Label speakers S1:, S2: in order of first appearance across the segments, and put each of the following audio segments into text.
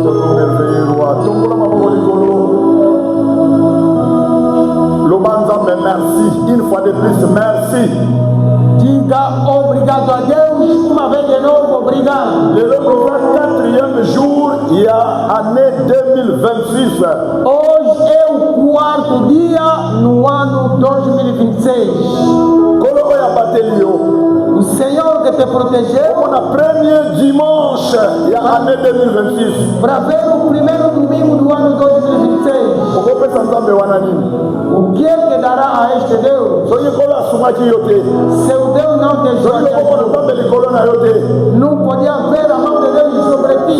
S1: ton nom merveilleux, roi. Tombola Mamolikolo. Lobanzambe, merci. Une fois de plus, merci.
S2: Diga obrigado a Deus, uma vez de novo, obrigado.
S1: Le 4e jour, il y a année 2026.
S2: Hoje é o 4º dia no ano 2026.
S1: Coloque a batelio.
S2: O Senhor que te protegeu.
S1: On a premier dimanche, il y a année 2026.
S2: Para ver o primeiro domingo do ano 2026.
S1: O
S2: que é que dará a este Deus? Seu Deus não te joga. Não podia ver a mão de Deus sobre ti.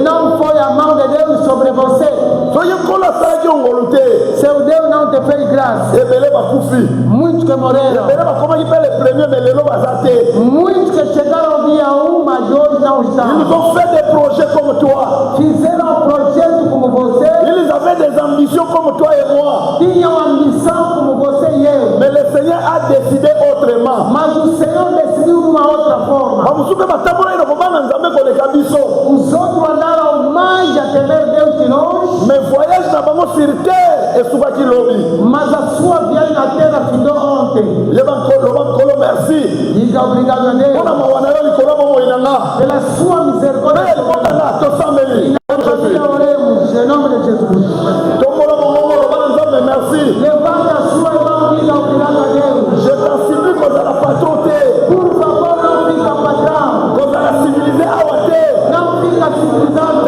S2: Não foi a mão de Deus sobre você. Seu Deus não te fez graça. Muitos que morreram. Muitos que chegaram ao dia 1, mas hoje não estão.
S1: Ils ont fait des projets comme toi.
S2: Fizeram um projeto como você.
S1: Ils avaient des ambitions comme toi et moi.
S2: Tinham ambição como você e eu.
S1: Mais le Seigneur a décidé autrement.
S2: Mas o Senhor decidiu de uma outra forma. Os outros andaram mais a temer Deus que nós.
S1: Mais voyage na bango sur terre et souvent qui lobby.
S2: Mas a sua viagem na terra findou ontem.
S1: Merci.
S2: Diga obrigado a Deus.
S1: Pela
S2: sua misericórdia. Oremos em nome de Jesus.
S1: Merci.
S2: Levanta a sua mão e diga obrigado a Deus.
S1: Je t'en supplie que la patronté.
S2: Por favor, não fica patrão.
S1: Que la civilisé a ouate.
S2: Não fica civilizado.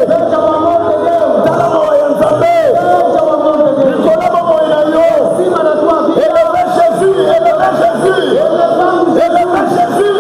S2: Veja o amor de Deus. Veja o amor de Deus. Acima da tua vida.
S1: Élevez Jésus. Élevez Jésus.
S2: Elevamos
S1: Élevez Jésus.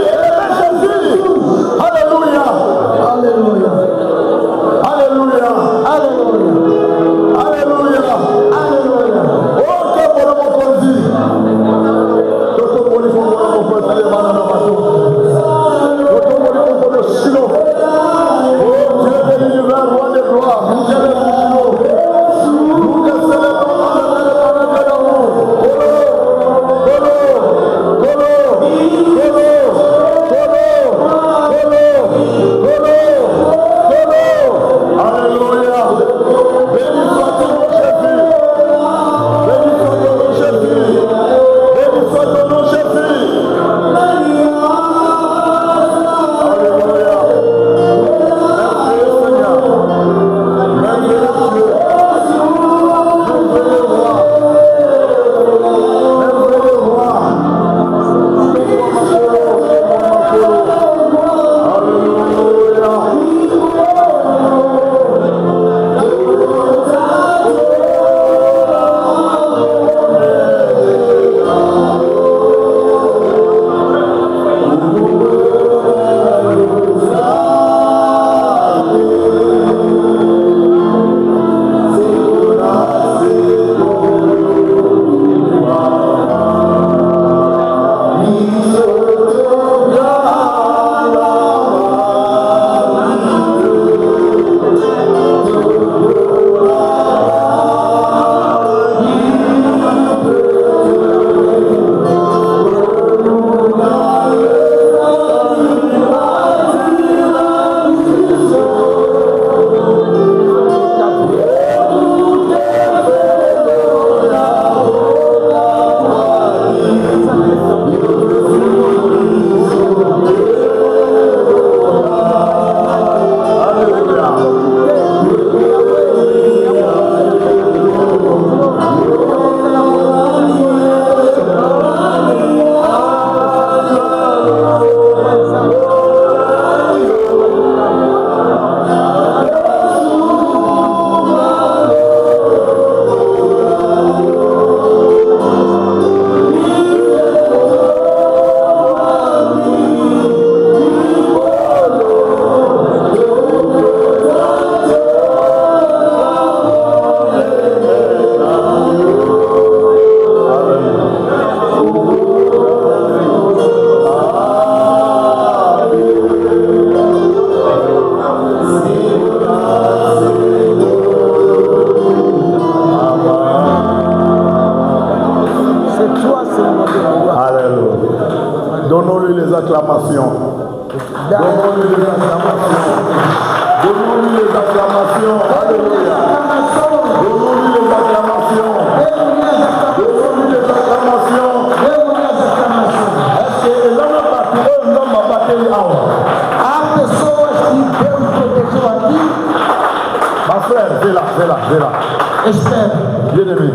S2: Espère.
S1: Bien-aimé,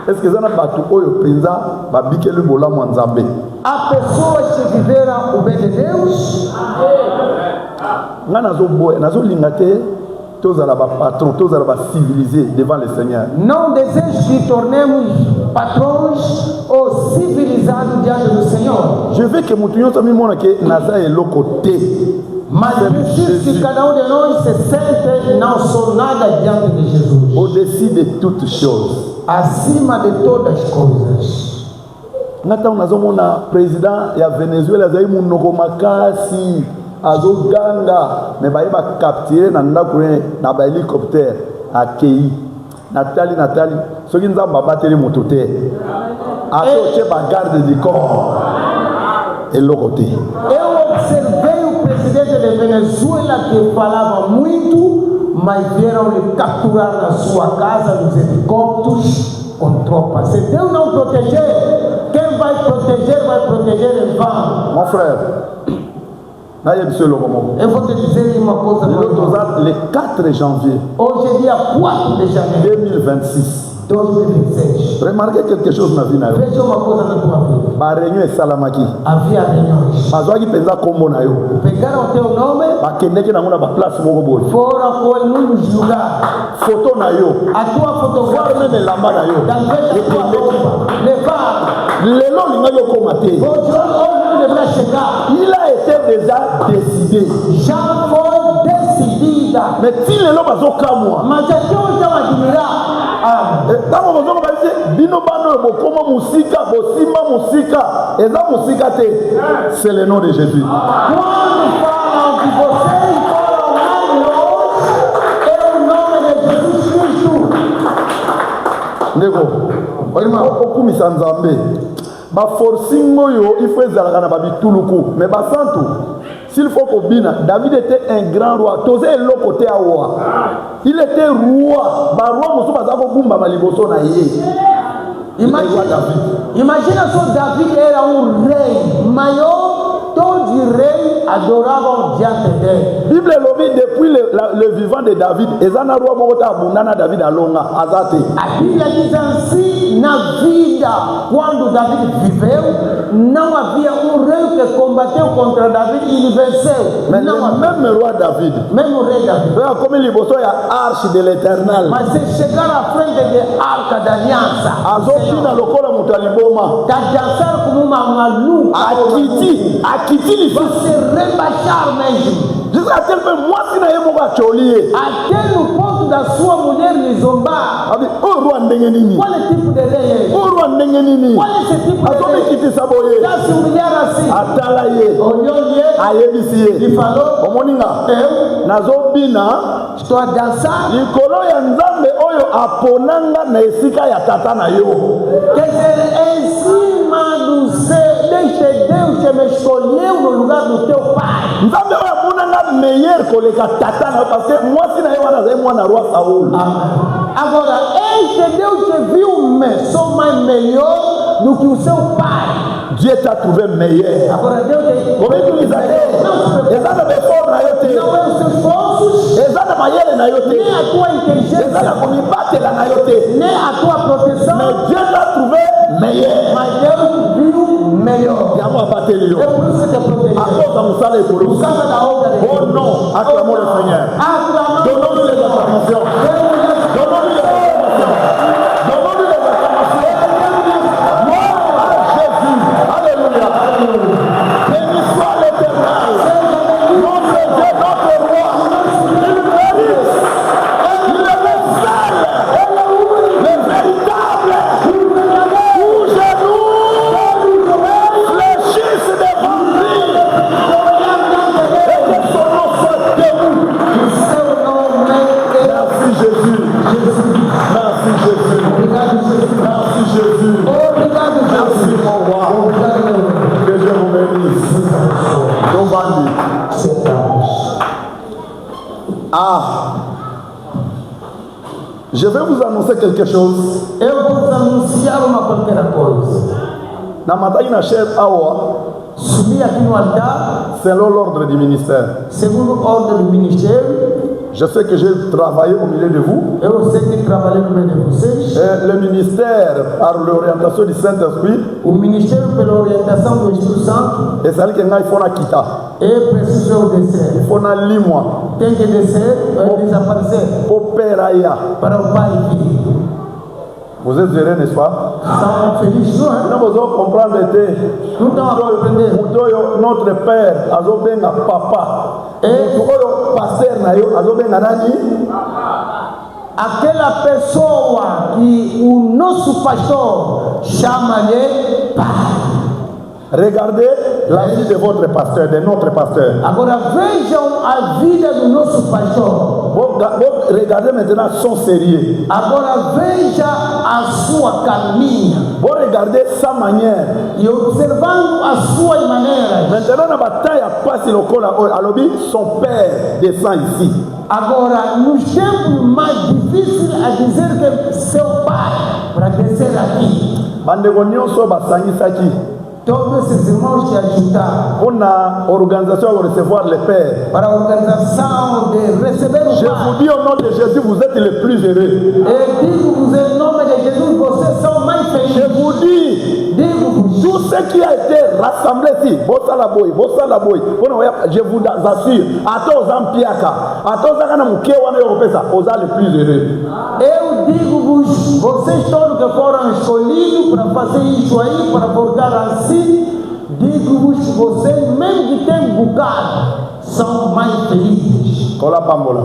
S1: est-ce que ça n'a pas tout oyo penza babike le bola mwanzambe?
S2: A pessoas que viveram o bem de Deus.
S1: Nga nazo lingate tozala ba patron, tozala ba civilisé devant le Seigneur.
S2: Não desejo que tornemos patrões ou civilizados diante do Senhor.
S1: Je veux que mutu nyonso mimona ke naza eloko te.
S2: Mas preciso que cada de nós se sente não sou nada diante de Jesus.
S1: Au-dessus de toutes choses.
S2: Acima de todas as coisas.
S1: Ngata unazomona président ya Venezuela zai munoko makasi azoganga me baye ba capturer na ndako na ba hélicoptère akei Nathalie soki nzamba bateli moto te ato ba garde du corps eloko te.
S2: Eu observei o presidente de Venezuela que falava muito, mas vieram lhe capturar na sua casa nos helicópteros com tropas. Se Deus não proteger, quem vai proteger em vão.
S1: Mon frère,
S2: eu vou te dizer uma coisa.
S1: Le 4 janvier
S2: hoje é dia 4 de janeiro 2026.
S1: Remarquez quelque chose na vie na yo.
S2: Veja uma coisa na tua vida.
S1: Ba réunion esalamaki.
S2: Havia reuniões.
S1: Bazwaki penza kombo na yo.
S2: Pegaram o teu nome.
S1: Bakendeki na ngona ba place moko boy.
S2: Foram com nos lugar.
S1: Photo na yo.
S2: A tua fotografia.
S1: Même lamba na yo.
S2: Talvez a tua roupa. Levar.
S1: Lelo linga yo komate.
S2: Devrait chegar.
S1: Il a été déjà décidé.
S2: Já foi decidida.
S1: Mais si lelo bazokamwa.
S2: Mas aqui hoje eu admirar.
S1: Tango bozongo baise bino bano bokoma musika bosima musika eza musika te. C'est le nom de Jésus.
S2: Quando falam que vocês foram mais é o nome de Jesus Cristo.
S1: Ndeko, olima okumisa nzambe. Ba forcing oyo il faut ezalaka na babituluku mais basantu s'il faut kobina David était un grand roi toze eloko te awa il était roi ba roi mosu baza kobumba maliboso na ye. Imagina só David era rei maior. Todos os reis adoravam diante dele. Bible lobi depuis le vivant de David, ezana roi mokota abundana David alonga azate. A Bíblia diz assim, na vida quando David viveu, não havia rei que combateu contra David e ele venceu. Mais não, même roi David, même rei David. Como ele botou a arche de l'Éternel. Mas se chegar à frente da arca da aliança, azopina lokola mutaliboma. Da dançar como uma maluca. Akiti você rebaixar mesmo. Jusqu'à tel point, moi qui n'ai pas cholié. Até no ponto da sua mulher lhe zombar. O roi ndengenini. Qual é tipo de rei? O roi ndengenini. Qual é esse tipo de rei? Como que te saboye? Já se humilhar assim. Atalaye. Olhou-lhe. Ayebisie. Ele falou. Omoninga. Eu. Nazobina. Estou a dançar. Likolo ya nzambe oyo aponanga na esika ya tata na yo. Quer dizer, em cima do céu. Deixa Deus te me escolheu no lugar do teu pai. Nzambe oyo aponanga meilleur koleka tata na parce que moi si na eu wana mwana roi Saul. Agora, este Deus te viu sou mais melhor do que o seu pai. Dieu t'a trouvé meilleur. Agora Deus te. Como é que ele diz? Exata before na eu te. Não é os seus esforços. Exata maneira na eu te. Nem a tua inteligência. Exata como bate lá na eu te. Nem a tua proteção. Mais Dieu t'a trouvé meilleur. Mas Deus viu melhor. Yamo abater ele. É por isso que te protege. A coisa musala é por isso. Musala da obra de Deus. Oh non, acclamons le Seigneur. Donnons-lui les acclamations. Donnons-lui les acclamations. Donnons-lui les acclamations. Gloire à Jésus. Alléluia. Béni soit l'Éternel. Notre Dieu, notre roi. Il mérite. Il est le seul. Le véritable. Où genoux fléchissent devant lui. Et que son nom soit debout. Merci Jésus. Merci Jésus. Merci Jésus. Merci mon roi. Que Dieu vous bénisse. Donc ah, je vais vous annoncer quelque chose. Eu vou anunciar uma pequena coisa. Na matanha na chef awa. Subir aqui no altar. Selon l'ordre du ministère. Segundo a ordem do ministério. Je sais que j'ai travaillé au milieu de vous.
S2: Eu sei que trabalhei no meio de vocês.
S1: Et le ministère par l'orientation du Saint-Esprit.
S2: O Ministério pela orientação do Espírito Santo.
S1: Et c'est que il faut na quitter.
S2: É preciso descer.
S1: Il faut na limoi.
S2: Tem que descer ou desaparecer.
S1: Opéraia.
S2: Para o Pai e Filho.
S1: Vous êtes heureux, n'est-ce pas?
S2: São felizes, não é?
S1: Não vous comprendre que
S2: Não estão a compreender.
S1: notre père, azobenga papa.
S2: Et
S1: pasteur na yo, azobenga nani?
S2: Aquela pessoa que o nosso pastor chama de pai.
S1: Regardez la vie de votre pasteur, de notre pasteur.
S2: Agora vejam a vida do nosso pastor.
S1: Regardez maintenant son sérieux.
S2: Agora veja a sua caminha.
S1: Vous regardez sa manière.
S2: E observando as suas maneiras.
S1: Maintenant na bataille passe le col à lobby, son père descend ici.
S2: Agora, nos tempos mais difíceis, a dizer que seu pai para descer aqui.
S1: Bandeko nyonso basangisaki.
S2: Todos esses irmãos que ajudaram.
S1: Pour la organisation de recevoir le Père.
S2: Para a organização de receber o Pai.
S1: Je vous dis au nom de Jésus, vous êtes les plus heureux.
S2: Eu digo-vos em nome de Jesus, vocês são mais felizes.
S1: Je vous dis,
S2: digo-vos,
S1: tout ce qui a été rassemblé ici, je vous assure, à tous en piaka, à tous en mukewana européen, aux les plus heureux.
S2: Eu digo-vos, vocês todos que foram escolhidos para fazer isso aí, para voltar assim, digo-vos, vocês mesmo que têm bocado, são mais felizes.
S1: Kola pambola.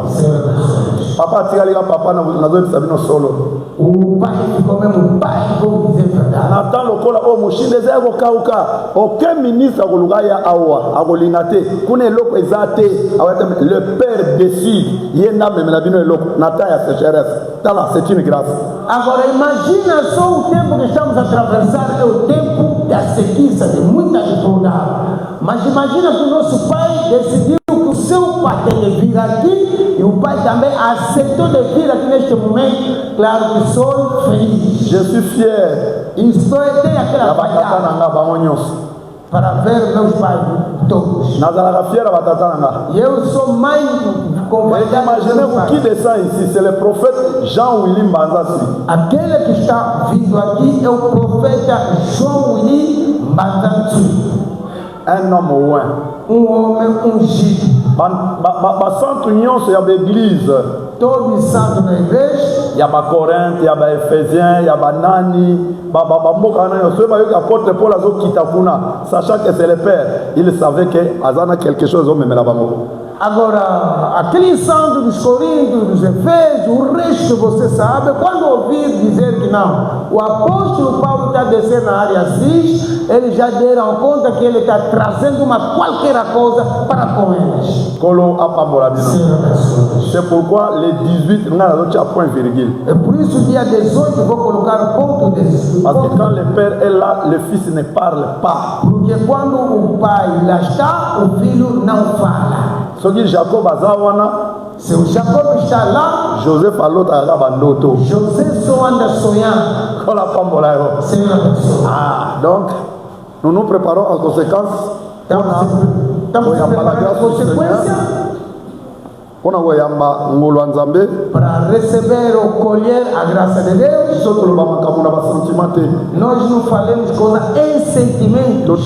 S1: Papa tigalika papa na zote sabino solo.
S2: O pai ficou mesmo pai, vou dizer verdade.
S1: Nathan lokola o mushinde zego kauka. Aucun ministre agolugaya awa agolingate. Kune loko ezate awate le père décide. Yena même la bino loko. Nathan ya sécheresse. Tala, c'est une grâce.
S2: Agora imagina só o tempo que estamos a atravessar, é o tempo da sequência, de muita dificuldade. Mas imagina que o nosso pai decidiu que o seu pai tem que vir aqui e o pai também aceitou de vir aqui neste momento. Claro que sou feliz.
S1: Je suis fier.
S2: Estou tem aquela vaidade para ver meus pais todos. E eu sou mais
S1: imaginez-vous qui descend ici, c'est le prophète Jean-Willy Mbanzasi.
S2: Aquele que está vindo aqui é o profeta João-Willy Mbanzasi.
S1: Un homme au loin.
S2: Homem ungido.
S1: Santo nyonso ya l'église.
S2: Todos os santos na igreja.
S1: Il y a Corinthe, il y a Éphésiens, il y a Nani, apôtre Paul azo kitakuna, sachant que c'est le Père, il savait que azana quelque chose au même là-bas.
S2: Agora, aqueles santos dos Coríntios, dos Efésios, o resto você sabe, quando ouvir dizer que não, o apóstolo Paulo está descendo na área Assis, eles já deram conta que ele está trazendo uma qualquer coisa para com eles.
S1: C'est pourquoi les 18, nous avons point virgule.
S2: É por isso o dia 18 vou colocar ponto de.
S1: Parce que quand le Père est là, le Fils ne parle pas.
S2: Porque quando o pai lá está, o filho não fala.
S1: Ce qui Jacob azawana,
S2: se o Jacob está lá,
S1: Joseph falou da bandoto.
S2: José só anda sonhando.
S1: Kola pambola yo. Donc nous nous préparons en conséquence.
S2: Estamos preparando a consequência para receber ou colher a graça de Deus. Nós não falamos coisa em sentimento.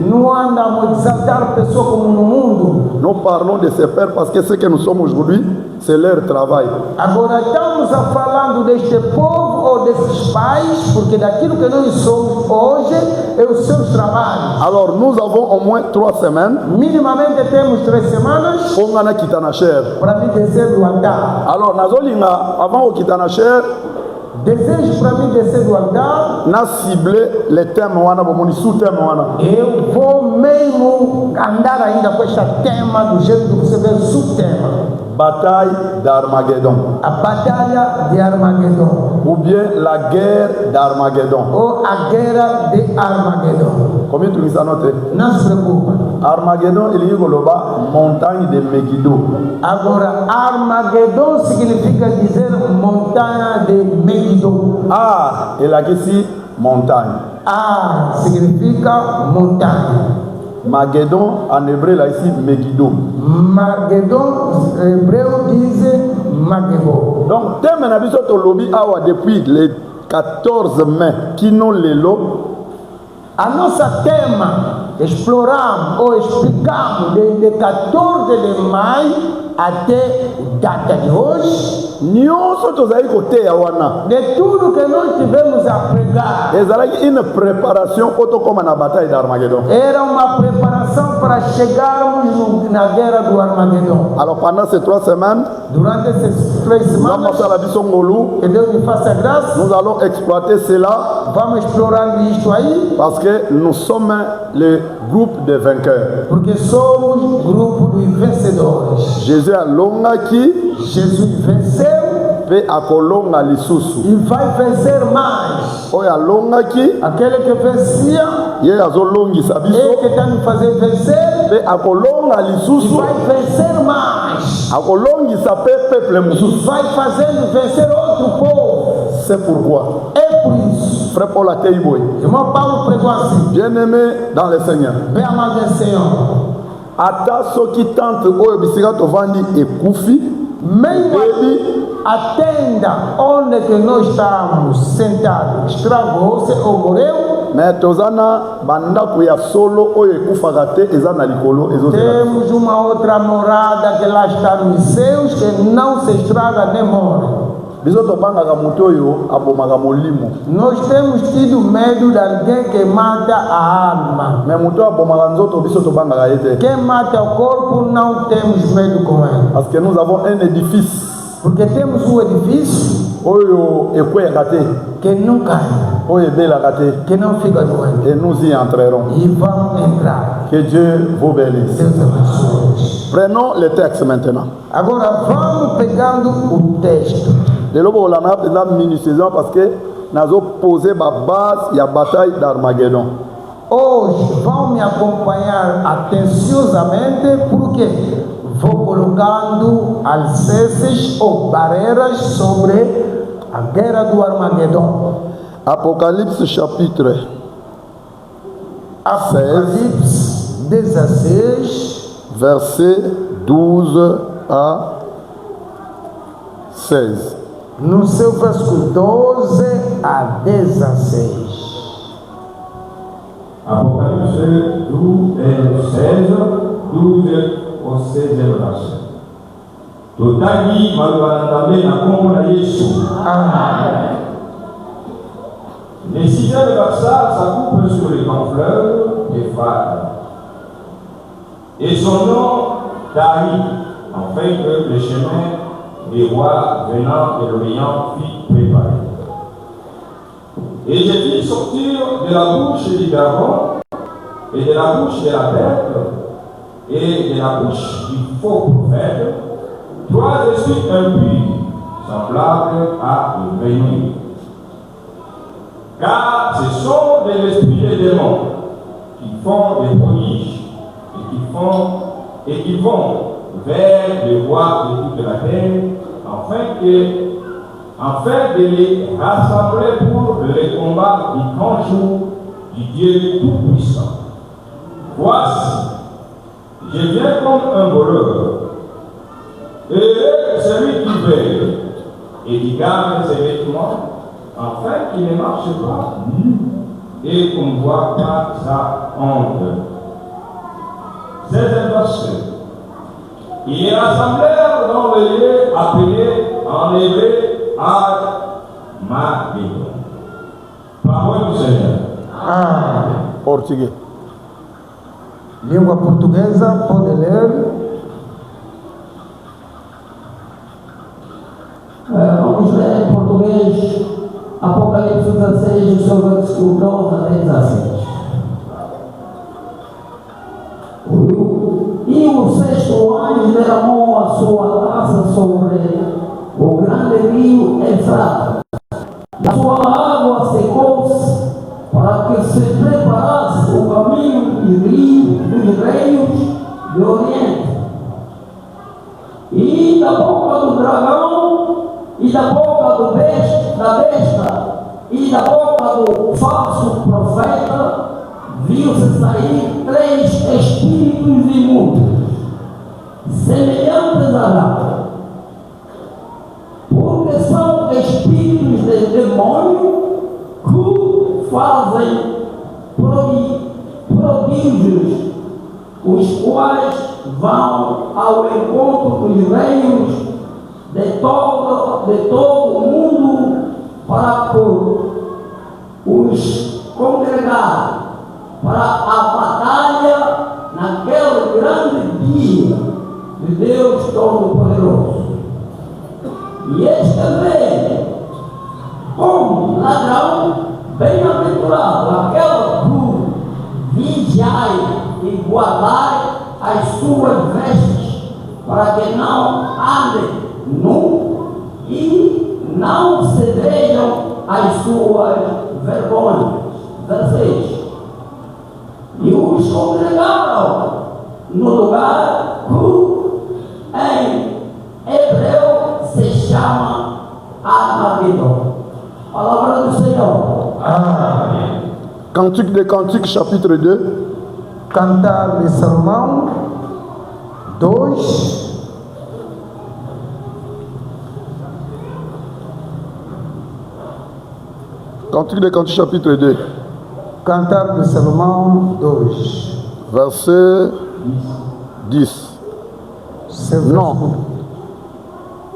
S2: Não andamos a exaltar pessoas como no mundo.
S1: Nous parlons de ces pères parce que ce que nous sommes aujourd'hui, c'est leur travail.
S2: Agora estamos a falando deste povo ou desses pais, porque daquilo que nós somos hoje é o seu trabalho.
S1: Alors nous avons au moins 3 semaines.
S2: Minimamente temos 3 semanas. Para me descer do altar.
S1: Alors nazolinga avant au kitanacher.
S2: Desejo para mim descer do altar.
S1: Na cibler les thèmes wana bomoni sous-thème wana.
S2: Eu vou mesmo andar ainda com este tema do jeito que você vê sub-tema.
S1: Bataille d'Armageddon.
S2: A batalha de Armageddon.
S1: Ou bien la guerre d'Armageddon.
S2: Ou a guerra de Armageddon.
S1: Combien tu as noté?
S2: Não se preocupe.
S1: Armageddon, il y a montagne de Megiddo.
S2: Agora, Armageddon significa dizer montanha de Megiddo.
S1: Ah, ele aqui montagne.
S2: Ah, significa montanha.
S1: Magédon, en hébreu, là ici, Megiddo.
S2: Magédon, hébreu disait Magébo.
S1: Donc, thème nabiso to lobby awa depuis le 14 mai, qui non lelo.
S2: A nossa tema, exploramos ou explicamos desde 14 de maio até a data de hoje.
S1: De
S2: tudo que nós tivemos a pregar.
S1: Une préparation comme na bataille d'Armageddon.
S2: Era uma preparação para chegarmos na guerra do Armagedon.
S1: Alors pendant ces 3 semaines,
S2: durante essas 3 semanas, que Deus me faça graça,
S1: nous allons exploiter cela.
S2: Vamos explorar isto aí.
S1: Parce que nous sommes le groupe des vainqueurs.
S2: Porque somos grupo dos vencedores.
S1: Jésus a longa aqui.
S2: Jesus venceu.
S1: Pe akolonga lisusu.
S2: E vai vencer mais.
S1: Oya longa aqui.
S2: Aquele que vencia.
S1: Ye azolongisa biso.
S2: Ele que está nos fazendo vencer.
S1: Pe akolonga lisusu.
S2: E vai vencer mais.
S1: Akolongisa pe peuple mususu.
S2: E vai fazendo vencer outro povo.
S1: C'est pourquoi.
S2: É por isso.
S1: Frère Paul Ateiboy.
S2: Irmão Paulo pregou assim.
S1: Bien-aimé dans le Seigneur.
S2: Bem amado no Senhor.
S1: Ata soki tante oyo bisika tovandi ekufi.
S2: Mesmo a tenda onde que nós estamos sentados estragou-se ou morreu.
S1: Mais tozana bandako ya solo oyo ekufaka te eza na likolo ezozela.
S2: Temos uma outra morada que lá está nos céus que não se estraga nem morre.
S1: Biso tobangaka moto oyo abomaka molimo.
S2: Nós temos tido medo de alguém que mata a alma.
S1: Mais moto abomaka nzoto biso tobangaka ye te.
S2: Quem mata o corpo não temos medo com ele.
S1: Parce que nous avons un édifice.
S2: Porque temos um edifício
S1: oyo ekweyaka te.
S2: Que não cai.
S1: Oyo ebelaka te.
S2: Que não fica doente.
S1: Et nous y entrerons.
S2: E vamos entrar.
S1: Que Dieu vous bénisse.
S2: Deus abençoe.
S1: Prenons le texte maintenant.
S2: Agora vamos pegando o texto.
S1: De lobo la na pesa minutieusement parce que nazo poser ba base ya bataille d'Armageddon.
S2: Hoje vão me acompanhar atenciosamente porque vou colocando alicerces ou barreiras sobre a guerra do Armagedon.
S1: Apocalypse chapitre
S2: 16,
S1: verset 12 à 16.
S2: No seu versículo 12 a 16.
S3: Apocalypse 16, 12 au 16e verset. Totali malubanandambe na kombo na Yesu.
S2: Amen.
S3: Le 6e verset s'accouple sur les grands fleuves d'Euphrate. Et son nom Taï, afin que le chemin des rois venant de l'Orient fut préparé. Et j'ai vu sortir de la bouche du dragon, et de la bouche de la bête, et de la bouche du faux prophète, 3 esprits impurs, semblables à une venue. Car ce sont des esprits des démons qui font des prodiges et qui vont vers les rois de toute la terre, afin de les rassembler pour le combat du grand jour du Dieu Tout-Puissant. Voici, je viens comme un voleur, et celui qui veille et qui garde ses vêtements, afin qu'il ne marche pas nu et qu'on ne voit pas sa honte. C'est un verset. Ils rassemblèrent dans le lieu appelé en hébreu Armageddon. Parole du Seigneur.
S1: Portugais.
S2: Língua portuguesa, pode ler.
S4: Vamos ler em português Apocalipse 16, o seu versículo 12 a 16. E o sexto anjo derramou a sua taça sobre o grande rio Eufrates. A sua água secou-se para que se preparasse o caminho dos reinos do Oriente. E da boca do dragão, e da boca da besta, e da boca do falso profeta, viu-se sair 3 espíritos imundos, semelhantes a ratos, porque são espíritos de demônio que fazem prodígios, os quais vão ao encontro dos reinos de todo o mundo para os congregar para a batalha naquele grande dia de Deus Todo-Poderoso. E este rei, como ladrão, bem-aventurado aquele que vigiai e guardai as suas vestes, para que não andem nu e não se vejam as suas vergonhas. Versículo. E os congregaram no lugar que em hebreu se chama Armagedon. Palavra do Senhor.
S1: Amém. Cantique des Cantiques, chapitre 2.
S2: Cantar de Salomão 2.
S1: Cantique des Cantiques, chapitre 2.
S2: Cantar de Salomão 2.
S1: Verset 10. Non.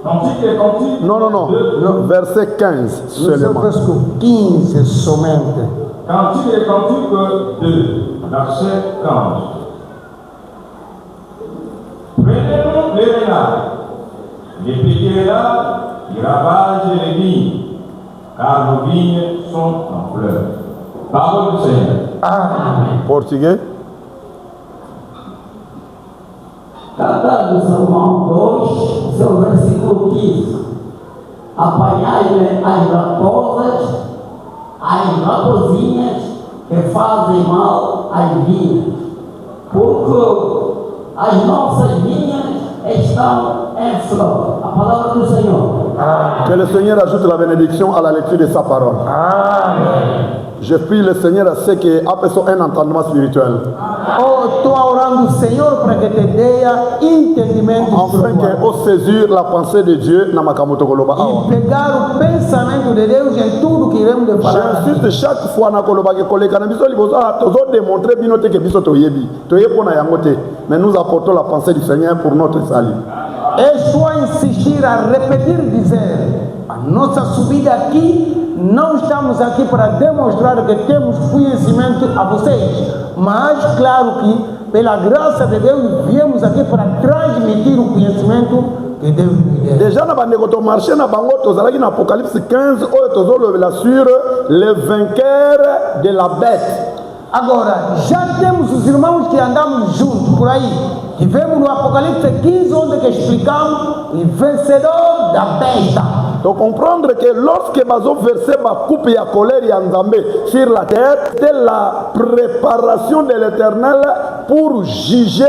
S3: Cantique des Cantiques.
S1: Non. Verset 15 seulement.
S2: Verset 15 somente.
S3: Cantique des Cantiques 2, verset 15. Prenez-nous les renards, les petits renards, qui ravagent les vignes, car nos vignes sont en fleurs. Parole du Seigneur.
S2: Amém.
S1: Portugais.
S4: Cantar do Salomão 2, seu versículo 15. Apanhai-me as raposas, as raposinhas que fazem mal às vinhas, porque as nossas vinhas estão em flor. A palavra do Senhor.
S1: Que le Seigneur ajoute la bénédiction à la lecture de sa parole.
S2: Amém.
S1: Je prie le Seigneur à ce que apporte un entendement spirituel.
S2: Estou orando, Senhor, para que te dê entendimento
S1: Afin que au saisir la pensée de Dieu na makamoto koloba awa.
S2: e pegar o pensamento de Deus em tudo que iremos de falar.
S1: J'insiste chaque fois na koloba ke koleka na biso liboso tozo démontrer bino te ke biso toyebi. Toyebi na yango te. Mais nous apportons la pensée du Seigneur pour notre salut.
S2: Estou a insistir, a repetir, dizer, a nossa subida aqui, não estamos aqui para demonstrar que temos conhecimento a vocês, mas claro que, pela graça de Deus, viemos aqui para transmitir o conhecimento que Deus nos deu.
S1: Déjà na bande koto marché na bango tozalaki na Apocalypse 15 oyo tozolobela sur le vainqueur de la bête.
S2: Agora, já temos os irmãos que andamos juntos por aí. Tivemos no Apocalipse 15, onde que explicamos o vencedor da besta.
S1: Donc comprendre que lorsque bazo versé ba coupe ya colère ya Nzambe sur la terre, c'est la préparation de l'Éternel pour juger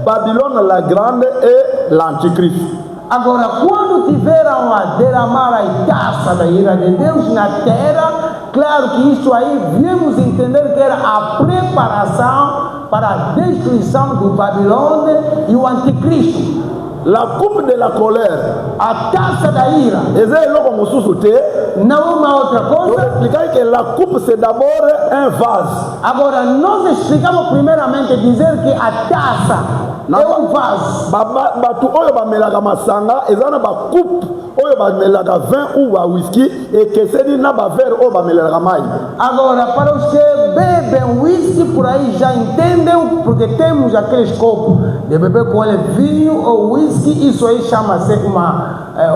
S1: Babylone la grande et l'Antichrist.
S2: Agora, quando tiveram a derramar a taça da ira de Deus na terra, claro que isso aí viemos entender que era a preparação para a destruição do Babilônia e o Anticristo.
S1: La coupe de la colère,
S2: a taça da ira,
S1: não
S2: é uma outra coisa.
S1: Explicar que la coupe c'est d'abord un vase.
S2: Agora, nós explicamos primeiramente dizer que a taça é um vaso.
S1: Batu oyo bamelaka masanga ezana ba coupe oyo bamelaka vin ou ba whisky et que c'est na ba verre oyo bamelaka mai.
S2: Agora, para os que bebem whisky por aí já entendem, porque temos aqueles copos de beber com ele vinho ou whisky, isso aí chama-se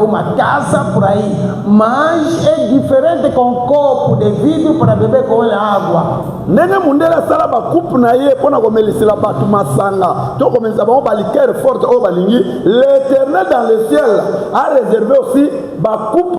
S2: uma taça por aí, mas é diferente com copo de vidro para beber com ele água.
S1: Ndenge mundela sala ba coupe na ye pona komelisela batu masanga to komelisa ba ba liqueur forte o balingi. L'Éternel dans le ciel a réservé aussi ba coupe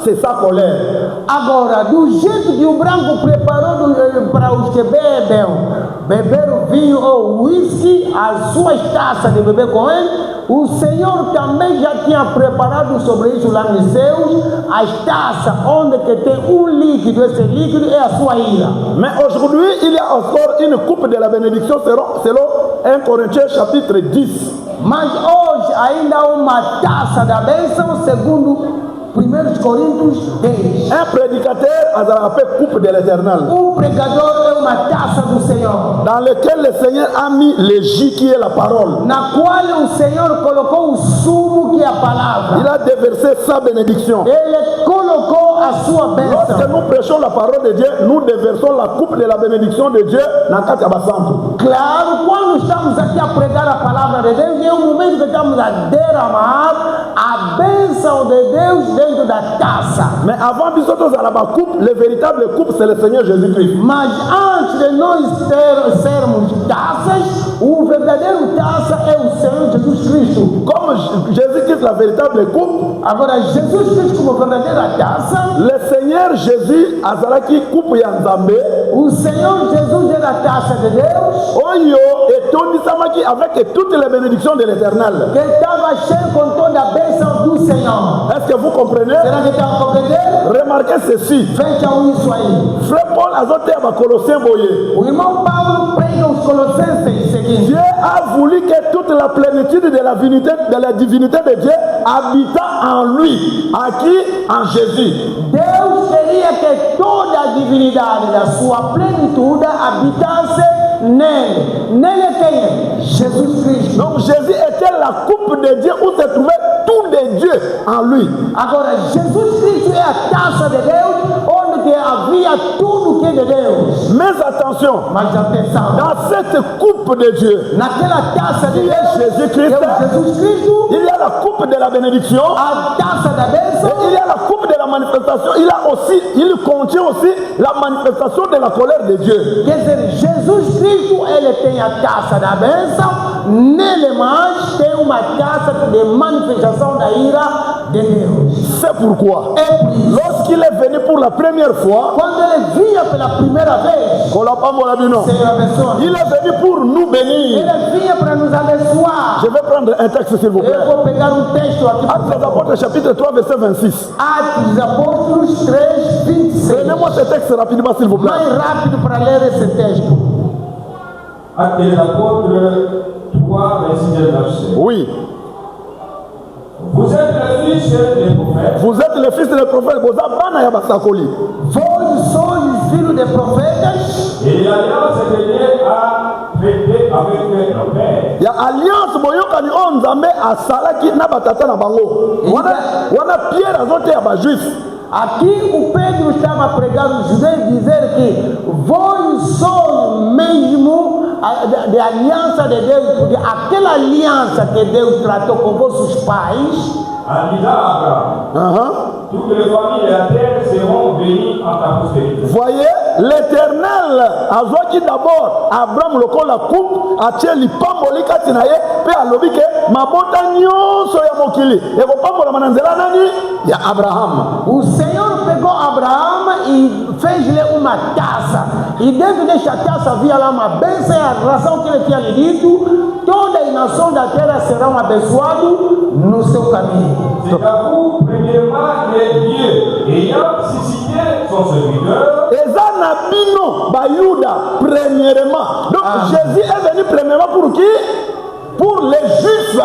S1: c'est sa colère.
S2: Agora, do jeito que o branco preparou para os que beberam vinho ou whisky, as suas taças de beber com ele, o Senhor também já tinha preparado sobre isso lá nos céus, as taças onde que tem líquido, esse líquido é a sua ira.
S1: Mais aujourd'hui, il y a encore une coupe de la bénédiction selon 1 Corinthiens chapitre 10.
S2: Mas hoje ainda há uma taça da bênção, segundo 1 Coríntios 10.
S1: Un prédicateur a appelé coupe de l'éternel.
S2: Pregador é uma taça do Senhor,
S1: Dans lequel le Seigneur a mis le jus qui est la parole.
S2: na qual o Senhor colocou o sumo que é a palavra.
S1: Il a déversé sa bénédiction.
S2: Ele colocou a sua
S1: Lorsque
S2: bênção.
S1: nous prêchons la parole de Dieu, nous déversons la coupe de la bénédiction de Dieu dans le cadre de Santo.
S2: Claro, quando estamos aqui a pregar a palavra de Deus, é o momento que estamos a derramar a bênção de Deus dentro da taça.
S1: Mais avant de sortir à la coupe, le véritable coupe, c'est le Seigneur Jésus-Christ.
S2: Mas antes de nós sermos taças, o verdadeiro taça é o Senhor Jesus Cristo.
S1: Comme Jésus-Christ, la véritable coupe,
S2: Agora, Jesus Cristo como verdadeira taça,
S1: le Seigneur Jésus, Azalaki coupe Yanzambe,
S2: o Senhor Jesus é a taça de Deus,
S1: Oyo et Tony Samaki avec toutes les bénédictions de l'éternel.
S2: que estava cheio com toda a bênção do Senhor.
S1: Est-ce que vous comprenez?
S2: Será que está a compreender?
S1: Remarquez ceci.
S2: Vejam isso aí.
S1: Frère Paul Azote à Colossiens Boye.
S2: O irmão Paulo prega os Colossenses seguinte:
S1: Dieu a voulu que toute la plénitude de la divinité de Dieu habita en lui. En qui? En Jésus.
S2: Deus queria que toda a divinidade da sua plenitude habitasse nele. Nele quem é? Jesus Cristo.
S1: Donc Jésus était la coupe de Dieu où se trouvait tout de Dieu en lui.
S2: Agora, Jesus Cristo é a taça de Deus, onde que havia tudo que é de Deus.
S1: Mais attention,
S2: Mas atenção,
S1: dans cette coupe de Dieu,
S2: naquela taça de
S1: il y a
S2: Deus,
S1: Jésus-Christ,
S2: é o Jesus Cristo,
S1: il y a la coupe de la bénédiction,
S2: a taça da bênção,
S1: et il y a la coupe de la manifestation. Il contient aussi la manifestation de la colère de Dieu.
S2: quer dizer, Jesus Cristo, ele tem a taça da bênção, nele mais tem uma taça de manifestação da ira de Deus.
S1: C'est pourquoi,
S2: É por isso,
S1: lorsqu'il est venu pour la première fois,
S2: quando ele vinha pela primeira vez, Senhor abençoe,
S1: il est venu pour nous bénir.
S2: ele vinha para nos abençoar.
S1: Je vais prendre un texte s'il vous plaît.
S2: Eu vou pegar um texto aqui.
S1: Actes des Apôtres chapitre 3 verset 26.
S2: Atos dos Apóstolos 3, 26.
S1: Prenez-moi ce texte rapidement s'il vous plaît.
S2: Mais rápido para ler esse texto.
S3: Actes des Apôtres 3, 26 verset.
S1: Oui.
S3: Vous êtes le fils des prophètes.
S1: Vous êtes le fils des prophètes. Vous êtes bana ya basakoli.
S2: Vós sois filhos de profetas.
S3: Et l'alliance est venue à traiter avec nos pères.
S1: Ya alliance boyokani o nzambe asalaki na batata na bango. Wana Pierre azote ya ba juif.
S2: Aqui o Pedro estava a pregar os judeus e dizer que vós sois mesmo de aliança de Deus, porque aquela aliança que Deus tratou com vossos pais,
S3: En disant à Abraham, toutes les familles de la terre seront bénies en ta postérité.
S1: Voyez, l'éternel azwaki d'abord Abraham lokola coupe atie lipamboli kati na ye pe alobi ke mabota nyonso ya mokili ekopambolama na nzela nani ya Abraham.
S2: o Senhor pegou Abraão e fez-lhe uma taça. E dentro desta taça havia lá uma bênção, a razão que ele tinha lhe dito: todas as nações da terra serão abençoadas no seu caminho.
S3: C'est à vous, premièrement, que Dieu, ayant suscité son serviteur,
S1: Eza na bino bayuda premièrement. Donc Jésus est venu premièrement pour qui? Pour les juifs.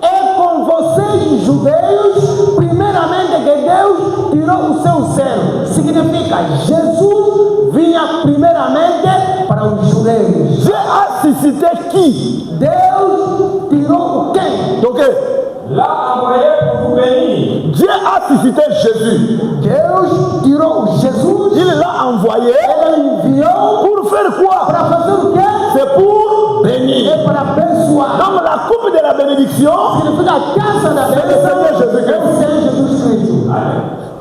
S2: É com vocês, judeus, primeiramente que Deus tirou o seu selo. Significa, Jesus vinha primeiramente para os judeus.
S1: Dieu a suscité qui?
S2: Deus tirou o quem?
S1: Donc
S3: l'a envoyé pour vous bénir.
S1: Dieu a suscité Jésus.
S2: Deus tirou Jesus,
S1: Il l'a envoyé
S2: ele enviou
S1: pour faire quoi?
S2: para fazer o quê?
S1: C'est pour bénir.
S2: É para abençoar.
S1: Donc la coupe de la bénédiction,
S2: Significa a taça da bênção é o Senhor Jesus Cristo.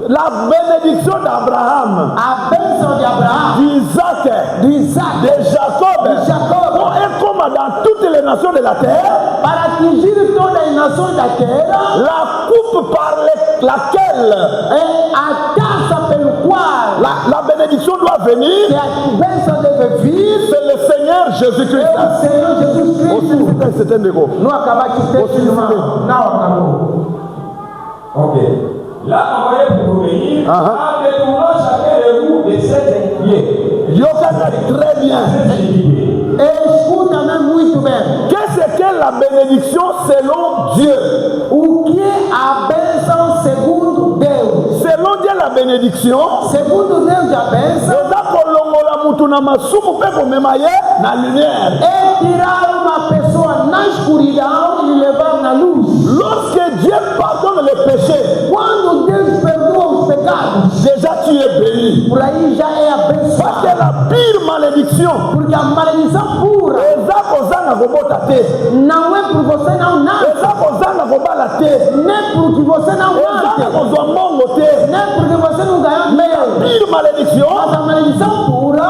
S1: la bénédiction d'Abraham,
S2: A bênção de Abraão,
S1: d'Isaac,
S2: de Isaac,
S1: de Jacob,
S2: de Jacob,
S1: est comme dans toutes les nations de la terre,
S2: para atingir todas as nações da terra,
S1: la coupe coupe par laquelle
S2: É a taça pelo qual
S1: la bénédiction doit
S2: que
S1: venir,
S2: a bênção deve vir
S1: c'est le Seigneur Jésus-Christ.
S2: é o Senhor Jesus
S1: Aussi,
S2: Cristo.
S1: c'est un dégo.
S2: Não acabar de ter irmão. Não acabou.
S3: Ok. Là, envoyé pour vous venir, en détournant chacun de vous de cet pied.
S1: Yokana très bien.
S2: Escuta muito bem.
S1: Qu'est-ce que la bénédiction selon Dieu?
S2: O que é a bênção segundo Deus?
S1: Selon Dieu, la bénédiction,
S2: Segundo Deus, a bênção
S1: eza kolongola mutu na masumu mpe komema ye na lumière.
S2: é tirar uma pessoa na escuridão e levar na luz.
S1: Lorsque Dieu pardonne les péchés,
S2: Quando Deus perdoa os pecados,
S1: déjà tu es béni.
S2: por aí já é
S1: Parce
S2: abençoado.
S1: que la pire malédiction,
S2: Porque a maldição pura
S1: eza kozanga kobota te,
S2: não é por você não nasce,
S1: eza kozanga kobala te,
S2: nem porque você não
S1: eza
S2: nasce,
S1: kozwa mbongo te.
S2: nem porque você não ganhou
S1: Mais la
S2: dinheiro.
S1: pire malédiction,
S2: Mas a maldição pura,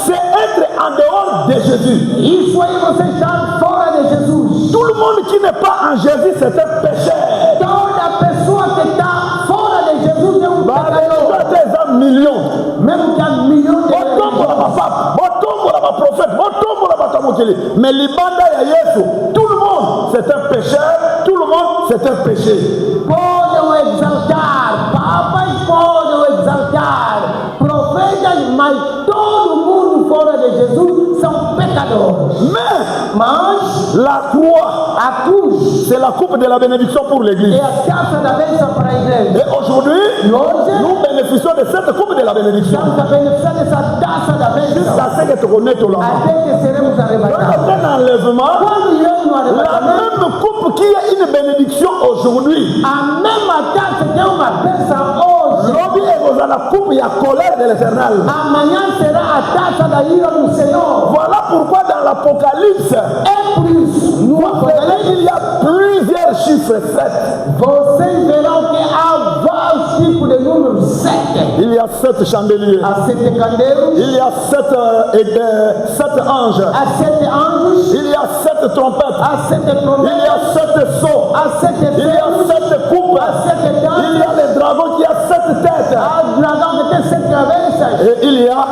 S1: c'est être en dehors de Jésus.
S2: isso aí você está fora de Jesus.
S1: Tout le monde qui n'est pas en Jésus, c'est un pécheur.
S2: Toda pessoa que está fora de Jesus é pecador.
S1: Eza millions.
S2: Mesmo que há milhões de
S1: botombola bapapa, botombola baprophète, botombola batamokeli. Mais libanda ya Yesu, tout le monde c'est un pécheur, tout le monde c'est un péché.
S2: podem exaltar, papas podem exaltar, profetas, mas todo mundo fora de Jesus são pecadores. Mas
S1: La croix,
S2: a cruz
S1: c'est la coupe de la bénédiction pour l'église.
S2: é a taça da bênção para a igreja.
S1: Et aujourd'hui,
S2: E hoje
S1: nous bénéficions de cette coupe de la bénédiction.
S2: estamos a beneficiar dessa taça da bênção
S1: Jusqu'à ce que tu connaisses ton lama.
S2: até que seremos arrebatados.
S1: Dans l'enlèvement,
S2: Quando iremos no
S1: la
S2: arrebatamento,
S1: même coupe qui est une bénédiction aujourd'hui.
S2: a mesma taça que é uma bênção hoje,
S1: L'homme est la coupe, il y a colère de l'éternel.
S2: amanhã será a taça da ira do Senhor.
S1: Voilà pourquoi dans l'Apocalypse,
S2: É por isso, no Apocalipse,
S1: il y a plusieurs chiffres 7.
S2: vocês verão que há vários tipos de números 7.
S1: Il y a 7 chandeliers.
S2: Há 7 candeiros,
S1: Il y a 7 anges.
S2: há 7 anjos,
S1: Il y a 7 trompettes.
S2: há 7
S1: Il y
S2: trombetas,
S1: a 7 sceaux.
S2: há 7
S1: Il y a
S2: selos,
S1: 7 coupes.
S2: há 7
S1: Il y
S2: taças,
S1: a le dragon qui a 7 têtes.
S2: há o dragão que tem 7 cabeças,
S1: Et il y a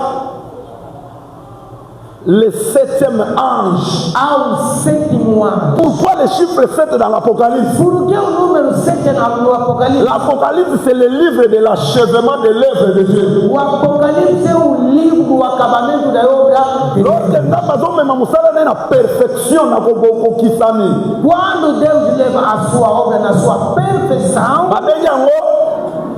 S1: le 7e ange.
S2: há o 7º anjo.
S1: Pourquoi le chiffre 7 dans l'Apocalypse?
S2: Por que o número 7 no Apocalipse?
S1: L'Apocalypse, c'est le livre de l'achèvement de l'œuvre de Dieu.
S2: O Apocalipse é o livro do acabamento da obra de Deus.
S1: Lorsque nous avons même la perfection, na kokokisami.
S2: Quando Deus leva a sua obra na sua perfeição,
S1: Babengi yango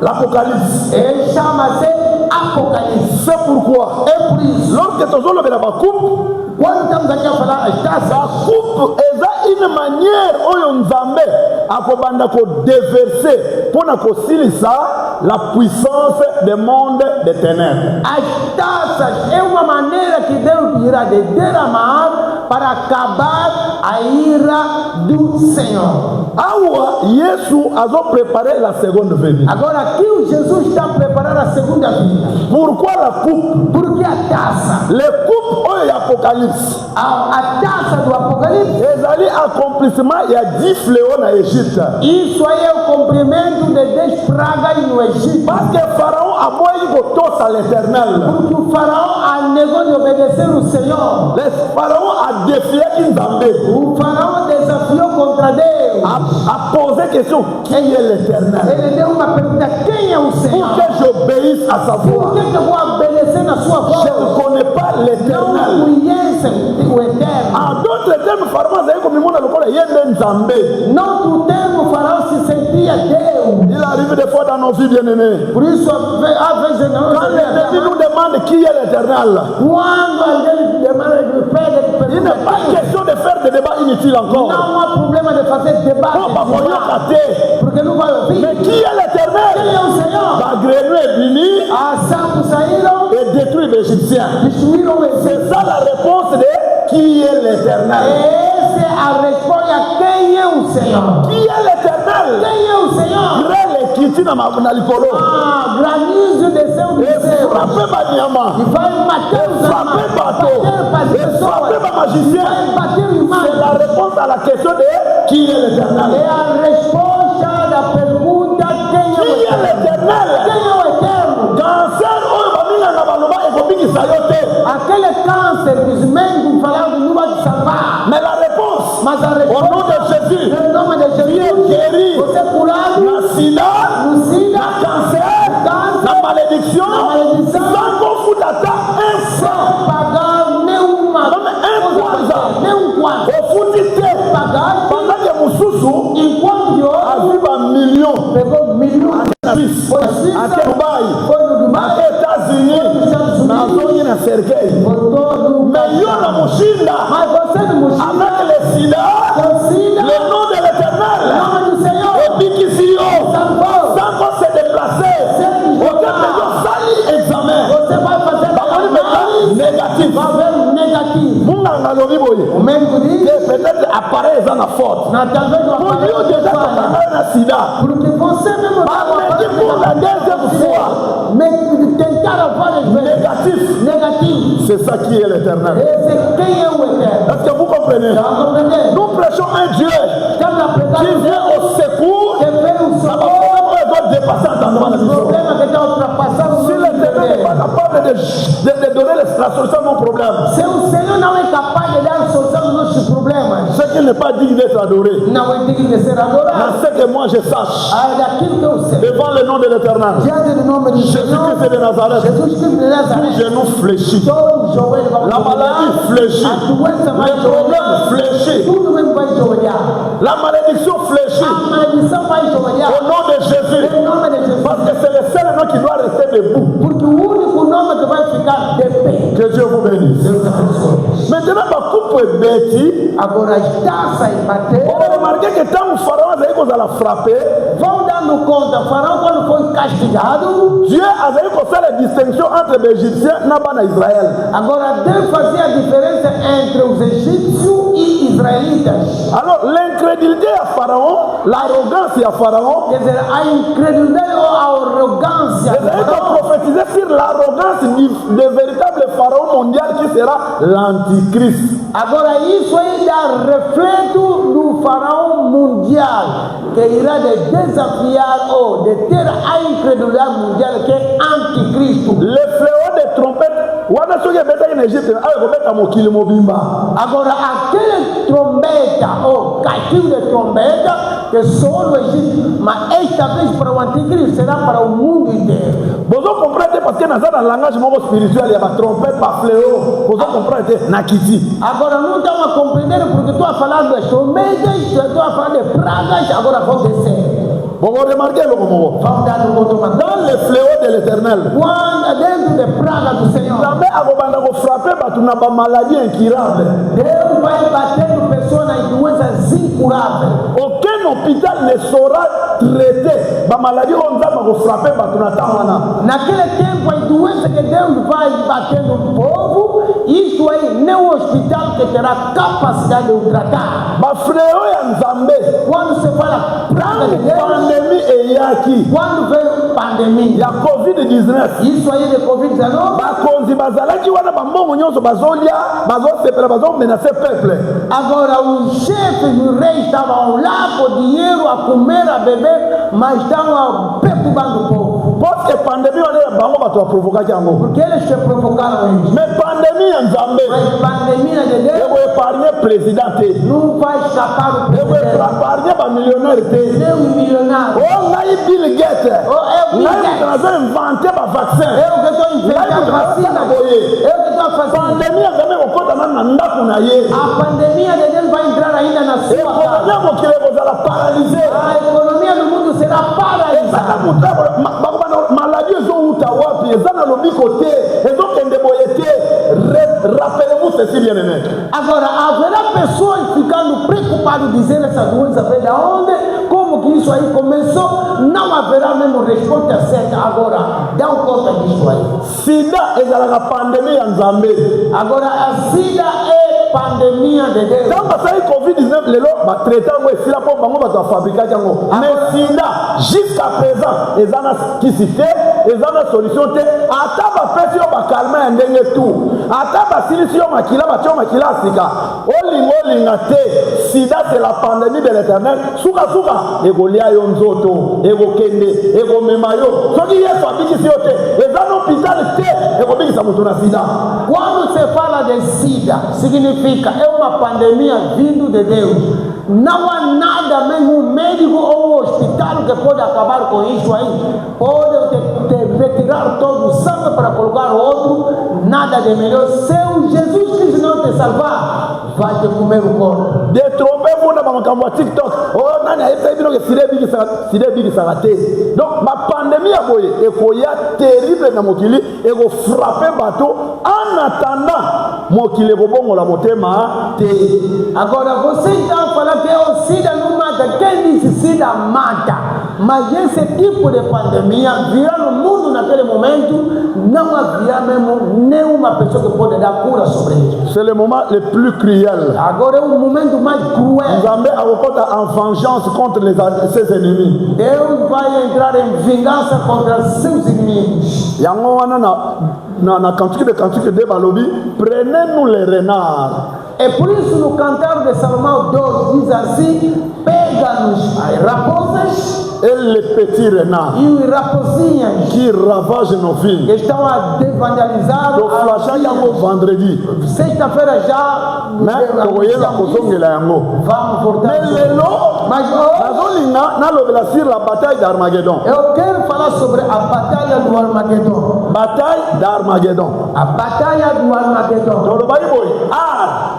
S1: l'Apocalypse.
S2: ele chama-se Apocalipse.
S1: C'est pourquoi,
S2: É por isso,
S1: lorsque tu as la coupe,
S2: quando estamos aqui a falar as
S1: la
S2: taças,
S1: coupe est une manière oyo nzambe akobanda ko déverser pour na kosilisa la puissance des mondes des ténèbres.
S2: as taças é uma maneira que Deus irá de derramar para acabar a ira do Senhor.
S1: Awa Yesu a préparé la seconde venue.
S2: Agora aqui o Jesus está preparando a segunda vinda.
S1: Pourquoi la coupe?
S2: Porque a taça,
S1: Les coupes oyo ya Apocalypse
S2: a taça do Apocalipse,
S1: ezali accomplissement ya 10 fléaux na Égypte.
S2: isso aí é o cumprimento de 10 pragas no Egito.
S1: Parce que Pharaon a moyen kotosa l'éternel.
S2: Porque o faraó negou de obedecer o Senhor.
S1: Le Pharaon a défié Nzambe.
S2: O faraó desafiou contra Deus.
S1: A posé question, qui est l'éternel?
S2: Ele deu uma pergunta: quem é o
S1: Pour
S2: Senhor?
S1: que j'obéisse à sa voix.
S2: Por que eu vou obedecer na sua voz?
S1: Je ne connais pas
S2: Não
S1: l'éternel.
S2: conhece o Eterno.
S1: En d'autres termes, Pharaon a comme le monde yende Nzambe.
S2: Noutro termo, o faraó se sentia Deus.
S1: Il arrive des fois dans nos vies bien-aimées.
S2: Por isso, às vezes, não
S1: Quand l'ennemi nous demande qui est l'éternel,
S2: quando alguém demanda de pede,
S1: il n'est pas question de faire des débats inutiles encore.
S2: não há problema de fazer debate.
S1: Oh, bah, voyons rater.
S2: Porque não vai ouvir.
S1: Mais qui est
S2: Quem
S1: l'éternel?
S2: é o Senhor?
S1: La grenouille est venue
S2: As sapos saíram,
S1: et détruit l'Égyptien.
S2: destruíram o Egito.
S1: C'est ça la réponse de qui est l'éternel.
S2: Essa é a resposta a quem é o Senhor.
S1: Qui est l'éternel?
S2: Quem é o Senhor?
S1: Grêle qui na likolo.
S2: Ah, granizo desceu do
S1: Et
S2: céu
S1: frapper banyama.
S2: e vai matar os
S1: Frapper bateau.
S2: bater as
S1: Et frapper
S2: pessoas,
S1: magicien.
S2: vai bater os
S1: C'est la
S2: irmãos.
S1: réponse à la question de qui est
S2: É
S1: l'éternel.
S2: a resposta da pergunta câncer, desmendo, falando de numa de salvar.
S1: Mais la réponse,
S2: Mas a
S1: au nom
S2: resposta
S1: de Jésus,
S2: é o nome de Jesus.
S1: guéri.
S2: Você é curado
S1: La sida,
S2: do SIDA,
S1: la cancer,
S2: câncer,
S1: la malédiction,
S2: malédiction.
S1: sans qu'on foute à ta un franc.
S2: sem pagar nenhuma
S1: un kwanza.
S2: nenhum quanto.
S1: Au foutité,
S2: Pagar
S1: pendant que Moussoussou
S2: enquanto eu
S1: a vu un million
S2: pegou milhões.
S1: à Suisse,
S2: Foi Suíça,
S1: à Dubaï,
S2: foi no
S1: aux
S2: Dubai,
S1: États-Unis, na zone na Sergueï.
S2: voltou no
S1: Mais yo na Mushinda,
S2: Mas você no Mochila,
S1: avec le sida,
S2: consiga
S1: le nom de
S2: o
S1: l'Éternel,
S2: nome do Senhor.
S1: et Bikisio,
S2: Salvou.
S1: sans qu'on se déplacer, aucun maison sali examen.
S2: Você vai fazer
S1: Bakoni maintenant négatif.
S2: vai ver um negativo.
S1: Munganga lobi boye.
S2: O médico diz,
S1: Que peut-être appareil eza na faute.
S2: na talvez uma
S1: Pour lui déjà tokanga na sida.
S2: porque você mesmo
S1: Mais pour la deuxième fois,
S2: mas tentaram várias vezes.
S1: négatif.
S2: Negativo.
S1: C'est ça qui est l'Éternel.
S2: Esse quem é o eterno?
S1: Est-ce que vous comprenez?
S2: Já compreender?
S1: Nous prêchons un Dieu
S2: Estamos a pregar
S1: qui vient au secours.
S2: que veio o
S1: Ça va
S2: Senhor.
S1: dépasser entendement de
S2: O
S1: mission.
S2: problema que está ultrapassando
S1: Si
S2: o
S1: l'Éternel n'est pas capable de donner la solution à nos problèmes,
S2: Se o Senhor não é capaz de dar solução aos nossos problemas,
S1: c'est qu'il n'est pas digne d'être adoré.
S2: não é digno de ser adorado.
S1: Mais c'est que moi je sache,
S2: É daquilo que eu sei.
S1: devant le nom de l'Éternel,
S2: Diante do nome do Senhor,
S1: Jésus-Christ de Nazareth,
S2: Jesus Cristo de
S1: tout
S2: Nazaré,
S1: genou fléchit.
S2: todo joelho vai
S1: La maladie fléchit.
S2: a doença vai
S1: Les problèmes
S2: joelhar,
S1: fléchit.
S2: tudo mesmo vai joelhar.
S1: La malédiction fléchit.
S2: A maldição vai joelhar.
S1: Au nom de Jésus.
S2: Em nome de Jesus.
S1: Parce que c'est le seul nom qui doit rester debout.
S2: Porque o único nome que vai ficar de pé.
S1: Que Dieu vous bénisse.
S2: Deus abençoe.
S1: Maintenant, ma coupe est bêtie.
S2: Agora as taças
S1: On
S2: bateram.
S1: va remarquer que tant que Pharaon a la frapper,
S2: Vão dando conta, Faraó quando foi castigado,
S1: Dieu a fait la distinction entre les Égyptiens et Israël.
S2: agora Deus fazia a diferença entre os egípcios e israelitas.
S1: Alors, l'incrédulité à Pharaon, l'arrogance à Pharaon,
S2: Quer dizer, a incredulidade ou a arrogância
S1: les
S2: de
S1: Israélites ont
S2: Faraó.
S1: prophétisé sur l'arrogance du véritable Pharaon mondial qui sera l'Antichrist.
S2: Agora isso aí dá reflexo do faraó mundial que irá de desafiar ou de ter a incredulidade mundial que é anticristo.
S1: Le fléau des trompettes, wana soki ebetaki na Égypte ayo kobeta mokili mobimba.
S2: Agora aquele trombeta ou castigo de trombeta que só no Egito, mas esta vez para o anticristo será para o mundo inteiro.
S1: Bozo comprendre te parce que naza na langage moko spirituel ya batrompette bafléau bozo comprendre te na kiti.
S2: Agora não estão a compreender porque estou a falar das trombetas, estou a falar de pragas, agora vão descer.
S1: Bozo remarquer eloko moko.
S2: Vão dar no controle.
S1: Dans le fléau de l'Éternel,
S2: Quando dentro de praga do Senhor,
S1: Nzambe akobanda kofrape bato na bamaladie incurable.
S2: Deus vai batendo pessoas nas doenças incuráveis.
S1: Aucun hôpital ne saura traiter bamaladie oyo Nzambe akofrape bato na ntango wana.
S2: Naquele tempo, as doenças que Deus vai batendo o povo, isso aí, nem o hospital que terá capacidade de tratar.
S1: Bafléau ya Nzambe,
S2: Quando se fala praga de Deus,
S1: pandémie eyaki
S2: quando veio pandemia,
S1: ya COVID-19,
S2: isso aí de Covid-19,
S1: bakonzi bazalaki wana bambongo nyonso bazolia bazosepela bazomenase peuple.
S2: agora os chefes, os reis estavam lá com dinheiro a comer, a beber, mas estavam perturbando o povo.
S1: Parce que pandémie wana ya bango bato baprovokaki yango.
S2: Porque eles se provocaram eles.
S1: Mais pandémie ya Nzambe
S2: Mas pandemia de Deus
S1: ekoépargne président te,
S2: não vai escapar o presidente,
S1: ekoépargne bamillionnaire te.
S2: nem o milionário.
S1: Oh, ngai Bill Gates,
S2: Oh, Bill
S1: ngai
S2: Gates.
S1: moto nazo invente bavaccin.
S2: Eu que estou inventando vacina,
S1: boye.
S2: eu que estou fazendo.
S1: Pandémie ya Nzambe ekokota na ndako na ye.
S2: A pandemia de Deus vai entrar ainda na sua
S1: Ekonomie
S2: casa.
S1: ya mokili ekozala paralysé.
S2: A economia do mundo será
S1: Ezaka
S2: paralisada.
S1: bakobana maladie ezowuta wapi eza na lobiko te ezokende boye te. Rappelez-vous ceci bien aimé.
S2: Agora, haverá pessoas ficando preocupadas dizendo essa doença veio de onde, como que isso aí começou, não haverá mesmo resposta certa. Agora, dá conta disso aí.
S1: Sida ezalaka pandémie ya Nzambe.
S2: Agora, a SIDA é pandemia de Deus.
S1: Tant basali COVID-19 lelo batraite yango esila mpo bango bato bafabrikaki yango. Mais sida jusqu'à présent eza na kisi te, eza na solution te. Ata bapesi yo bakalma ya ndenge tu, ata basilisi yo makila batie yo makila ya sika, olinga te. Sida c'est la pandémie de l'Éternel. Suka ekolia yo nzoto, ekokende, ekomema yo. Soki Yesu abikisi yo te, eza na hôpital te ekobikisa moto na sida.
S2: Quando se fala de SIDA, significa é uma pandemia vindo de Deus. Não há nada, mesmo um médico ou um hospital que pode acabar com isso aí. Pode te retirar todo o sangue para colocar outro, nada de melhor. Se o Jesus Cristo não te salvar, vai te comer o corpo.
S1: Détrompez-vous dans mon TikTok. Oh, nani a essayé de dire que ça va te. Donc, ma pandémie a boyé. Et qu'il y a terrible dans mon kili. Et qu'il frappe bateau. En attendant, mon kili est bon, on l'a monté, ma te.
S2: Agora, você então fala que o SIDA não mata. Quem disse SIDA mata? Mas esse tipo de pandemia virá no mundo naquele momento, não havia mesmo nenhuma pessoa que pode dar cura sobre isso.
S1: C'est le moment le plus cruel.
S2: Agora é o momento mais cruel.
S1: Nous avons en vengeance contre ses ennemis.
S2: Deus vai entrar em vingança contra seus inimigos.
S1: Yango wana na cantique de Balobi, prenez-nous les renards.
S2: É por isso no Cantar de Salomão 2 diz assim: pega-nos as raposas
S1: et les petits renards
S2: e os raposinhas
S1: qui ravagent nos villes.
S2: que estão a devandalizar.
S1: Donc, flashant yango vendredi.
S2: Sexta-feira já vamos voltar.
S1: Mais
S2: Mas hoje
S1: sur la bataille d'Armageddon.
S2: eu quero falar sobre a batalha do Armagedon.
S1: Bataille d'Armageddon.
S2: A batalha do Armagedon.
S1: Dans le Bible, Ar,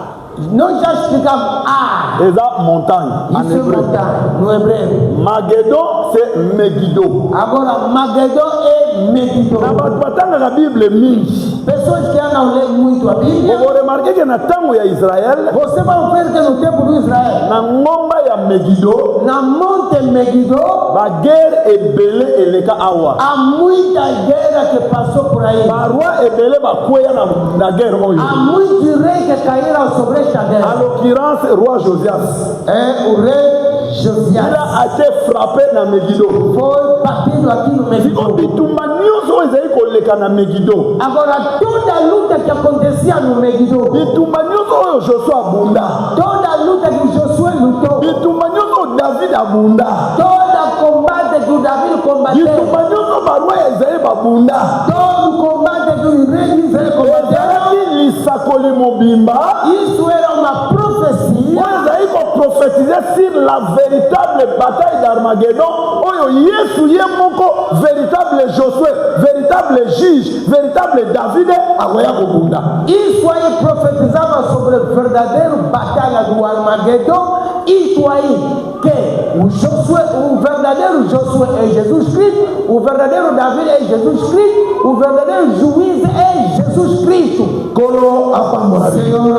S2: Nós já explicamos Ar.
S1: c'est montagne en
S2: Isso é
S1: hébreu.
S2: montanha, no hebreu.
S1: Mageddon, c'est Megiddo.
S2: Agora, Magedon é Megiddo.
S1: Na la Bible, mingi.
S2: Pessoas que não lêem muito a Bíblia,
S1: Vous remarquez que na tango ya Israël,
S2: você vai ver que no tempo do Israel,
S1: na ngomba ya Megiddo,
S2: na Monte Megiddo,
S1: la guerre est belée et les awa.
S2: há muita guerra que passou por aí.
S1: Ba roi est belé ba kweya na guerre oyo.
S2: Há muitos reis que caíram sobre esta
S1: En
S2: guerra.
S1: l'occurrence, roi Josias.
S2: É o rei
S1: Il
S2: Josias.
S1: a été frappé dans Megiddo.
S2: Foi batido aqui no Megiddo.
S1: Bitumba nyonso ezali koleka na Megiddo.
S2: Agora, toda a luta que acontecia no Megiddo,
S1: Bitumba nyonso oyo Josué abunda.
S2: toda a luta que Josué lutou,
S1: Bitumba nyonso David abunda.
S2: todo combate que o Davi combateu,
S1: Bitumba nyonso barua ya Israeli babunda.
S2: todo combate que os reis de Israel combateram,
S1: Ezalaki lisakoli mobimba.
S2: isso era uma profecia
S1: Oyo ezali koprophétiser sur la véritable bataille d'Armageddon. Oyo Yesu ye moko véritable Josué, véritable juge, véritable David akoya kobunda.
S2: Isso aí profetizava sobre a verdadeira batalha do Armagedon. Isso aí que o verdadeiro Josué é Jesus Cristo, o verdadeiro Davi é Jesus Cristo, o verdadeiro juiz é Jesus Cristo.
S1: Kolo apambola.
S2: Senhor,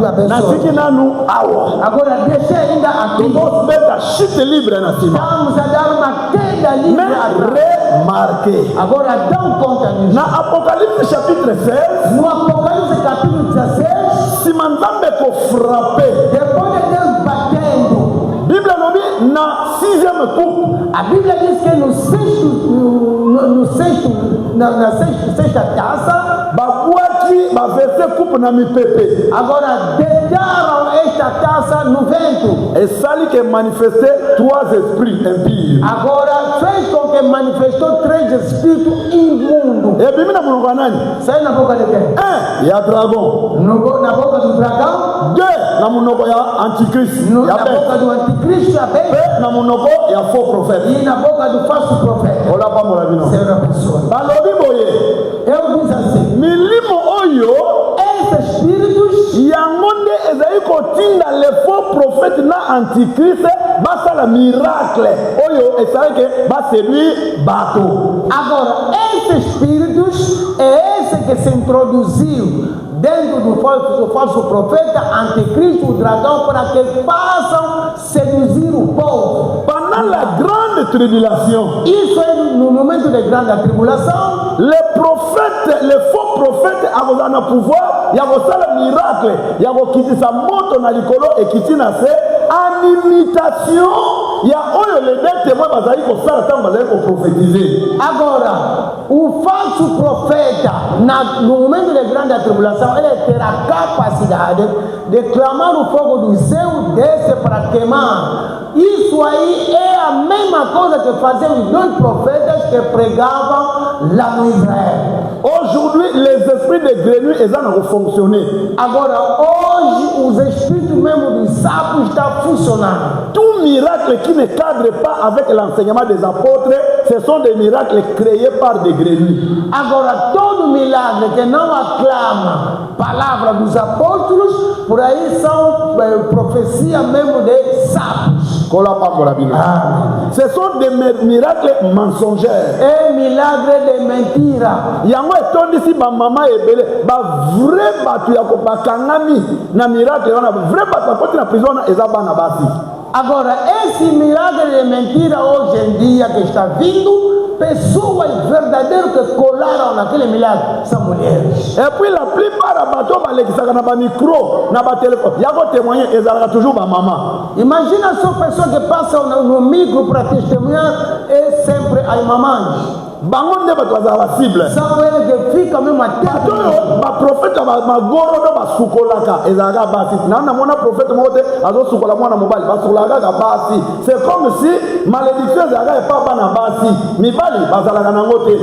S2: abençoe.
S1: Nasiki nanu awa.
S2: Agora deixa ainda aqui.
S1: Vamos mettre chute libre na cima.
S2: Vamos a dar uma queda livre.
S1: Mais remarquez.
S2: Agora dão conta disso.
S1: Na Apocalypse chapitre 16,
S2: No Apocalipse capítulo 16,
S1: si manzambe ko frapper.
S2: depois de Deus batendo,
S1: Bible lobi na 6e coupe.
S2: a Bíblia diz que na sexta taça,
S1: Babuaki ba verser coupe na mipepe.
S2: agora deitaram esta taça no vento.
S1: Et sali que manifestait 3 esprits impurs.
S2: Agora fez com que manifestou 3 espíritos imundos.
S1: Et bimi na monoko nani?
S2: Sai na boca de quem?
S1: 1 ya dragon.
S2: Na boca do dragão,
S1: 2 na monoko ya antichrist.
S2: na
S1: Ya bête.
S2: boca do anticristo, a besta,
S1: Pe na monoko ya faux prophète.
S2: e na boca do falso profeta.
S1: Ola pambola bino.
S2: Senhor abençoe.
S1: Balobi boye.
S2: Eu disse assim,
S1: Milimo oyo
S2: esses espíritos,
S1: yango nde ezali kotinda le faux prophète na antichrist basala miracle oyo esalaki baséduire bato.
S2: agora, esses espíritos é esse que se introduziu dentro do falso profeta, anticristo, o dragão, para que possam seduzir o povo.
S1: Pendant la grande tribulation,
S2: Isso é no momento de grande tribulação.
S1: les prophètes, les faux prophètes akozala na pouvoir ya kosala miracle ya kokitisa moto na likolo ekiti na se en imitation ya oyo les deux témoins bazali kosala ntango bazali koprophétiser.
S2: Agora, o falso profeta, no momento de grande tribulação, ele terá capacidade de clamar o fogo do céu, desce para queimar. Isso aí é a mesma coisa que faziam os 2 profetas que pregavam lá no Israel.
S1: Aujourd'hui, les esprits de grenouilles, ils ont fonctionné.
S2: Agora, hoje, os espíritos mesmo dos sapos estão funcionando.
S1: Tout miracle qui ne cadre pas avec l'enseignement des apôtres, ce sont des miracles créés par des grenouilles.
S2: Agora, todo milagre que não aclama a palavra dos apóstolos, por aí são profecia mesmo de sapos.
S1: Ce sont des miracles mensongers.
S2: É milagre de mentira.
S1: Yango etondisi ba mama ebele ba vrai batu ya ko bakangami na miracle wana vrai batu akoti na prison na eza bana basi.
S2: Agora, esse milagre de mentira hoje em dia que está vindo, pessoas verdadeiras que colaram naquele milagre são mulheres.
S1: Et puis la plupart des bateaux balekisaka na ba micro, na ba téléphone. Ya ko témoigner ezalaka toujours ba mama.
S2: Imagina só pessoas que passam no micro para testemunhar, é sempre as mamães.
S1: Bango nde bato bazala cible.
S2: São eles que ficam mesmo
S1: Bato yo ba prophète ba goro do ba sukolaka ezalaka basi. Na mona prophète mote azo sukola mwana mobali ba sukolaka ka basi. C'est comme si malédiction ezalaka e papa na basi. Mibali bazalaka nango te.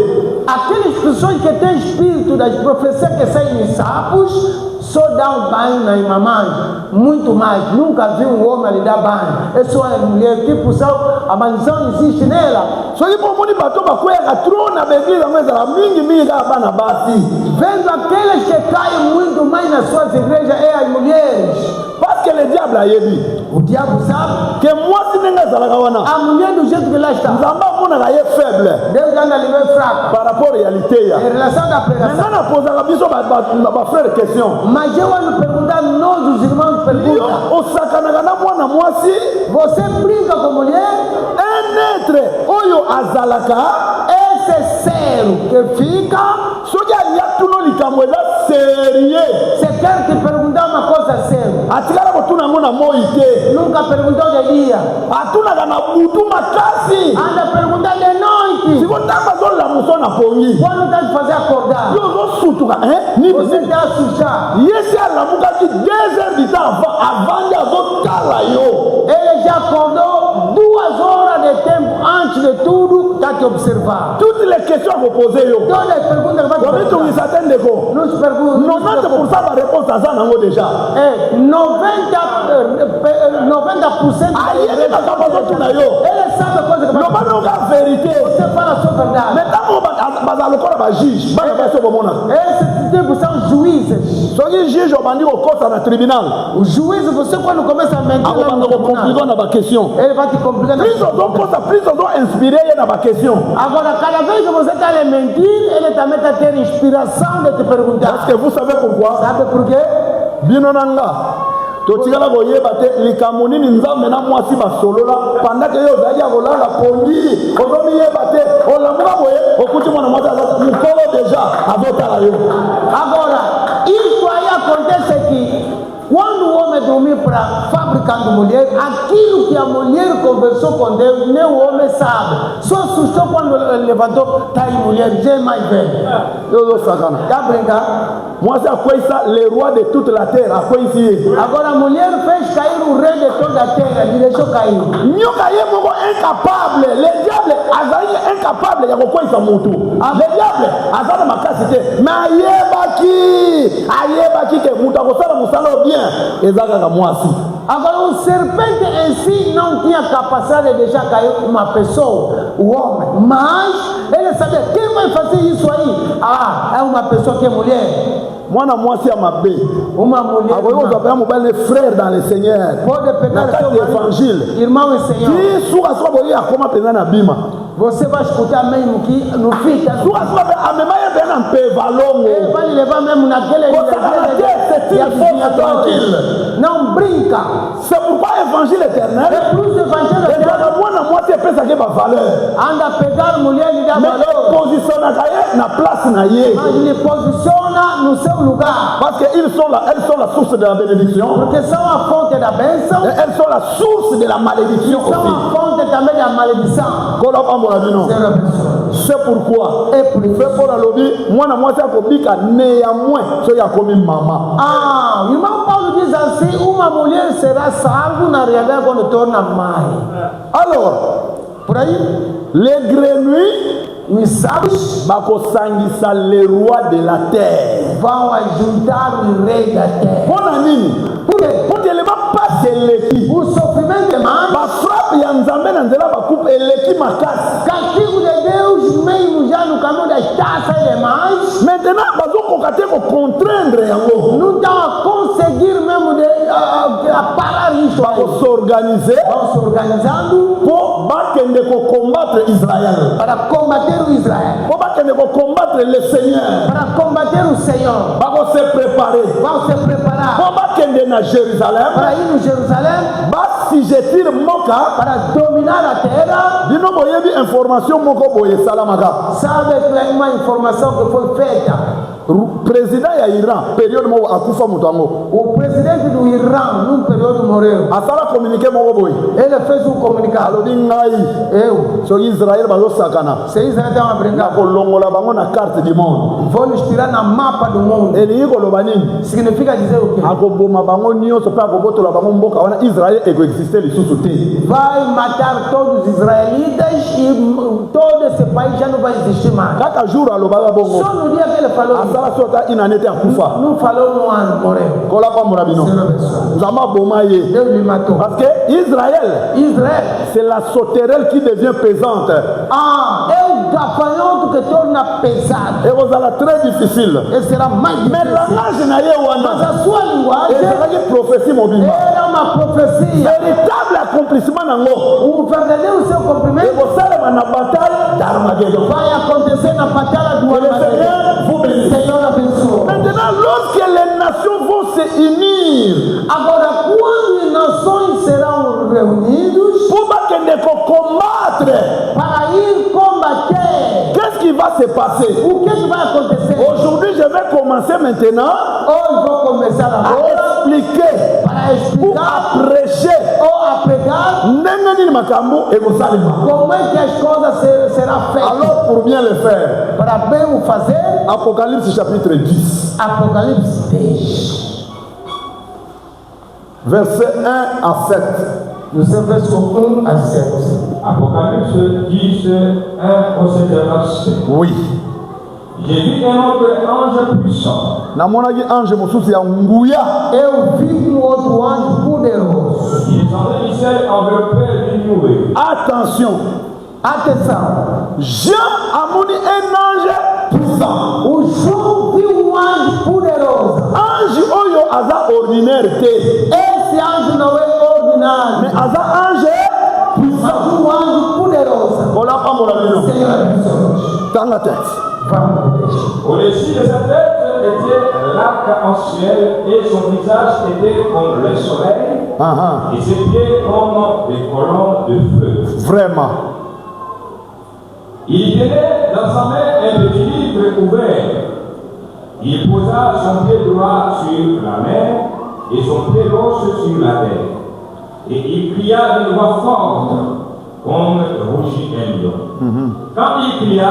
S2: Aquelas pessoas que têm espírito das profecias que saem em sapos só dão banho nas mamães, muito mais. Nunca vi um homem lhe dar banho. É só a mulher, tipo, a maldição existe nela.
S1: Só que por muito bato ba kwega trona begiza mweza la mingi ga bana basi.
S2: Vendo aquelas que caem muito mais nas suas igrejas é as mulheres.
S1: Parce que le diable a yebi.
S2: O diabo sabe
S1: Que moi si nenga zalaka wana.
S2: a mulher do jeito que lá está.
S1: Nzamba mona ga ye faible.
S2: Deus anda lhe ver fraca.
S1: Par rapport à la réalité.
S2: Em relação da pregação.
S1: Maintenant on pose la biso ba frère question.
S2: Mas eu ando perguntar, nós os irmãos perguntam.
S1: O sakanaga na mwana mwasi.
S2: Você brinca com mulher?
S1: Un être oyo azalaka.
S2: Esse ser que fica.
S1: Soki aliatuno likambo eza sérieux.
S2: Você quer te perguntar uma coisa séria?
S1: Atikala kotuna ngo na moi te.
S2: Nunca perguntou de dia.
S1: Atunaka na butu makasi.
S2: Anda perguntando de noite.
S1: Sikotamba zolamuso na pongi.
S2: Quando está te fazer acordar?
S1: Yo zosutuka.
S2: Você está assustado.
S1: Yesi alamukaki 2 heures du temps avant de azotala yo.
S2: Ele já acordou 2 horas de tempo antes de tudo, está te observar.
S1: Toutes les questions à vous poser yo.
S2: Todas as perguntas que vai te
S1: Combien tu s'attends de quoi?
S2: Não se pergunta.
S1: 90% da réponse à ça nango déjà.
S2: É 90%
S1: Aí ele tá capaz de yo.
S2: ele sabe a coisa que vai
S1: Lo ba no ga vérité.
S2: Você fala a sua verdade.
S1: Mais tant bazalokora ba juge, bana ba so bomona.
S2: Esse tipo são juízes.
S1: Soki juge obandi kokosa na tribunal.
S2: O juiz, você quando começa a mentir,
S1: Akobanda ko compliquer na ba question.
S2: ele vai te complicar.
S1: Plus on doit inspirer na ba question.
S2: Agora, cada vez que você está a mentir, ele também está tendo inspiração de te perguntar.
S1: Est-ce que vous savez pourquoi?
S2: Sabe por quê?
S1: Bino nanga. Totikala koyeba te likambo nini nzambe na mwasi basolola pendant que yo ozali ya kolala pongi ozomiyeba te olamuka boye okuti mwana mwasi aza mokolo deja azotala yo.
S2: Agora, isso aí acontece que quando o homem dormiu para fabricando mulher, aquilo que a mulher conversou com Deus, nem o homem sabe. Só assustou quando ele levantou, tá aí mulher, já é mais velho.
S1: Yo zo sakana.
S2: Tá brincando?
S1: Mwasi akwesa le roi de toute la terre akwesi.
S2: Agora a mulher fez cair o rei de toda a terra, ele deixou cair.
S1: Nyoka ye moko incapable, le diable azali incapable ya kokwesa mutu. Le diable azali makasi te, mais ayebaki ke mutu akosala musala bien ezalaka mwasi.
S2: Agora o serpente em si não tinha capacidade de deixar cair uma pessoa, o homem, mas ele sabia quem vai fazer isso aí. Ah, é uma pessoa que é mulher.
S1: Mwana mwasi ya mabe.
S2: Uma mulher.
S1: Agora eu vou mobile les frères dans le Seigneur.
S2: Pode pegar
S1: o évangile.
S2: Irmão e Senhor.
S1: Que sua bolinha como pena na bima.
S2: Você vai escutar mesmo que no fim
S1: sua a memória bem na pevalongo.
S2: Ele vai levar mesmo naquele
S1: tranquille.
S2: Não brinca.
S1: C'est pourquoi l'évangile éternel.
S2: É por isso evangelho
S1: éternel. Moi na moitié pensa que va valeur.
S2: Anda pegar mulher e dar valor.
S1: Positiona na place na ye.
S2: Mas ele posiciona no seu lugar.
S1: Parce que elles sont la source de la bénédiction.
S2: Porque são a fonte da bênção.
S1: Elles sont la source de la malédiction aussi.
S2: São a fonte também da maledição.
S1: C'est pourquoi fait pour la lobby moi na moi ça kobika néanmoins so ya komi maman.
S2: Ah, irmão Paulo diz assim, uma mulher será salva na realidade quando torna mãe.
S1: Alors,
S2: por aí,
S1: les grenouilles
S2: sábios
S1: bakosangisa le roi de la terre.
S2: vão ajudar o rei da terra.
S1: Mpona nini? Porque ele va pas eleki.
S2: O sofrimento demanda.
S1: Ba frappe ya nzambe na nzela bakupe eleki makasi.
S2: Castigo de Deus mesmo já no caminho das taças demais.
S1: Maintenant bazokoka te ko contraindre yango.
S2: Não estão a conseguir mesmo a parar isso.
S1: Vão se organiser.
S2: Vão se organizando
S1: Po bakende ko combattre Israël.
S2: para combater o Israel.
S1: Po bakende ko combattre le Seigneur.
S2: Para combater o Senhor.
S1: Bako se préparer.
S2: Vão se preparar
S1: Po bakende na Jérusalem.
S2: para ir no Jerusalém.
S1: Basigetir moka.
S2: Para dominar a terra.
S1: Bino boyebi information moko boye salamaka.
S2: Sabe que é uma informação que foi feita.
S1: Président ya Iran période mo akufa mutango.
S2: O presidente do Irã, num período morreu.
S1: Asala communiqué moko boye.
S2: Ele fez um comunicado.
S1: Alobi ngai. So Israël bazo sakana.
S2: Se Israel tem uma
S1: Na
S2: brincadeira.
S1: kolongola bango na carte du monde.
S2: Vou nos tirar na mapa do mundo.
S1: Elingi koloba nini?
S2: Significa dizer o quê?
S1: Akoboma bango nyonso pe akobotola bango mboka wana Israël ekoexiste lisusu te.
S2: Vai matar todos os israelitas e todo esse país já não vai existir mais.
S1: Kaka jour alobaka bongo.
S2: Só no dia que ele falou isso.
S1: Asala sota inanete akufa.
S2: Não falou no ano, morreu.
S1: Kola pa morabino. Nzamba boma ye.
S2: Deus lhe matou.
S1: Parce que Israël,
S2: Israel.
S1: c'est la sauterelle qui devient pesante.
S2: É o gafanhoto que torna pesado.
S1: Et vous allez très difficile.
S2: Ele será mais
S1: Mais
S2: difícil.
S1: langage na ye
S2: Mas
S1: wana.
S2: a sua linguagem
S1: ezalaki prophétie mobimba.
S2: era uma profecia.
S1: Véritable accomplissement nango.
S2: O verdadeiro seu cumprimento
S1: ekosalema na bataille d'Armageddon.
S2: vai acontecer na batalha do
S1: Que le
S2: Armagedon.
S1: Seigneur vous bénisse.
S2: Senhor abençoe.
S1: Maintenant, lorsque les nations vont se unir
S2: Agora, quando as nações serão reunidos
S1: pour bakende combattre,
S2: para ir combater,
S1: qu'est-ce qui va se passer?
S2: o que vai acontecer?
S1: Aujourd'hui, je vais commencer maintenant
S2: Hoje vou começar
S1: à
S2: agora
S1: expliquer
S2: para
S1: ou
S2: explicar
S1: à prêcher
S2: ou a pregar
S1: ndenge nini makambo ekosalema.
S2: como é que as coisas serão feitas.
S1: Alors, pour bien le faire,
S2: Para bem o fazer,
S1: Apocalypse chapitre 10,
S2: Apocalipse 10,
S1: verset 1 à 7.
S2: no seu verso 1 a 7.
S3: Apocalypse 10, 1 au 7 verset.
S1: Oui.
S3: J'ai vu un autre ange puissant.
S1: Namonaki ange mosusu ya nguya
S2: Eu vi outro anjo poderoso.
S3: Il descendait du ciel enveloppé d'une nuée.
S1: Attention,
S2: Atenção,
S1: Jean amoni un ange puissant.
S2: o João viu anjo poderoso.
S1: Ange oyo aza ordinaire te,
S2: Esse anjo não é ordinário,
S1: mais aza ange
S2: mas
S1: puissant.
S2: um anjo poderoso.
S1: Kola pambola bino.
S2: Senhor abençoe.
S1: Tanga tête.
S2: Vamos deixar.
S3: Au-dessus de sa tête était l'arc-en-ciel et son visage était comme le soleil et ses pieds comme des colonnes de feu.
S1: Vraiment.
S3: Il tenait dans sa main un petit livre ouvert. Il posa son pied droit sur la mer et son pied gauche sur la terre. Et il cria d'une voix forte, comme rugit un lion. Quand il cria,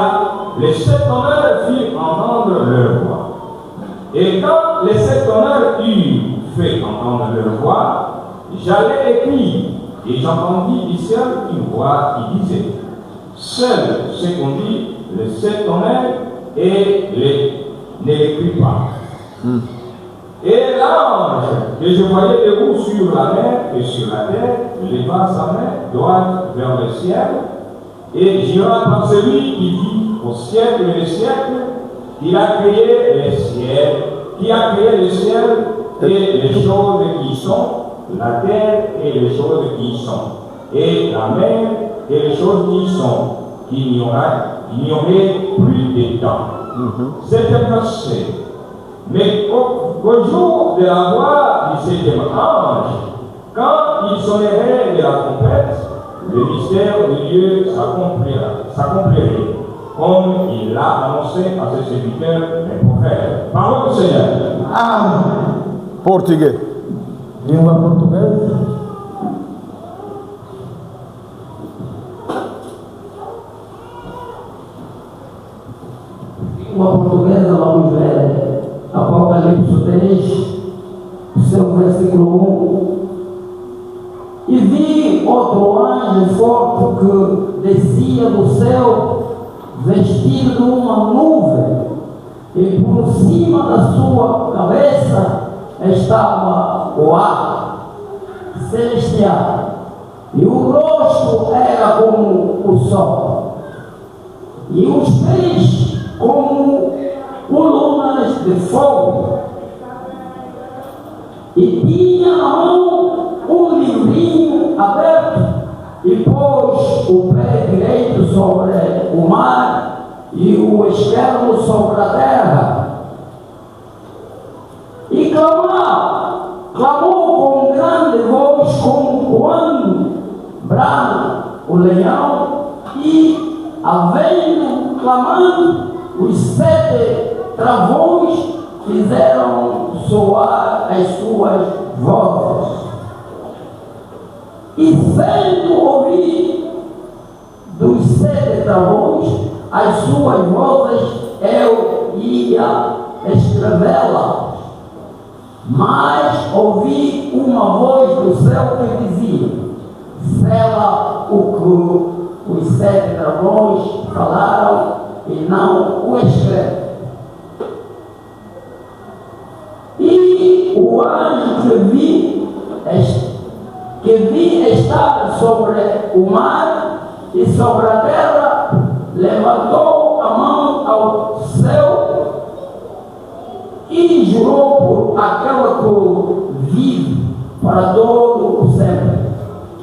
S3: les 7 tonnerres firent entendre leur voix. Et quand les 7 tonnerres eurent fait entendre leur voix, j'allais écrire, et j'entendis du ciel une voix qui disait: seul ce qu'on dit, les 7 tonnerres, et ne l'écrit pas. Et l'ange que je voyais debout sur la mer et sur la terre, leva sa main droite vers le ciel, et jura par celui qui vit au siècle et les siècles, il a créé les ciels, qui a créé le ciel et les choses qui sont, la terre et les choses qui sont, et la mer et les choses qui sont, qu'il n'y aurait plus de temps. C'est un verset. Mais au jour de la voix du 7e ange, quand il sonnerait de la trompette, le mystère de Dieu s'accomplirait, comme il l'a annoncé à ses serviteurs, les prophètes. Parole du Seigneur.
S2: Amen.
S1: Portugais.
S2: Língua portuguesa.
S4: Língua portuguesa, vamos ver Apocalipse 3, seu versículo 1. E vi outro anjo forte que descia do céu, vestido de uma nuvem, e por cima da sua cabeça estava o ar celestial, e o rosto era como o sol, e os pés como colunas de fogo, e tinha na mão um livrinho aberto, e pôs o pé direito sobre o mar e o esquerdo sobre a terra, e clamou com grande voz, como quando brama o leão, e, havendo clamado, os 7 travões fizeram soar as suas vozes. E sendo ouvido dos 7 travões as suas vozes, eu ia escrevê-las. Mas ouvi uma voz do céu que dizia: sela o que os 7 travões falaram e não o escreve. E o anjo que vi estar sobre o mar e sobre a terra levantou a mão ao céu e jurou por aquela que vive para todo o sempre,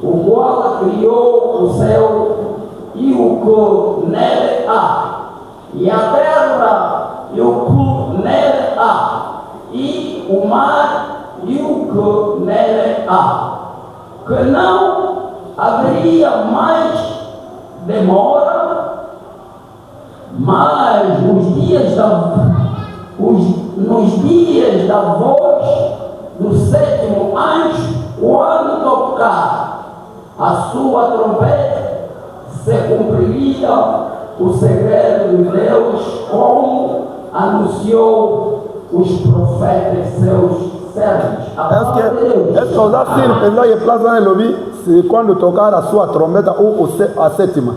S4: o qual criou o céu e o que nele há, e a terra e o que nele há, e o mar e o que nele há, que não haveria mais demora, mas nos dias da voz do 7º anjo, quando tocar a sua trompeta, se cumpriria o segredo de Deus, como anunciou os profetas seus servos.
S1: Est-ce qu'on a fait le président et place dans le lobby, c'est quand tocar a sua trombeta ou a 7ª?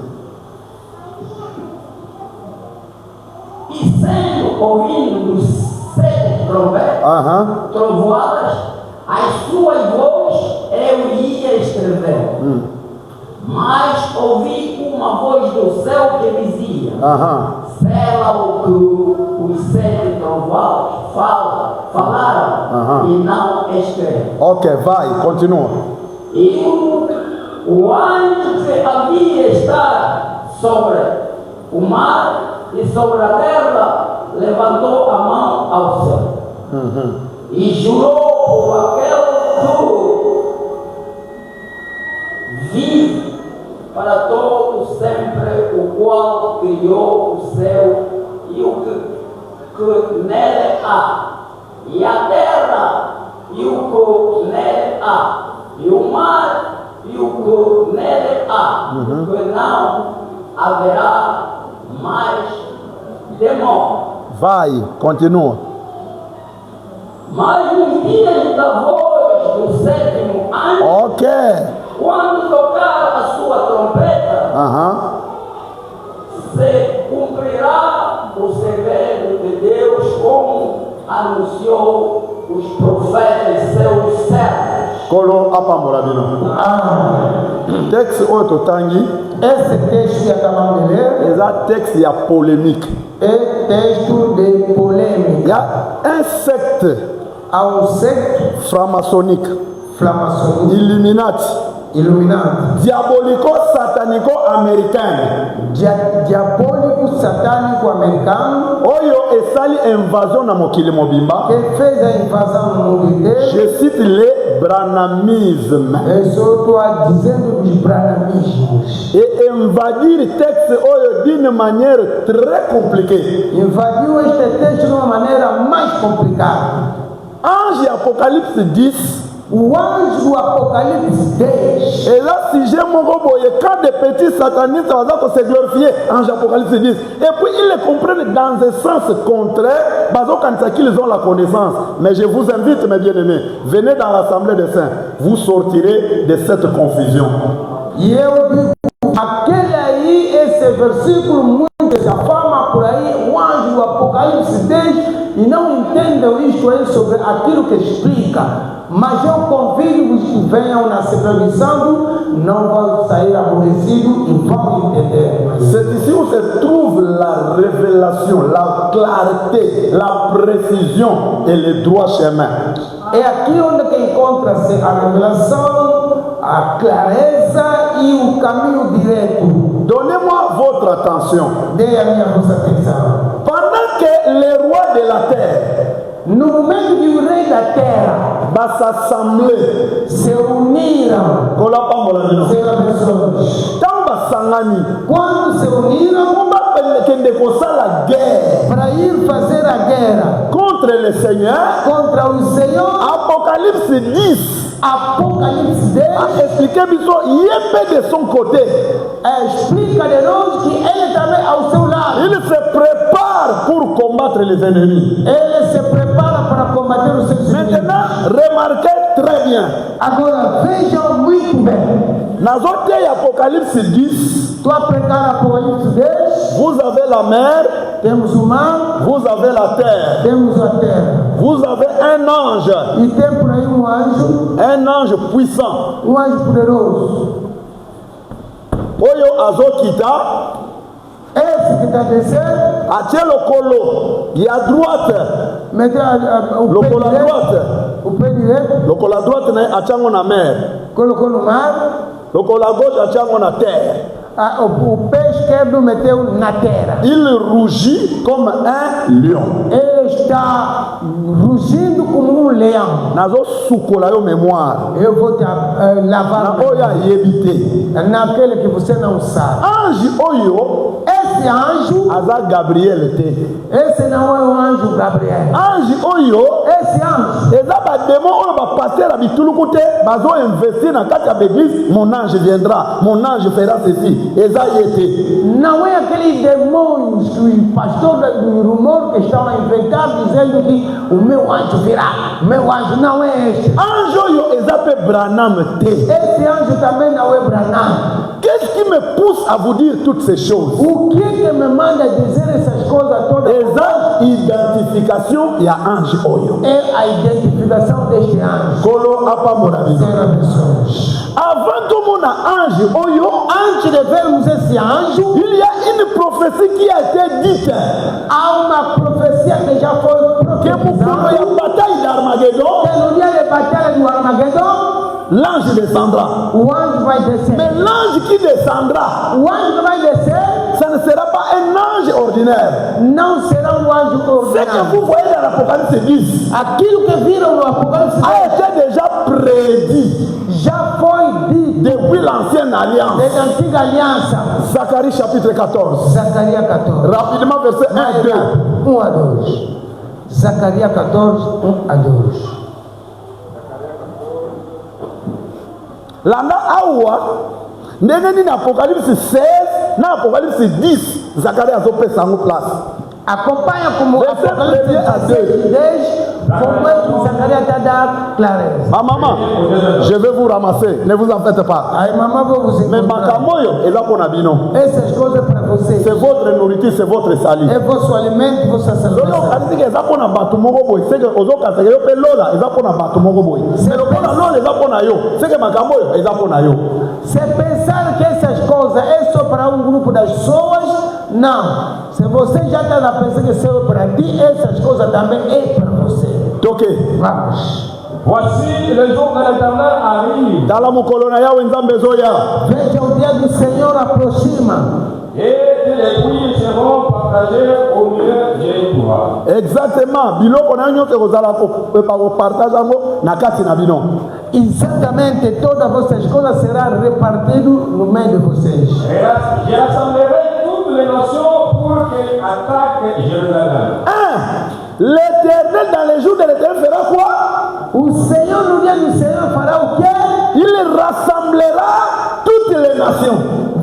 S4: E sendo ouvindo os 7 trombetas, trovoadas, as suas vozes eu ia escrever. Mas ouvi uma voz do céu que dizia: sela o que os 7 trovoadas falaram e não escreve.
S1: Ok, vai, continua.
S4: E o anjo que havia estado sobre o mar e sobre a terra levantou a mão ao céu e jurou por aquele que vive para todo sempre, o qual criou o céu e o que nele há, e a terra e o que nele há, e o mar e o que nele há, que não haverá mais demora.
S1: Vai, continua.
S4: Mas nos dias da voz do 7º anjo,
S1: Ok.
S4: quando tocar a sua trompeta, se cumprirá o segredo de Deus, como anunciou os profetas seus servos.
S1: Kolo apambolabino. Texte ototangi.
S2: Esse texto que acabamos de ler
S1: Eza texte ya polémique.
S2: é texto de polêmica.
S1: Il y a un secte
S2: Há um secto
S1: franc-maçonnique,
S2: flamaçonista,
S1: Illuminati,
S2: Illuminati,
S1: diabolico-satanico-américaine.
S2: diabólico satânico americano
S1: Oyo esali invasion na mokili mobimba.
S2: que fez a invasão no mundo inteiro.
S1: Je cite le branamisme.
S2: Eu só estou dizendo dos branamismos.
S1: Et invadir texte oyo d'une manière très compliquée.
S2: Invadiu este texto de uma maneira mais complicada.
S1: Ange Apocalypse 10.
S2: O anjo do Apocalipse 10.
S1: Et là, si j'ai mon robot, et quand des petits satanistes vont se glorifier, ange Apocalypse 10. Et puis ils le comprennent dans un sens contraire, quand ils ont la connaissance. Mais je vous invite, mes bien-aimés, venez dans l'assemblée des saints, vous sortirez de cette confusion.
S2: E eu digo, aquele aí, esse versículo muito já aprendeu isto é sobre aquilo que explica. Mas eu convido-vos que venham na Assembleia de Santo, não vão sair aborrecidos e vão entender.
S1: C'est ici où se trouve la révélation, la clarté, la précision et le droit chemin.
S2: É aqui onde que encontra-se a revelação, a clareza e o caminho direto.
S1: Donnez-moi votre attention.
S2: Dê a minha vossa atenção.
S1: Pendant que les rois de la terre
S2: No momento que o rei da terra
S1: va s'assembler,
S2: se uniram, Senhor abençoe. Quando se uniram
S1: la guerre
S2: para ir fazer a guerra
S1: contre le Seigneur,
S2: contra o Senhor,
S1: Apocalypse 10
S2: Apocalipse 10
S1: a expliqué Yépé de son côté.
S2: explica de nós que ele também ao seu lado.
S1: Il se prépare pour combattre les ennemis.
S2: Ele se prepara para combater os seus inimigos.
S1: Maintenant, remarquez très bien.
S2: Agora vejam muito bem.
S1: Nazote Apocalypse 10,
S2: Estou a pregar Apocalipse 10.
S1: vous avez la mer,
S2: Temos o mar,
S1: vous avez la terre,
S2: temos a terra.
S1: vous avez un ange
S2: E tem por aí um anjo
S1: puissant.
S2: poderoso.
S1: Oyo azokita,
S2: Esse que está descendo,
S1: atie lokolo, il y a droite,
S2: meteu o pé
S1: lokolo à
S2: direito,
S1: droite,
S2: o pé direito,
S1: lokolo à droite na atiango na mer,
S2: colocou no mar,
S1: lokolo à gauche atiango na terre.
S2: o pé esquerdo meteu na terra.
S1: Il rougit comme un lion.
S2: Ele está rugindo como um leão.
S1: Nazo sukola yo mémoire.
S2: Eu vou te
S1: Na
S2: lavar
S1: oyo ayebite.
S2: naquele que você não sabe.
S1: Ange oyo
S2: Esse anjo,
S1: aza Gabriel te.
S2: esse não é o anjo Gabriel.
S1: Ange oyo
S2: Esse anjo
S1: eza ba démon oyo ba passer à bituluku te bazo investir na kati ya l'église. Mon ange viendra, mon ange fera ceci. Eza yete.
S2: não é aqueles demônios que o pastor do rumor que estão a inventar dizendo que o meu anjo virá. Meu anjo não é este.
S1: Ange oyo eza pe Branham te.
S2: Esse anjo também não é Branham.
S1: Qu'est-ce qui me pousse à vous dire toutes ces choses?
S2: O que me manda dizer essas coisas todas?
S1: Eza identification ya ange oyo.
S2: É a identificação deste anjo.
S1: Kolo apa morabizo.
S2: Senhor abençoe.
S1: Avant tout mon ange oyo,
S2: Antes de vermos esse anjo,
S1: il y a une prophétie qui a été dite.
S2: há uma profecia que já foi
S1: Que pour
S2: profetizada.
S1: la bataille d'Armageddon,
S2: Que no dia de batalha do Armagedon,
S1: l'ange descendra.
S2: o anjo vai descer.
S1: Mais l'ange qui descendra,
S2: O anjo que vai descer
S1: ça ne sera pas un ange ordinaire.
S2: não será um anjo
S1: Ce que
S2: ordinário.
S1: vous voyez dans l'Apocalypse 10
S2: Aquilo que viram no Apocalipse
S1: a été déjà prédit
S2: já foi dito
S1: depuis l'ancienne alliance.
S2: desde a antiga aliança.
S1: Zacharie chapitre 14.
S2: Zacarias 14.
S1: Rapidement, verset 1 et 2.
S2: 1 a 2. Zacarias 14, 1 a 2.
S1: Landa awa, ndenge nini Apocalypse 16 na Apocalypse 10, Zacharie azopesa yango place.
S2: Acompanha como
S1: Verset
S2: Apocalipse
S1: 1 a 2.
S2: 10, como é que Zacarias está dando clareza.
S1: Ma maman, je vais vous ramasser, ne vous en faites pas.
S2: Aí mamãe vai vous
S1: Mais
S2: encontrar.
S1: Makamoyo, eza pona bino.
S2: Essas coisas para vocês.
S1: C'est votre nourriture, c'est votre salut.
S2: É vosso alimento, vossa
S1: Lolo
S2: salvação.
S1: kanisi ke eza pona bato moko boye, c'est que ozokasa ke yo pe lola eza pona bato moko boye. Mais lokola lola eza pona yo, c'est que Makamoyo eza pona yo.
S2: Se pensar que essas coisas é só para um grupo das pessoas, não. Se você já está na pensão que isso é para ti, essas coisas também é para você.
S1: Toke.
S2: Vamos.
S3: Voici le jour de l'Éternel arrive,
S1: Tala mokolo na yawe nzambe ezoya.
S2: Veja o dia do Senhor aproxima.
S3: et que les puits seront partagés au milieu des pouvoirs.
S1: Exactement. Biloko na nyonso ekozala kopartage yango na kati na bino.
S2: Exatamente todas vossas coisas serão repartidas no meio de vocês.
S3: Et je rassemblerai toutes les nations pour qu'elles attaquent Jérusalem.
S1: L'Éternel dans les jours de l'Éternel fera quoi?
S2: O Senhor no dia do Senhor fará o quê?
S1: Il rassemblera toutes les nations.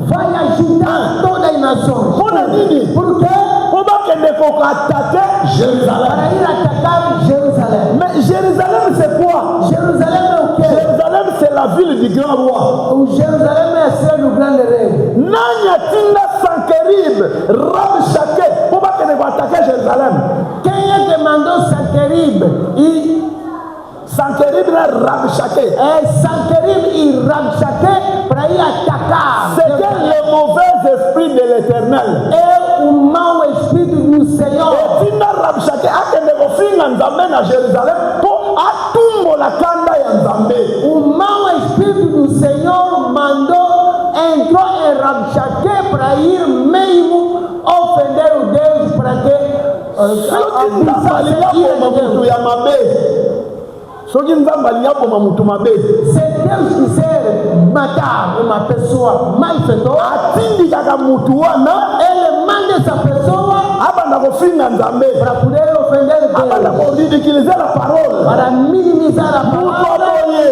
S2: Vai ajudar todas as nações.
S1: Pona nini?
S2: Por quê?
S1: Pour bakende koko attaquer Jérusalem.
S2: Para ir atacar Jerusalém.
S1: Mais Jérusalem c'est quoi?
S2: Jerusalém é o quê?
S1: Jérusalem c'est la ville du grand roi.
S2: O Jerusalém é a cidade do grande rei.
S1: Nanya tinda Sankerib, Rabshakeh, pour bakende ko attaquer Jérusalem.
S2: Quem é que mandou Sanquerib Sankerib,
S1: Sankerib na Rabshake.
S2: Sankerib et Rabshake pour y attaquer.
S1: C'était le mauvais esprit de l'Éternel.
S2: Et au mau esprit du Seigneur.
S1: Et Tina Rabshake a été refinga Nzambe na Jérusalem pour atumbo la kanda ya Nzambe.
S2: Au mau esprit du Seigneur mando entrou em Rabshake para ir mesmo ofender o Deus para que
S1: soki nzambe aliaboma mutu mabe
S2: se Deus quiser matar uma pessoa malfeitora
S1: atindikaka mutu wana
S2: ele manda essa pessoa
S1: abanda kofinga nzambe
S2: para poder ofender Deus,
S1: abanda koridiculiser la parole
S2: para minimizar a palavra.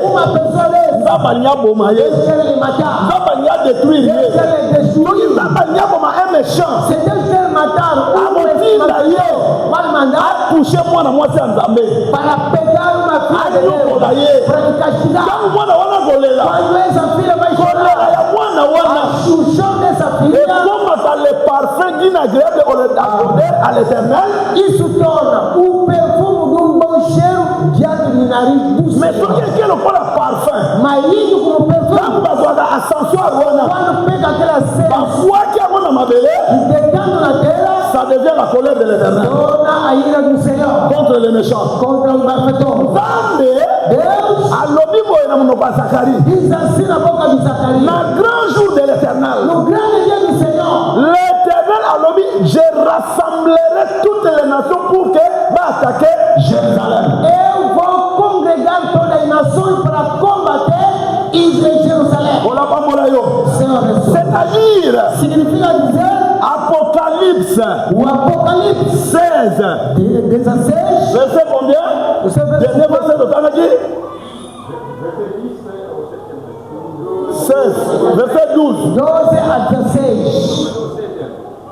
S2: Uma pessoa dessa
S1: nzambe aliaboma ye
S2: Deus quer lhe matar,
S1: nzambe aliadétruire ye
S2: Deus quer lhe destruir.
S1: soki nzambe aliaboma un méchant
S2: Se Deus quer matar
S1: akotinda ye
S2: vai mandar
S1: atouche mwana mwasi ya nzambe
S2: para pegar uma filha de
S1: ayokola
S2: Deus,
S1: ye
S2: para lhe castigar.
S1: ntango mwana wana kolela
S2: Quando essa filha vai
S1: kolela
S2: chorar,
S1: ya mwana wana
S2: a chuchão dessa filha,
S1: ekomaka le parfum inagréable à l'éternel.
S2: isso torna o perfume de bom cheiro diante do nariz do
S1: Mais
S2: Senhor.
S1: soki eke lokola parfum
S2: Mas indo como perfume,
S1: ntango bazwaka ascensoir wana
S2: quando pega aquela cena
S1: bafwaki yango na mabele
S2: deitando na terra,
S1: ça devient la colère de l'éternel
S2: torna a ira do Senhor
S1: contre les méchants.
S2: contra o malfeitor.
S1: Nzambe
S2: Deus
S1: alobi boye na monoko ya Zacharie
S2: diz assim na boca de Zacarias,
S1: na grand jour de l'éternel
S2: no grande dia do Senhor,
S1: l'éternel alobi je rassemblerai toutes les nations pour que baattaquer Jérusalem.
S2: eu vou congregar todas as nações para combater Jerusalém.
S1: olapambola yo
S2: Senhor,
S1: c'est-à-dire
S2: significa dizer
S1: Apocalypse
S2: o Apocalipse
S1: 16
S2: 16,
S1: verset combien? Dernier verset de Tanaki 16 verset 12
S2: 12 a 16.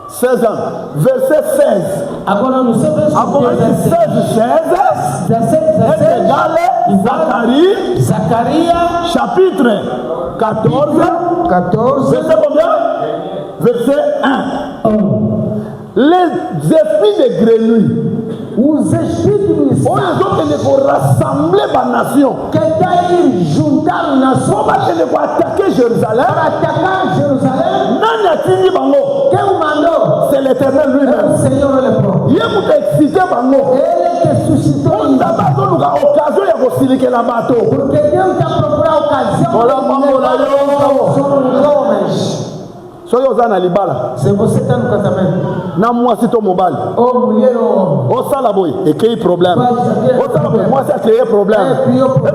S1: 16 ans verset 16
S2: Agora no seu verso
S1: Apocalypse 16
S2: 17,
S1: est égal Zacharie
S2: Zacarias
S1: chapitre 14
S2: 14,
S1: verset combien? Verset 1. Les esprits de grenouille
S2: os espíritos
S1: oyo ezokende korassembler banation
S2: que está ir juntar
S1: po
S2: nações
S1: bakende koattake Jérusalem.
S2: para atacar Jerusalém.
S1: Nani atindi bango?
S2: Quem o mandou?
S1: C'est l'Éternel
S2: É o
S1: lui-même.
S2: Senhor ele próprio.
S1: Ye moto excité bango
S2: Ele que suscitou isso.
S1: nzambe azoluka occasion ya kosilikela bato.
S2: Porque Deus está procurando ocasião
S1: Olá,
S2: de
S1: vamos lá,
S2: levar os homens.
S1: soki oza na libala
S2: Se você está no casamento,
S1: na mwasi to mobali
S2: ou mulher ou homem,
S1: osala boye ekei problème osala boye mwasi akreye problème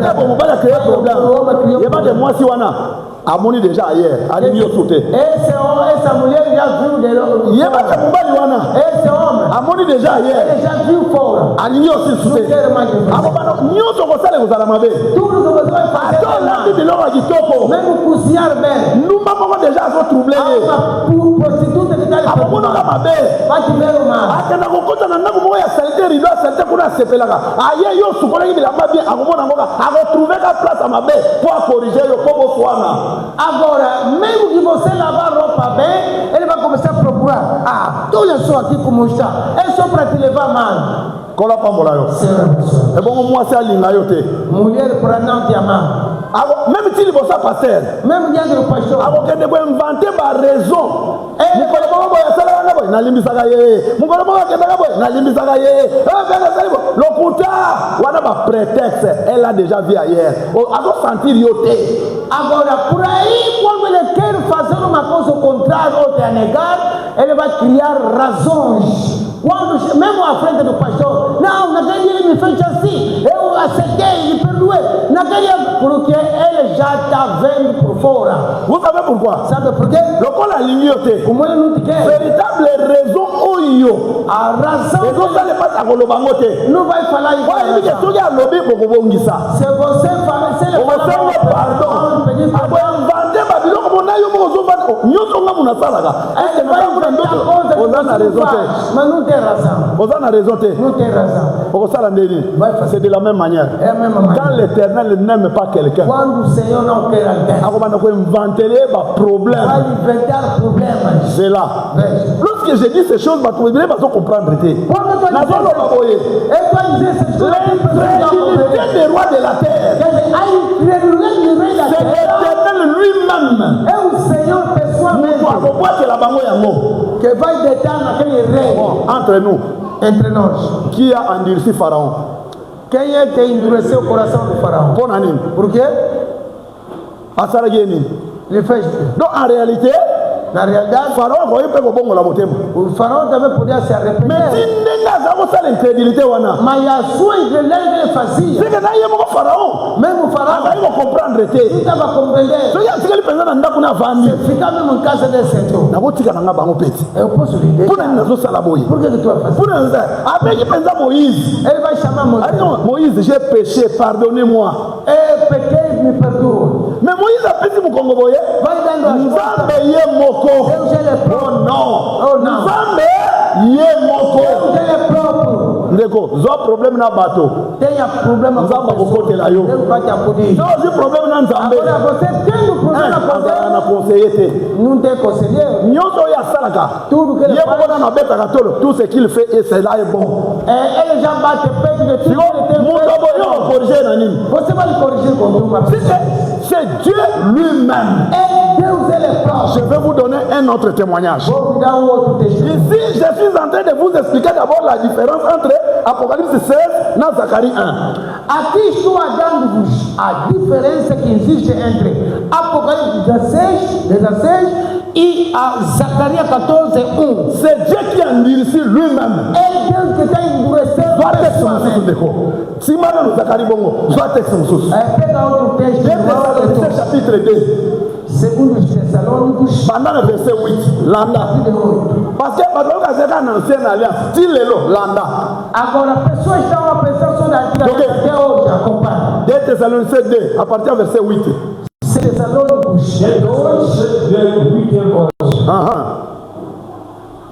S1: ebo mobali akreye problème yebake mwasi wana amoni déjà ailleurs alingi yo su te
S2: essa mulher já viu de longe.
S1: yebake mobali wana
S2: Esse homem,
S1: amoni déjà ailleurs
S2: ele já viu fora.
S1: alingi yo si su
S2: Não
S1: te
S2: quer mais ver.
S1: abo bana nyonso kosala ekozala mabe
S2: Tudo que você vai fazer,
S1: ata olambi biloko ya kitoko
S2: mesmo cozinhar bem,
S1: ndumba moko déjà azotrouble
S2: há
S1: ye
S2: uma prostituta que está lhe
S1: abomonaka
S2: preocupando.
S1: mabe
S2: Vai te ver o mal.
S1: akenda kokota na ndako moko ya salite rido ya salite kuna asepelaka aye yo sukolaki bilamba bien akomona ngoka akotrouveka place ya mabe po akorige yo po boswana.
S2: Agora, mesmo que você lavar roupa bem, ele vai começar a procurar. Ah, olha só aqui como está. É só para te levar mal.
S1: kola pambola yo ebongo mwasi alinga yo te
S2: Mulher para não te amar.
S1: même ti libosa paster
S2: Mesmo diante do pastor.
S1: akokende koinvente baraison mokolo moko boye asalaka nga boye nalimbisaka ye mokolo moko akendaka boye nalimbisaka ye ezali bo lokuta wana baprétexte elle a déjà vu ailleurs azosentir yo te.
S2: Agora, por aí, quando ele quer fazer uma coisa contrária ou te negar, ele vai criar razões. Quando, mesmo à frente do pastor, não, naquele dia ele me fez assim, eu aceitei, ele perdoei. Naquele dia, porque ele já está vendo por fora.
S1: Vous savez pourquoi?
S2: Sabe por quê?
S1: lokola alingi yo te
S2: Como ele não te quer.
S1: véritable raison oyo
S2: A razão
S1: ezosala mpasi akoloba ngo te
S2: não vai falar igual.
S1: oyebi ke soki alobi bokobongisa
S2: Se você fala, se ele falar,
S1: okosenga pardon
S2: pedir perdão,
S1: aboinvente babiloko mona C'est de la même manière. Quand l'Éternel n'aime pas quelqu'un, problème. C'est là. Lorsque j'ai dit ces choses, vous ne pas comprendre. L'incrédulité des rois de la terre, c'est l'Éternel lui-même. Entre nous, qui a endurci Pharaon?
S2: Quem é que endureceu o coração do faraó? Por quê? Ele fez.
S1: Donc en réalité,
S2: na realidade,
S1: o faraó
S2: também podia se arrepender. Mas a sua incredulidade ele fazia. Mesmo o faraó não estava compreendendo. Se ficar mesmo em casa desse setor, eu posso lhe deixar. Por que tu vai fazer? Ele vai chamar Moisés.
S1: Moïse, j'ai péché, pardonnez-moi.
S2: Pequei, me perdoa.
S1: Mais Moïse a péché mon Congo.
S2: Vai dando as
S1: Oh non, Nzambe ye moko. Ndeko, zo problème na bato.
S2: Tenha problema
S1: com Nzambe la yo. Zo problème na Nzambe.
S2: Agora você tem um problema
S1: na conseiller.
S2: Não tem conselheiro.
S1: Nyoso ya salaka.
S2: Tudo que ele
S1: faz. Tout ce qu'il fait et cela est bon.
S2: Ele já bate peito de tudo que ele tem. Você vai lhe corrigir com uma pessoa.
S1: C'est Dieu lui-même. Je vais vous donner un autre témoignage. Ici, je suis en train de vous expliquer d'abord la différence entre Apocalypse 16 et Zacharie 1.
S2: Aqui estou dando-vos a diferença que existe entre Apocalipse 16 e a Zacarias 14:1.
S1: C'est Dieu qui endurci lui-même.
S2: É Deus que está endurecendo a pessoa.
S1: Si maintenant nous Zacharie bongo, soit texte nous.
S2: Pega outro texto.
S1: Chapitre 2.
S2: Segundo os Tessalônicos,
S1: pendant le verset 8, landa. Parce que pendant que c'est une ancienne alliance, Tilelo, landa.
S2: Agora, pessoas estão a pensar só na antiga até hoje, acompanha.
S1: 2 Thessaloniciens 2, à partir du verset 8.
S2: Tessalônicos 2, 8.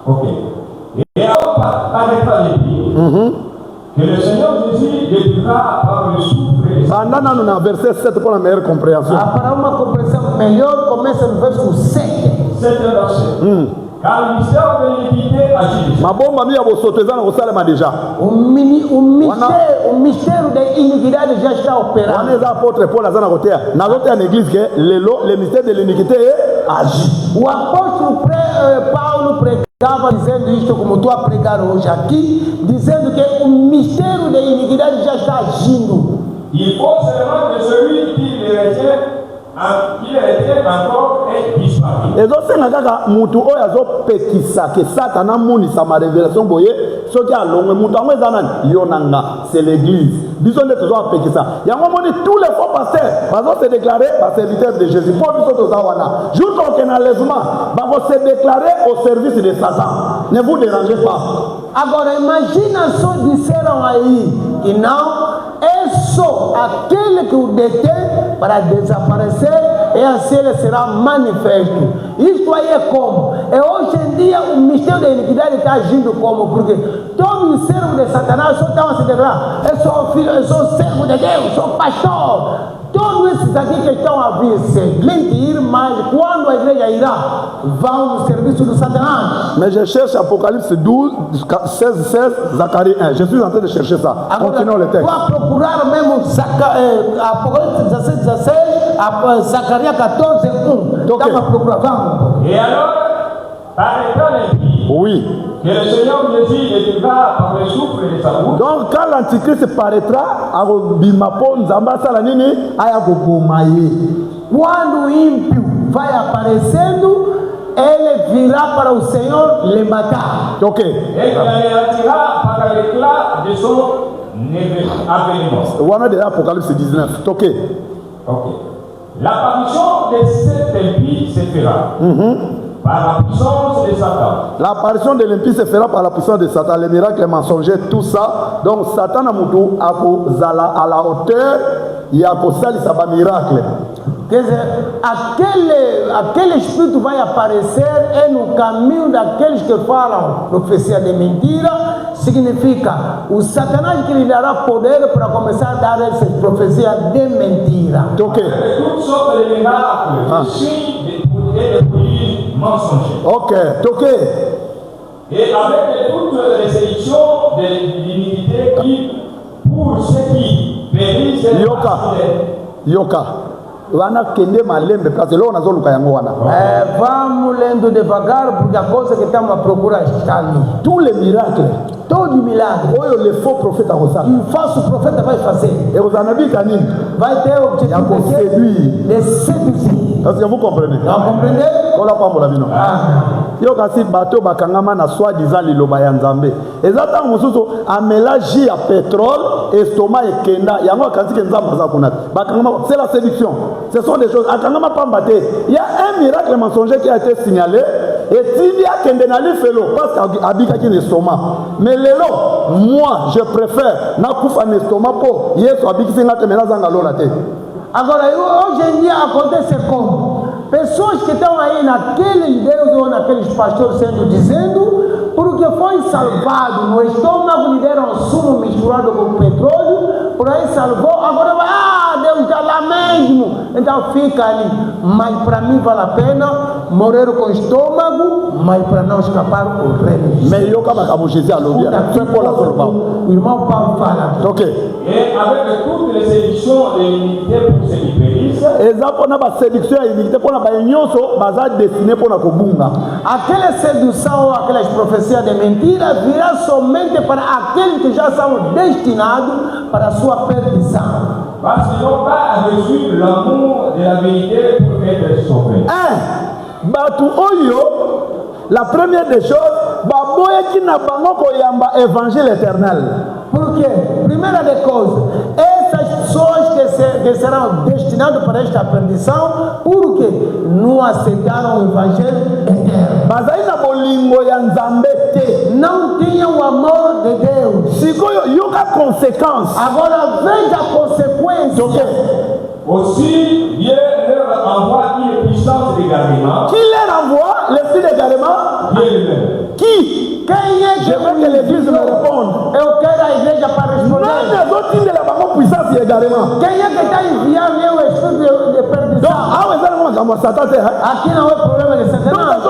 S3: Ok. Et alors, arrêtez les pieds. Que le Seigneur Jésus débutera par le souffle et
S1: dans verset 7 pour la meilleure compréhension.
S2: Para uma compreensão melhor, começa no verso 7.
S3: 7 verset. Car le mystère de l'iniquité agit.
S1: Ma bomba mia bosoteza na kosalema déjà.
S2: O mistério da iniquidade já está operando.
S1: On est apôtre Paul azana kotea. Na lote en église que le mystère de l'iniquité agit.
S2: O apóstolo Paulo pregava dizendo isto como estou a pregar hoje aqui, dizendo que o mistério da iniquidade já está agindo.
S3: Il faut seulement que celui qui le retient encore est disparu.
S1: ezosenga kaka mutu oyo azopekisa ke satana amonisa ma révélation boye soki alongwe mutu yango eza nani yo na nga c'est l'église biso nde tozopekisa yango moni tous les faux pasteurs bazose déclarer baserviteur de Jésus mpo biso toza wana jour toke na lèvement bakose déclarer au service de Satan. Ne vous dérangez pas.
S2: Agora imagina só disseram aí que não é só aquele que o detém para desaparecer e assim ele será manifesto. Isto aí é como? É hoje em dia o mistério da iniquidade está agindo como? Porque todo o servo de Satanás só estão a se declarar: eu sou filho, eu sou servo de Deus, sou pastor. Todos esses aqui que estão a vir se mentir, mas quando a igreja irá, vão no serviço do Satanás.
S1: Mais je cherche Apocalypse 12, 16, Zacharie 1. Je suis en train de chercher ça. Continuons le texte.
S2: Vou procurar mesmo Apocalipse 16, Zacarias 14, 1. Estamos a procurar, vamos.
S3: Et alors, paraîtra l'impie.
S1: Oui.
S3: Que le Seigneur Jésus détruira par le souffle de sa bouche.
S1: Donc quand l'antichrist paraîtra, arobimapo nzamba sala nini aya koboma ye.
S2: Quando o ímpio vai aparecendo, ele virá para o Senhor le matar.
S1: Ok.
S3: Et il anéantira par l'éclat de son avènement.
S1: Wana de l'Apocalypse 19. Ok.
S3: Ok. L'apparition de cet impie se fera. Par la puissance de Satan.
S1: L'apparition de l'impie se fera par la puissance de Satan. Les miracles, les mensongers, tout ça. Donc Satan a moutou à la hauteur, il y a ça va miracle.
S2: Quer dizer, aquele espírito vai aparecer no caminho daqueles que falam profecia de mentira. Significa o Satanás que lhe dará poder para começar a dar essas profecias de mentira.
S1: Ok.
S3: Toutes sortes de miracles, de signes et de prodiges mensongers.
S1: Ok. Ok.
S3: Et avec toutes les sélections de l'iniquité qui, pour ceux qui périssent,
S1: Yoka. Wana kende malembe parce que là on a zoluka yango wana.
S2: Vamos lendo devagar porque a coisa que estamos a procurar está ali.
S1: Tous les miracles,
S2: todo milagre,
S1: oyo les faux prophètes a rosana.
S2: que o falso profeta vai fazer,
S1: Et vous en avez kanini?
S2: vai ter o objetivo
S1: Yako séduire.
S2: de séduire.
S1: Parce que vous comprenez.
S2: Não compreender?
S1: Kola pambola bino. Yo kasi bato bakangama na soi-disant liloba ya Nzambe. Ezata mususu amélange ya pétrole, estomac et kenda. Yango kasi ke Nzambe za kuna. Bakangama c'est la séduction. Ce sont des choses akangama pambate. Il y a un miracle mensonger qui a été signalé et Tindi a kende na li felo parce qu'abika ki l'estomac. Mais lelo moi je préfère na kufa na estomac po Yesu abiki singa te mena zanga lola te.
S2: Agora, hoje em dia acontece como? Pessoas que estão aí naqueles deuses ou naqueles pastores dizendo, porque foi salvado, no estômago lhe deram sumo misturado com petróleo, por aí salvou, agora vai, Deus está lá mesmo, então fica ali. Mas para mim vale a pena morrer com o estômago, mas para não escapar o reino.
S1: Mais yo kama kabushisi alobia. C'est pour la solba.
S2: O irmão Paulo fala.
S1: OK.
S3: Et avec toutes les sélections de l'iniquité pour ceux qui périssent,
S1: eza mpona baséduction ya iniquité mpona banyonso baza destiné mpona kobunga.
S2: Aquela sedução ou aquelas profecias de mentira virá somente para aqueles que já são destinados para a sua perdição.
S3: parce qu'ils n'ont pas reçu l'amour de la vérité pour être sauvés.
S1: Bato oyo, la première des choses, baboyeki na bango koyamba évangile éternel.
S2: Por quê? Primeira de coisa, essas pessoas que serão destinadas para esta perdição, porque não aceitaram o evangelho eterno.
S1: Bazali na bolingo ya Nzambe te.
S2: Não tinham o amor de Deus.
S1: Sikoyo yoka conséquence.
S2: Agora veja a consequência.
S3: Aussi, Dieu leur envoie une puissance d'égarement.
S1: Qui leur envoie l'esprit d'égarement?
S3: Dieu lui-même.
S1: Qui?
S2: Quem é que
S1: Je veux que l'église me réponde.
S2: Eu quero a igreja para responder.
S1: Quem
S2: Quem é que está enviando o espírito de perdição?
S1: Aqui
S2: não é problema de Satanás.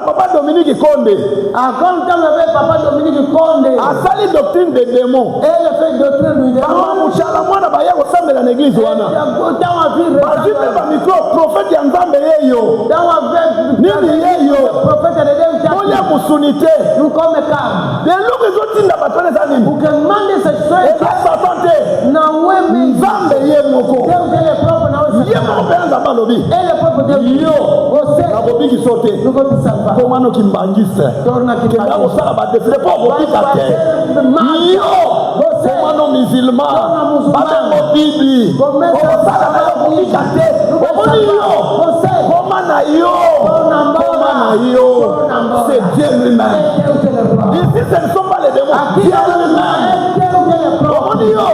S1: Papa Dominique Conde.
S2: Agora estamos a ver Papa Dominique Conde.
S1: Asali doctrine des démons.
S2: Ele fez doutrine do démon.
S1: Muchala mwana baya kosambela na église wana.
S2: Então a vir
S1: bazipe ba micro prophète ya Nzambe yeyo.
S2: Então a ver
S1: nini yeyo.
S2: Prophète de Deus.
S1: Olha musunité.
S2: Não come carne.
S1: De lugu zotinda batone za nini.
S2: O que manda essas pessoas
S1: não é Nzambe ye moko.
S2: Deus ele é próprio não é.
S1: Yemo penza balobi.
S2: Ele é próprio Deus.
S1: Yo.
S2: Você.
S1: Nabobiki sote.
S2: Não vou te salvar.
S1: Komano kimbangise.
S2: Torna que
S1: kenda kosala badefile po bobika te. Yo. Komano musulman. Babengo Bible. Okosala bayo bobika te. Omoni yo. Koma na yo. Koma na yo. C'est Dieu lui-même. Ici ce ne sont pas les démons. Dieu lui-même. Omoni yo.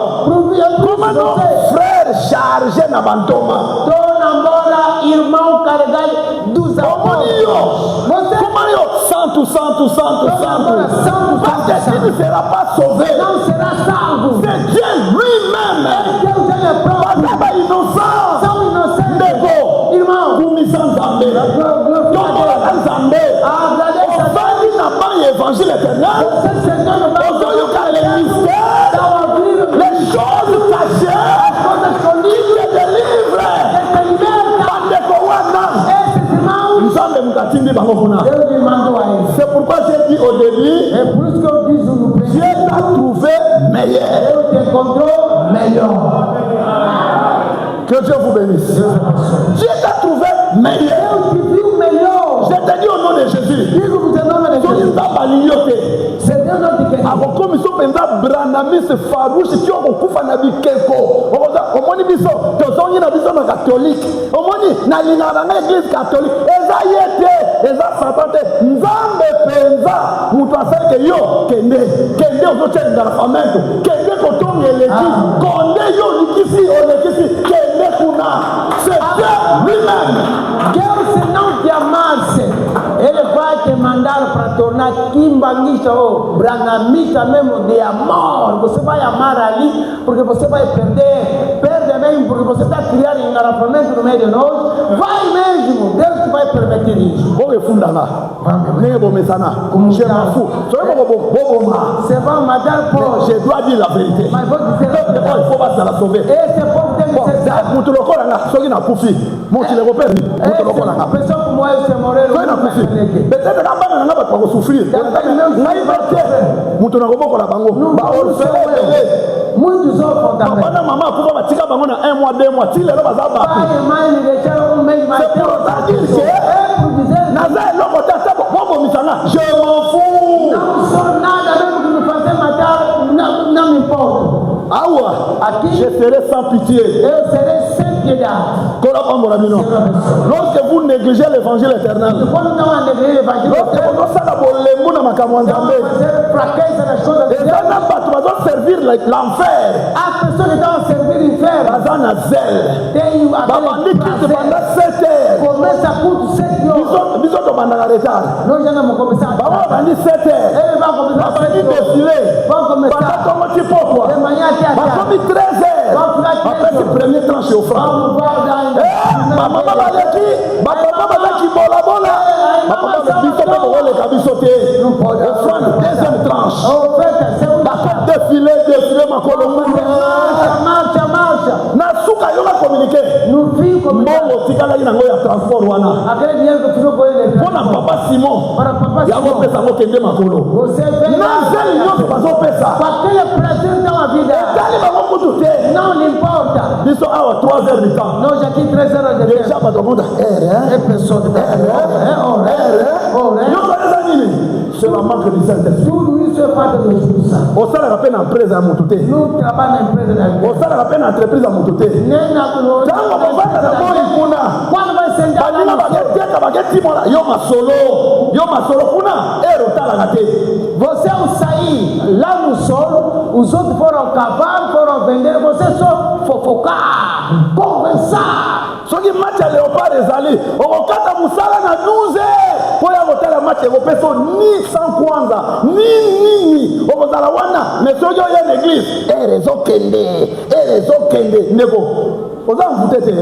S1: Koma no frère chargé na bantoma.
S2: Torna embora irmão carregado dos
S1: apóstolos. Comment yo santo. Parce que tu ne seras pas sauvé.
S2: Não será salvo.
S1: C'est Dieu lui-même.
S2: Deus ele é próprio.
S1: Pas innocent.
S2: São inocentes.
S1: Nego.
S2: Irmão.
S1: Kumisa Nzambe. Tokola Nzambe.
S2: Agradeça.
S1: Ofandi na banho évangile éternel. Ozoyoka les mystères. Les choses cachées. Il te délivre. C'est pourquoi j'ai dit au début, Dieu t'a trouvé meilleur. Que Dieu vous bénisse. Dieu t'a trouvé meilleur. Je te dis au nom de Jésus. akokomisa mpenza brandamis farouche ti okokufa na bikeko omoni biso tozongi na biso na katholike omoni nalingaka na ngai eglise katholike eza ye te eza satan te nzambe mpenza moto asalike yo kende ozotyelingaka na famento kende kotonga eleki konde yo olikisi olekisi kende kuna c'est Dieu
S2: Deus não te amasse, Ele vai te mandar para tornar quimbanguista ou brangamista mesmo de amor. Você vai amar ali, porque você vai perder. Perde mesmo, porque você está criando engarrafamento no meio de nós. Vai mesmo, Deus te vai permitir isso.
S1: Vou refundar lá. Nem vou me sanar.
S2: Como
S1: je m'en fous.
S2: Você vai matar por.
S1: Je dois dire la vérité.
S2: Mas vou dizer
S1: Il faut pas la sauver.
S2: esse povo tem que ser salvo.
S1: Mutu lokola nga soki na kufi. Mutu le repère. Mutu lokola nga.
S2: Pessoa como esse morrer.
S1: Soki na kufi. Peut-être na bana nga ba ko souffrir. Ngai bate. Mutu na koboko la bango. Ba orphelin.
S2: Muitos órfãos também.
S1: Papa na maman kufa batika bango na 1 mois 2 mois. Ti lelo baza ba.
S2: Pai e mãe lhe deixaram mês mais
S1: C'est pour ça dire que naza eloko ta ta bobo misana. Je m'en fous.
S2: Não sou nada mesmo que me fazer matar, não me importa.
S1: Awa,
S2: aqui
S1: je serai sans pitié.
S2: Eu serei sem piedade.
S1: Lorsque vous négligez l'évangile éternel,
S2: Quando não há negliger l'évangile
S1: lorsque vous ne savez pas les na makambo nzambe,
S2: fazer fraqueza nas coisas de
S1: et
S2: Deus.
S1: ça n'a pas, tu vas servir l'enfer.
S2: Há pessoas que estão a servir inferno.
S1: Baza na zèle.
S2: Tem
S1: Babandi qui te pendant 7 heures.
S2: Começa culto 7 horas.
S1: Biso to banda retard.
S2: Nós já vamos começar.
S1: Baba bandi 7 heures.
S2: Ele vai começar.
S1: Babandi défilé.
S2: Vamos começar.
S1: Banda como tipo quoi?
S2: De manhã até a tarde.
S1: Bakomi 13 heures.
S2: Vamos ficar 13
S1: Après
S2: heures.
S1: ce premier tranche au franc.
S2: Vamos guardar ainda.
S1: Mama baleki, papa baleki bola bola. Papa baleki biso pe bole kabiso te.
S2: Não pode.
S1: Franc deuxième tranche.
S2: Oferta, segunda.
S1: Défilé makolo munda.
S2: Marcha.
S1: Na suka yo na communiquer.
S2: No fim, como
S1: Mbongo tikala ina ngo ya transport wana.
S2: aquele dinheiro que ficou com ele.
S1: Pona papa Simon.
S2: Para papai
S1: Ya ngo pesa ngo kende makolo.
S2: Você vem
S1: Na zeli nyoso bazo pesa.
S2: com aquele prazer da uma vida.
S1: Dali bango kutu te.
S2: Não lhe importa.
S1: Biso awa 3 heures du temps.
S2: Nós aqui 3 horas de tempo.
S1: Déjà bato monda.
S2: É pessoa que está
S1: Yo ba nini? C'est la marque du Saint-Esprit.
S2: Tudo isso é falta do Espírito Santo.
S1: Osalaka pe na empresa ya motu te.
S2: Não trabalha na empresa da igreja.
S1: Osalaka pe na entreprise ya motu te.
S2: Nem na
S1: Tango bovanda na moi kuna.
S2: Quando vai sentar lá
S1: Banina
S2: no sol,
S1: baketeka baketimola yo masolo kuna erotalaka te.
S2: você ao sair lá no sol, os outros foram cavar, foram vender, você só fofocar, conversar.
S1: Soki match ya léopard ezali okokata mosala na 12 heures po ya kotala match ekopesa ni sans kwanza ni nini okozala wana mais soki oye na église ere ezokende ndeko oza mvute te.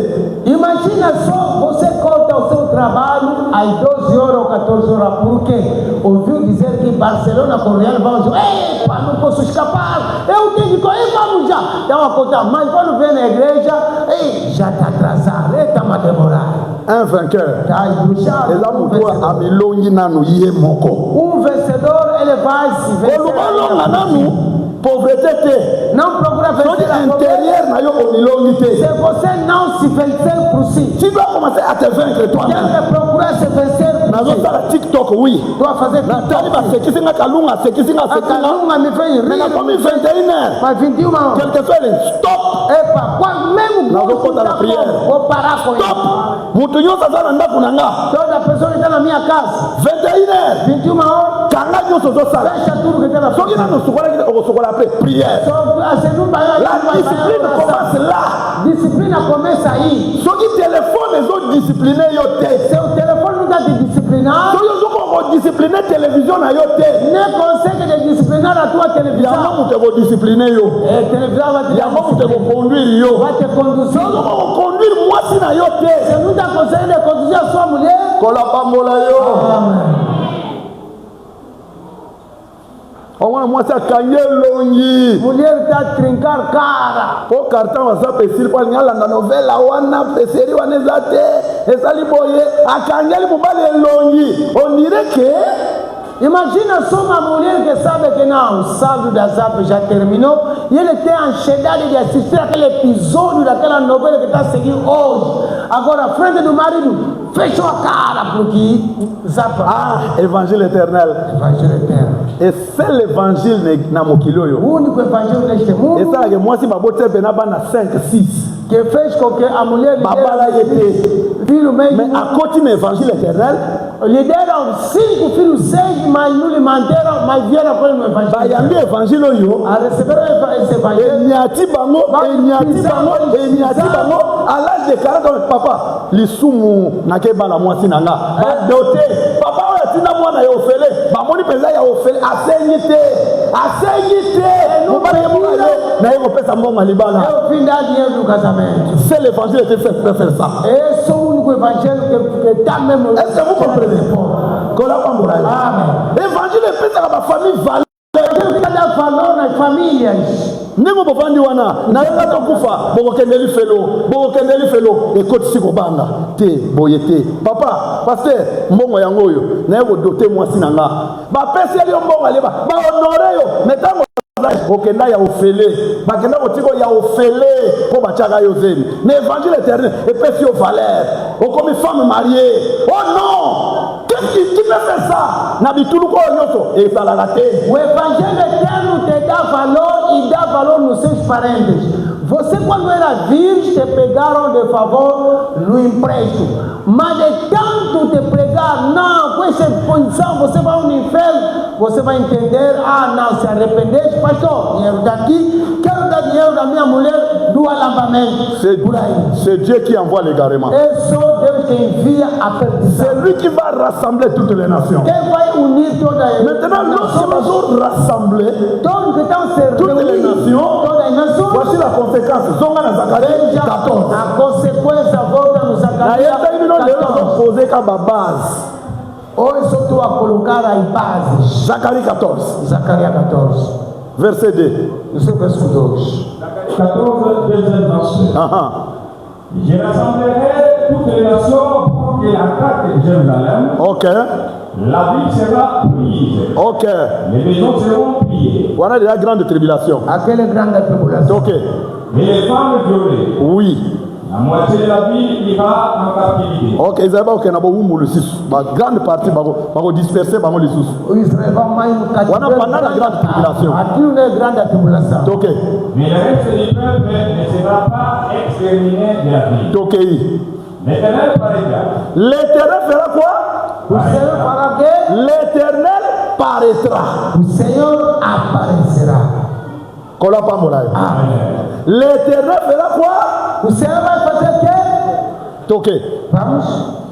S2: Imagina só você corta o seu trabalho às 12 horas ou 14 horas, porque ouviu dizer que Barcelona com o Real vão dizer, epa, não posso escapar, eu tenho que ir, vamos já. Dá uma conta, mas quando vem na igreja, ei, já está atrasado, está a demorar.
S1: Un vainqueur
S2: Está embruxado.
S1: eza moto amilongi nanu ye moko.
S2: Vencedor, ele vai se vencer.
S1: Olubalonga nanu pauvreté te.
S2: Não procura
S1: Soki
S2: vencer a pobreza.
S1: intérieur na yo omilongi te.
S2: Se você não se vencer por si,
S1: Tu dois commencer à te vaincre toi-même.
S2: tem que procurar se vencer por si.
S1: nazosala TikTok oui.
S2: Tu vas fazer
S1: natali basekisi nga kalunga asekisi nga
S2: Kalunga me fez
S1: mais
S2: rir.
S1: nakomi 21 heures.
S2: Mas 21 horas.
S1: Quelquefois stop.
S2: Epa, quando mesmo
S1: Nazokota na prière.
S2: vou parar com
S1: Stop.
S2: ele.
S1: Mutu nyonso aza na ndako na nga
S2: Toda pessoa que está na minha casa,
S1: 21 heures.
S2: 21 horas,
S1: kanga nyonso ozosala
S2: fecha tudo que está na
S1: soki nano osukolaki okosukola après prière.
S2: A segunda
S1: La discipline commence là.
S2: Disciplina começa aí.
S1: soki telefone ezodiscipline yo te
S2: Seu telefone não está te disciplinar,
S1: soki ozokodiscipline télévision na yo te
S2: nem consegue te disciplinar a tua
S1: yango
S2: televisão.
S1: moto ekodiscipline yo
S2: A televisão vai te
S1: yango moto
S2: disciplinar.
S1: ekoconduire yo
S2: Vai te conduzir.
S1: ozokoconduire mwasi na yo te
S2: Você não está conseguindo conduzir a sua mulher.
S1: kolapambola yo
S2: Amém.
S1: omwana mwasi akangi elongi
S2: Mulher está a trincar cara.
S1: po carton aza pesili po alingi alanda novela wana peseri wana eza te ezali boye akangeli mobali elongi ondire ke
S2: Imagina só uma mulher que sabe que não, o sábado da Zap já terminou e ele tem a ansiedade de assistir aquele episódio daquela novela que está seguindo hoje. Agora, à frente do marido, fechou a cara porque Zap.
S1: évangile éternel
S2: Evangelho eterno.
S1: et c'est l'évangile na mokili oyo
S2: O único evangelho neste mundo
S1: esalaka mwasi baboti mpena bana 5 6
S2: que fez com que a mulher
S1: babala ye te
S2: filho mesmo.
S1: Mais à côté de l'évangile éternel,
S2: Lhe deram 5 filhos, 6, mas não lhe manteram, mas vieram para o evangelho.
S1: bayangi évangile oyo,
S2: A receber esse evangelho.
S1: enyati bango, à l'âge de 40 ans, papa, lisumu nakebala mwasi nanga. Doté, papa oyo tina mwana ya ofele, bamoni penza ya ofele, asenyi te. Mobali mwana na yego pesa mbongo libala.
S2: É o fim da dinheiro do casamento.
S1: C'est l'évangile qui fait ça.
S2: Esse é o único evangelho que está mesmo.
S1: Est-ce que vous comprenez? Amen. Évangile pesa ka ba famille valeur.
S2: Cada valor nas famílias.
S1: Ndenge bovandi wana na yanga tokufa bokokendeli felo ekoti siko banga te boye te papa pasteur mbongo yango oyo na yego dote mwasi nanga bapesi eli mbongo aleba ba honore yo metango okenda ya ofele bakenda kotiko ya ofele po batiaka yo zemi na évangile éternel epesi yo valeur okomi femme mariée. Oh non, qu'est-ce qui peut faire ça na bituluko oyo nyonso ezalaka te.
S2: O evangelho eterno te dá valor e dá valor nos seus parentes. Você, quando era virgem, te pegaram de favor no emprego. Mas de tanto te pregar, não, com essa posição você vai ao inferno, você vai entender, não, se arrepender, pastor, dinheiro daqui, quero dar dinheiro da minha mulher do alambamento.
S1: C'est Dieu qui envoie l'égarement.
S2: É só Deus que envia a perdição.
S1: C'est lui qui va rassembler toutes les nations.
S2: Quem vai unir todas as
S1: Maintenant, lorsque nous allons rassembler
S2: todos que estão se
S1: toutes les nations,
S2: todas as nações,
S1: voici la conséquence. Zonga na Zacharie 14.
S2: a consequência volta no Zacarias 14.
S1: Poser comme base.
S2: Hoje só estou a colocar as bases.
S1: Zacharie 14.
S2: Zacarias 14.
S1: Verset 2.
S2: No seu verso 2.
S3: 14, deuxième verset. Je rassemblerai toutes les nations pour qu'elles attaquent Jérusalem.
S1: Ok.
S3: La ville sera prise.
S1: Ok.
S3: Les maisons seront pillées.
S1: Voilà de la grande tribulation.
S2: Aquela grande tribulação.
S1: Ok.
S3: Et les femmes violées.
S1: Oui.
S3: La moitié de la ville ira en captivité.
S1: Ok. Ils avaient aucun abo le six. La grande partie va disperser par les sous.
S2: O Israel vai mais no
S1: Voilà pendant la grande tribulation.
S2: Aquilo não é grande tribulação.
S1: Ok.
S3: Mais le reste du peuple ne sera pas exterminé de la ville.
S1: Ok.
S3: L'Éternel paraîtra.
S1: L'éternel fera quoi?
S2: O Senhor fará quê?
S1: L'éternel paraîtra.
S2: O Senhor aparecerá.
S1: Kolapa Moulaye.
S3: Amen.
S1: L'éternel fera quoi?
S2: O Senhor vai fazer quê?
S1: Ok.
S2: Vamos.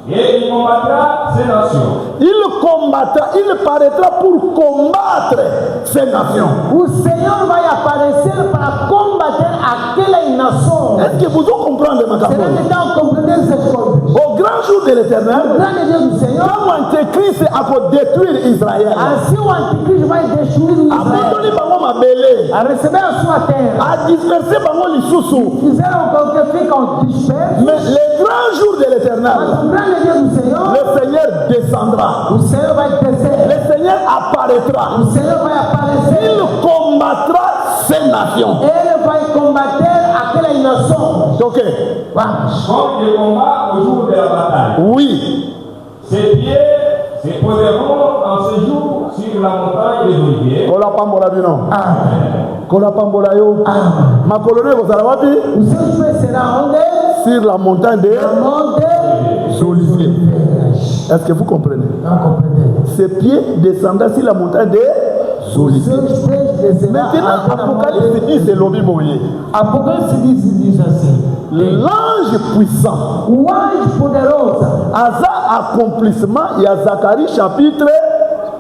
S3: Et il combattra ces nations.
S1: Il combattra, il paraîtra pour combattre ces nations.
S2: O Senhor vai aparecer para combater aquela nação.
S1: Est-ce que vous comprenez ma
S2: Será que
S1: campagne?
S2: estão compreendendo essas coisas?
S1: Au grand jour de
S2: O
S1: l'éternel,
S2: grande dia do Senhor,
S1: quand l'antéchrist a pour détruire Israël,
S2: assim o anticristo vai destruir o
S1: abandonné
S2: Israel.
S1: bango mabele,
S2: A receber a sua terra.
S1: a dispersé bango lisusu.
S2: Fizeram com que ficam dispersos.
S1: Mais le grand jour de
S2: Mas
S1: l'éternel,
S2: o grande dia do Senhor,
S1: le Seigneur descendra.
S2: o Senhor vai descer.
S1: Le Seigneur apparaîtra.
S2: O Senhor vai aparecer.
S1: Il combattra ces nations.
S2: Ele vai combater aquelas nações.
S1: Ok.
S2: Vamos.
S3: Comme le combat au jour de la bataille.
S1: Oui.
S3: Ses pieds se poseront en ce jour sur la montagne des Oliviers.
S1: Kola pambola bino.
S2: Amen.
S1: Kola pambola yo.
S2: Amen.
S1: Ma colonie vous allez wapi?
S2: Os seus pés serão onde?
S1: Sur la montagne de
S2: Na monte
S1: Oliviers.
S2: Oliveiras.
S1: Est-ce que vous comprenez?
S2: Não compreendemos.
S1: Ses pieds descendaient sur la montagne de
S2: Os
S1: Oliviers.
S2: seus pés descerão
S1: Maintenant,
S2: até na
S1: Apocalypse
S2: monte.
S1: dit c'est l'homme boye.
S2: Apocalipse diz assim.
S1: L'ange puissant.
S2: O anjo poderoso.
S1: Asa accomplissement, il y a Zacharie chapitre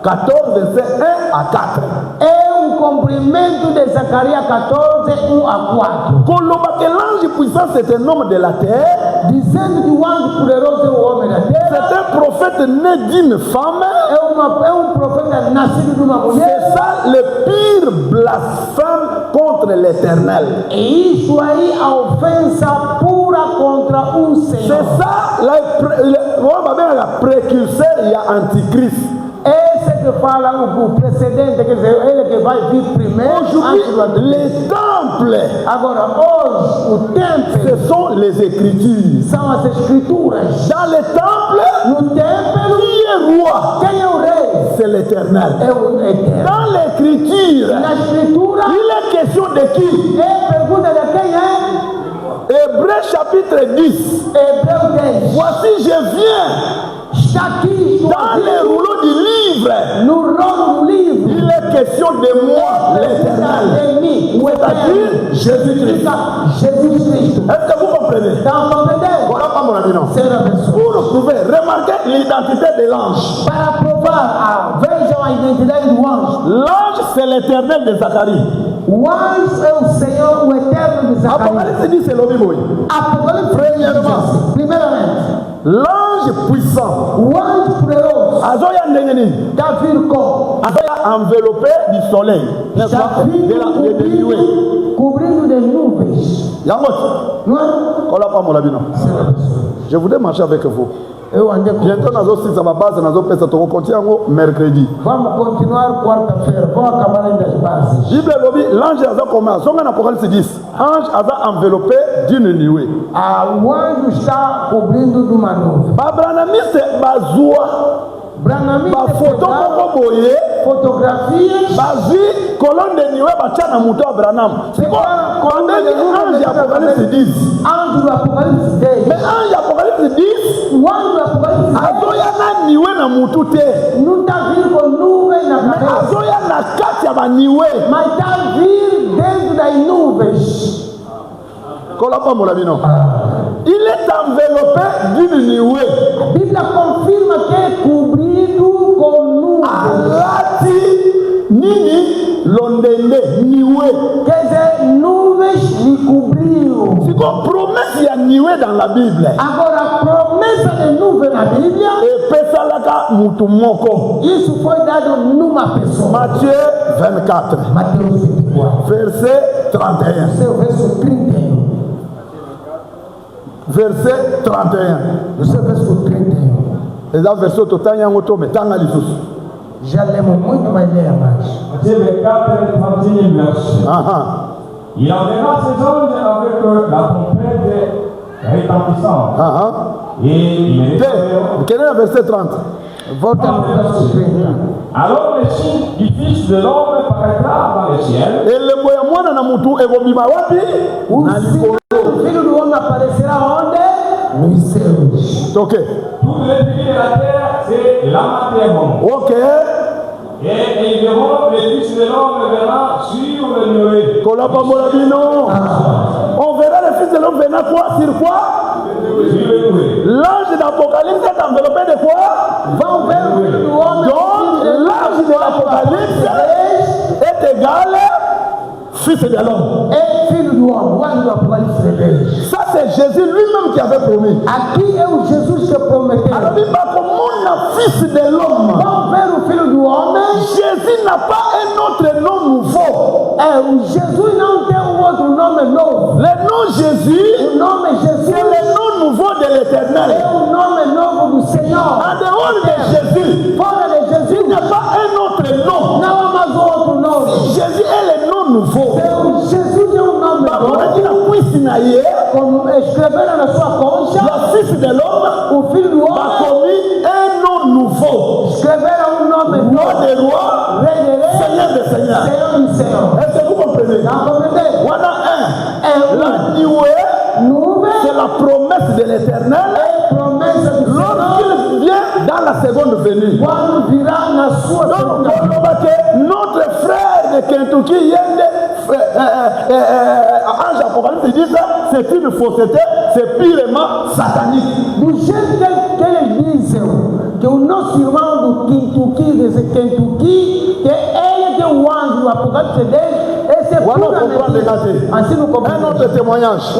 S1: 14, verset 1 à 4.
S2: É cumprimento de Zacarias 14, 1 a 4.
S1: Koloba que l'ange puissant c'est un homme de la terre.
S2: Dizendo que o anjo poderoso é o homem da terra.
S1: C'est un prophète né d'une femme.
S2: É profeta nascido de uma mulher.
S1: C'est ça le pire blasphème contre l'éternel.
S2: E isso aí a ofensa pura contra o Senhor.
S1: C'est ça la précurseur, il y a Antichrist.
S2: Esse que fala o precedente, quer dizer, ele que vai vir primeiro.
S1: Aujourd'hui, les temples,
S2: Agora, hoje, o templo
S1: ce sont les écritures.
S2: são as escrituras.
S1: Dans les temples,
S2: No templo,
S1: qui est roi?
S2: quem é o rei?
S1: C'est l'éternel.
S2: É o eterno.
S1: Dans l'écriture,
S2: Na escritura,
S1: il est question de qui?
S2: é pergunta de quem é?
S1: Hébreux chapitre 10.
S2: Hebreu
S1: voici je viens dans les rouleaux du livre. Il est question de moi, l'Éternel. C'est-à-dire Jésus-Christ. Est-ce que vous comprenez? Voilà pas mon avis, non. Vous retrouvez, remarquez l'identité de l'ange. L'ange, c'est l'Éternel de Zacharie. Apocalypse dit c'est l'Obiboy. Premièrement, l'ange puissant. Azoya Ndengeni. Azoya enveloppé du soleil. N'est-ce pas? De nuées.
S2: Couvrir des nubes.
S1: Yamot. Kola pas mon non. Je voudrais marcher avec vous. Bientôt nous allons sur ma base, nous allons faire ça continuer mercredi.
S2: Vamos continuar quarta-feira. Vamos acabar ainda as bases.
S1: Bible lobby, l'ange a commencé. Son Apocalypse 10. Ange a enveloppé d'une nuée.
S2: O anjo está cobrindo de uma nuvem.
S1: Babranamiste bazoa. Ba photo moko boye.
S2: Fotografias.
S1: Bazi colonne de nuée batia na muto Abraham. C'est quoi? Quand l'ange Apocalypse 10.
S2: Ange do Apocalipse 10.
S1: Mais ange Apocalypse 10.
S2: O anjo do Apocalipse 10.
S1: Azoya na nuée na mutu te.
S2: Não está vindo com nuvem na cabeça.
S1: Azoya na kati ya ba nuée.
S2: Mas está vindo dentro das nuvens.
S1: Il est enveloppé d'une nuée.
S2: A Bíblia confirma que é cobrido com nuvens.
S1: Alati nini londende nuée.
S2: Quer dizer, nuvens lhe cobriram.
S1: C'est quoi promesse il y a nuée dans la Bible?
S2: Agora, a promessa de nuvem na Bíblia.
S1: Et pesalaka mutumoko.
S2: Isso foi dado numa pessoa.
S1: Matthieu 24.
S2: Mateus 24.
S1: Verset 31.
S2: Seu verso 31.
S1: Verset 31.
S2: No seu verso 31.
S1: Et dans verset total, il y a un autre, mais tant à l'issue.
S2: Já lemos muito, mas leia mais.
S3: Matthieu 24, 31e verset. Il enverra ses anges avec la trompette retentissante. Et il les
S1: quel est le verset 30?
S2: Volta no verso 30.
S3: Alors le signe du Fils de l'homme paraîtra dans le ciel.
S1: Et le moyen na mutu egobima wapi?
S2: O filho do homem aparecerá onde? Nos céus.
S1: Ok.
S3: Toutes les pays de la terre se lamenteront.
S1: Ok.
S3: Et ils verront le Fils de l'homme verra sur le nuée.
S1: On verra le Fils de l'homme venir quoi? Sur quoi? L'ange d'Apocalypse est enveloppé de quoi?
S2: Vão ver o filho do homem.
S1: Donc l'ange de l'Apocalypse est égal Fils de l'homme.
S2: É filho do homem. O anjo do Apocalipse de Deus.
S1: Ça c'est Jésus lui-même qui avait promis.
S2: Aqui é o Jesus que prometeu.
S1: Alors il va comme on Fils de l'homme.
S2: Vão ver o filho do homem.
S1: Jésus n'a pas un autre nom nouveau.
S2: O Jesus não tem outro nome novo.
S1: Le nom Jésus.
S2: O nome Jesus.
S1: C'est le nom nouveau de l'Éternel.
S2: É o nome novo do Senhor.
S1: En dehors de Jésus.
S2: Fora de Jesus.
S1: Il n'y a pas un autre nom.
S2: Não há mais outro nome.
S1: Jésus est le nom nouveau.
S2: Jesus é um nome novo. Como escreveram na sua concha.
S1: Le Fils de l'homme.
S2: O filho do homem.
S1: A commis un nom nouveau.
S2: Escreveram um nome novo.
S1: Roi des rois.
S2: Rei de reis.
S1: Seigneur des seigneurs.
S2: Senhor do Senhor.
S1: Est-ce que vous comprenez?
S2: Não compreendez?
S1: Voilà un. La nuée. C'est la promesse de l'Éternel. Lorsqu'il vient dans la seconde venue. Donc, notre frère de Kentucky, Ange Apocalypse dit ça, c'est une fausseté, c'est pirement satanique.
S2: Do jeito que eles dizem que o nosso irmão do Kentucky, desse Kentucky, que ele que é o anjo do Apocalipse 10, esse é puramente. Assim não compreende.
S1: Un autre témoignage.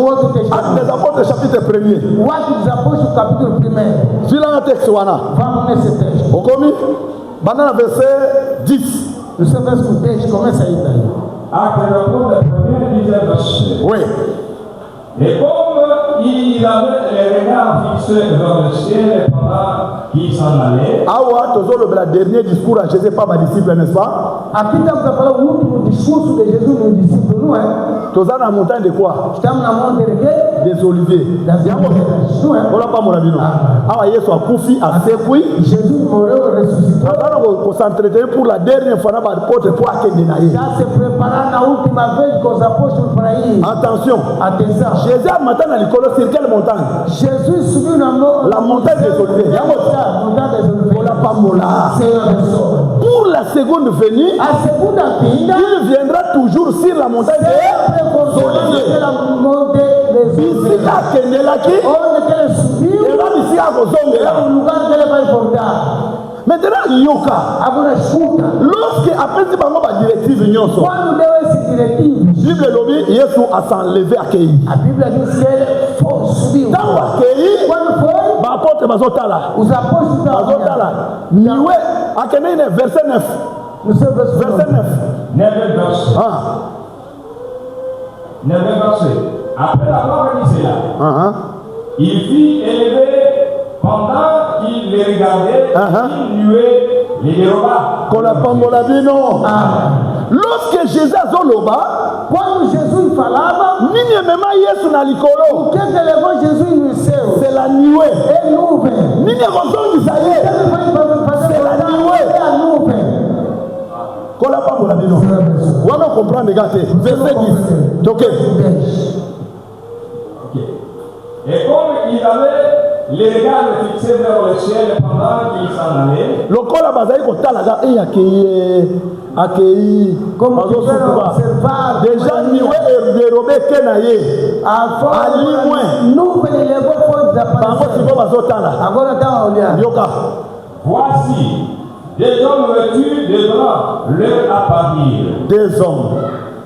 S1: Actes des Apôtres, chapitre 1er.
S2: O Atos dos Apóstolos, capítulo 1.
S1: Sur le texte,
S2: vamos nesse texto.
S1: Au commis, pendant le verset 10.
S2: No seu verso 10, começa aí daí.
S3: Actes des Apôtres, 1er, 10e verset.
S1: Oui.
S3: Et comme il avait les regards fixés vers le ciel pendant qu'il s'en allait.
S1: Awa, le dernier discours à Jésus par ma disciple, n'est-ce pas?
S2: Aqui estamos a falar o último discurso de Jesus nos discípulos, não é?
S1: Tous na montagne de quoi?
S2: Estamos na montanha de quê?
S1: des oliviers. On l'a pas mon ami. Ah, Yesu a koufi à Sekui.
S2: Jésus mourut ressuscité.
S1: On s'entretient pour la dernière fois dans l'apôtre pour accueillir.
S2: Já se preparar na última vez que os apóstolos para ir.
S1: Attention.
S2: Atenção.
S1: Jésus a matin dans l'école sur quelle montagne?
S2: Jesus subiu na
S1: la montagne des oliviers.
S2: Montagne des oliviers.
S1: On l'a pas mola. Pour la seconde venue,
S2: a segunda vinda,
S1: il viendra toujours sur la montagne des oliviers. Ici, là,
S2: onde que ele subiu,
S1: et là, ici, à Gozonga.
S2: é o lugar que ele vai voltar.
S1: Maintenant, Yoka.
S2: Agora escuta.
S1: Lorsque après tu vas la directive nyonso.
S2: Quando deu esse diretivo,
S1: Bible lobby, Yesu a s'enlevé à Kei.
S2: a Bíblia diz que ele foi, subiu.
S1: Dans la Kei,
S2: Quando foi,
S1: ba apôtre bazotala.
S2: os apóstolos
S1: Bazotala. Niwe, a Kei verset 9.
S2: No seu verso
S1: Verset 9.
S3: 9 verset.
S1: Ah.
S3: 9 verset. Après avoir organisé là, il fit élever pendant qu'il les regardait, il nuait les déroba.
S1: Lorsque Jésus a zoloba,
S2: quando Jesus falava,
S1: nini mema Yesu na likolo.
S2: o que levou Jesus no céu?
S1: C'est la nuée.
S2: É nuvem.
S1: Nini kozongi saye.
S2: Ele vai fazer
S1: la nuée.
S2: É a nuvem.
S1: Kola pambola bino. Wana comprendre gâté. Verset 10. OK.
S3: Et comme il avait les regards fixés vers le ciel pendant qu'il s'en allait,
S1: le col à Bazaï Kotalaga et accueilli
S2: comme tu peux observer
S1: déjà niwe et dérobé kenaye à l'imouin
S2: nuvem levou foi
S1: bango siko bazotala
S2: agora tá olhando
S1: yoka
S3: voici des hommes vêtus de blanc leur apparir.
S1: Des hommes,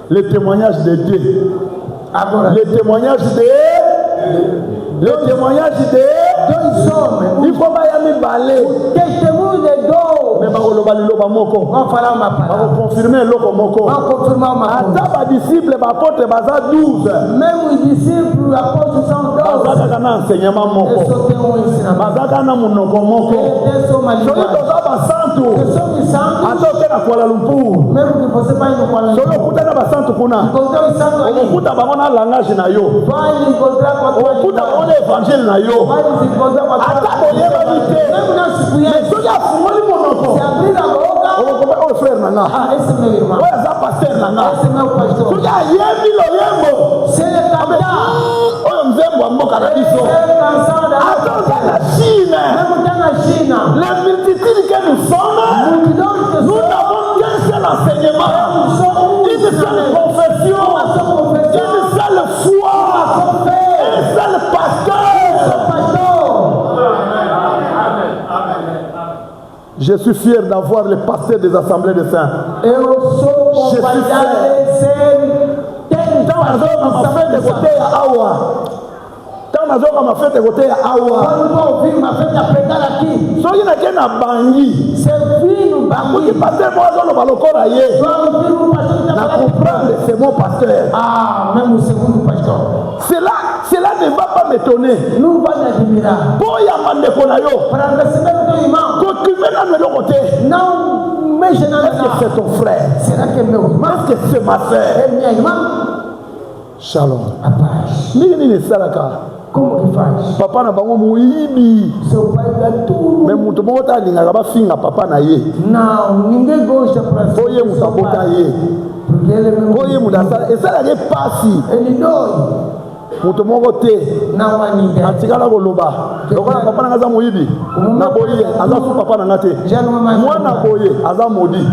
S1: le témoignage de Dieu.
S2: Agora
S1: le témoignage de deux hommes. Il faut pas y aller balai.
S2: Testemunho de deux.
S1: Mais
S2: vamos falar uma palavra.
S1: Vamos confirmer loko moko.
S2: Vamos confirmar uma coisa.
S1: Ata ba disciple ba apôtre baza 12.
S2: Même os discípulos apóstolos são 12.
S1: Baza kana enseignement moko.
S2: Eu só tenho um ensinamento.
S1: Baza kana munoko moko.
S2: Eles são uma
S1: Solo toza ba santo.
S2: Eu sou um santo.
S1: Ata okena Kuala Lumpur.
S2: Mesmo que você vai no Kuala Lumpur.
S1: Solo kutana ba santo kuna.
S2: Encontrar os santos ali.
S1: Okuta bango na langage na yo.
S2: Vai encontrar com a tua
S1: Okuta bango na évangile na yo.
S2: Vai encontrar com a tua
S1: Ata boyeba bite.
S2: Mesmo não se conhece.
S1: Soki afungoli monoko.
S2: Se abrir a boca.
S1: Oh frère nanga.
S2: Ah, esse é meu irmão.
S1: Oyo aza pasteur nanga.
S2: Esse é meu pastor.
S1: Soki ayembi loyembo.
S2: Se ele cantar.
S1: Oyo nzembo ya mboka na biso.
S2: Se ele dançar da
S1: Ata oza na Chine.
S2: Mesmo que na China.
S1: Les multitudes que nous sommes, nous n'avons qu'un seul enseignement, une seule confession, une seule foi, un seul pasteur. Je suis fier d'avoir le pasteur des assemblées de saints.
S2: Eu sou companheiro de ser.
S1: Então, nós vamos a fête de côté à Awa. Então, nós vamos a fête de côté à Awa.
S2: Quando eu ouvir uma fête apertada aqui.
S1: Só que naquele na Bangui.
S2: Servindo
S1: Bangui.
S2: Bangui.
S1: Pasteur, moi, je vais le corps ailleurs.
S2: Quando ouvir um pastor que
S1: Na comprendre, c'est mon pasteur.
S2: Ah, mesmo o segundo pastor.
S1: Cela ne va pas m'étonner.
S2: Não vai me admirar.
S1: Boya mandeko na yo.
S2: Para receber o teu irmão.
S1: Continue na meu côté.
S2: Não mexa na
S1: Est-ce que c'est ton frère?
S2: Será que é meu irmão?
S1: Est-ce que c'est ma sœur?
S2: É minha irmã?
S1: Shalom.
S2: A paz.
S1: Nini salaka?
S2: Como que faz?
S1: Papa na bango muibi.
S2: Seu pai dá tudo.
S1: Mais mutu moko ta linga ba finga papa na ye.
S2: Não, ninguém gosta para ser.
S1: Oye mutu abota ye.
S2: Porque ele é meu.
S1: Oye mutu asala esala ke pasi.
S2: Ele dói.
S1: Mutu moko te.
S2: Não há ninguém.
S1: Atikala koloba. Lokola papa na ngaza muibi. Na boye aza su papa na ngate.
S2: Já não é mais.
S1: Mwana boye aza modi.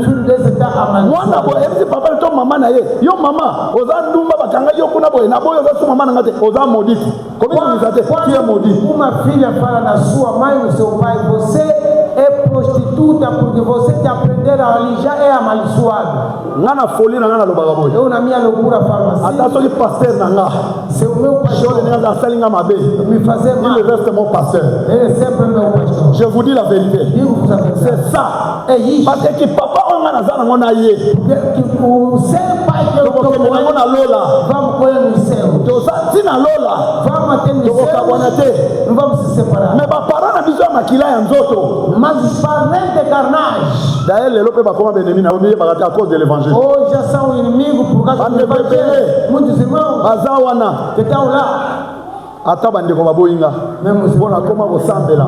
S2: Filho desse está amanhã.
S1: Mwana boye esi papa to mama na ye. Yo mama oza ndumba bakanga yo kuna boye na boye oza su mama na ngate oza moditi. Como diz até tu é moditi.
S2: Uma filha fala na sua mãe, no seu pai, você é prostituta porque você te aprender ali já é amaldiçoado.
S1: Ngana folie na ngana lobaga boye.
S2: Eu na minha loucura falo assim.
S1: Ata soki pasteur na nga.
S2: Se o meu pastor
S1: salinga mabe.
S2: Me fazer mal.
S1: Il reste mon pasteur.
S2: Ele é sempre meu pastor.
S1: Je vous dis la vérité.
S2: Digo-vos a verdade.
S1: C'est ça.
S2: É isso.
S1: Parce que papa on ngana zana ngona ye.
S2: Que o ser pai que eu
S1: tô com na lola.
S2: Vamos com ele no céu.
S1: To sa tina lola.
S2: Vamos até no céu. Não vamos se separar.
S1: Mais ba parana biso makila ya nzoto.
S2: Mas os parentes carnais
S1: D'ailleurs, les lopes comment bénémis n'a oublié à cause de l'évangile.
S2: Hoje já são inimigos por causa do evangelho. Muitos irmãos
S1: Azawana.
S2: que estão lá.
S1: Ata bandeko baboyinga. Bona koma bosambela.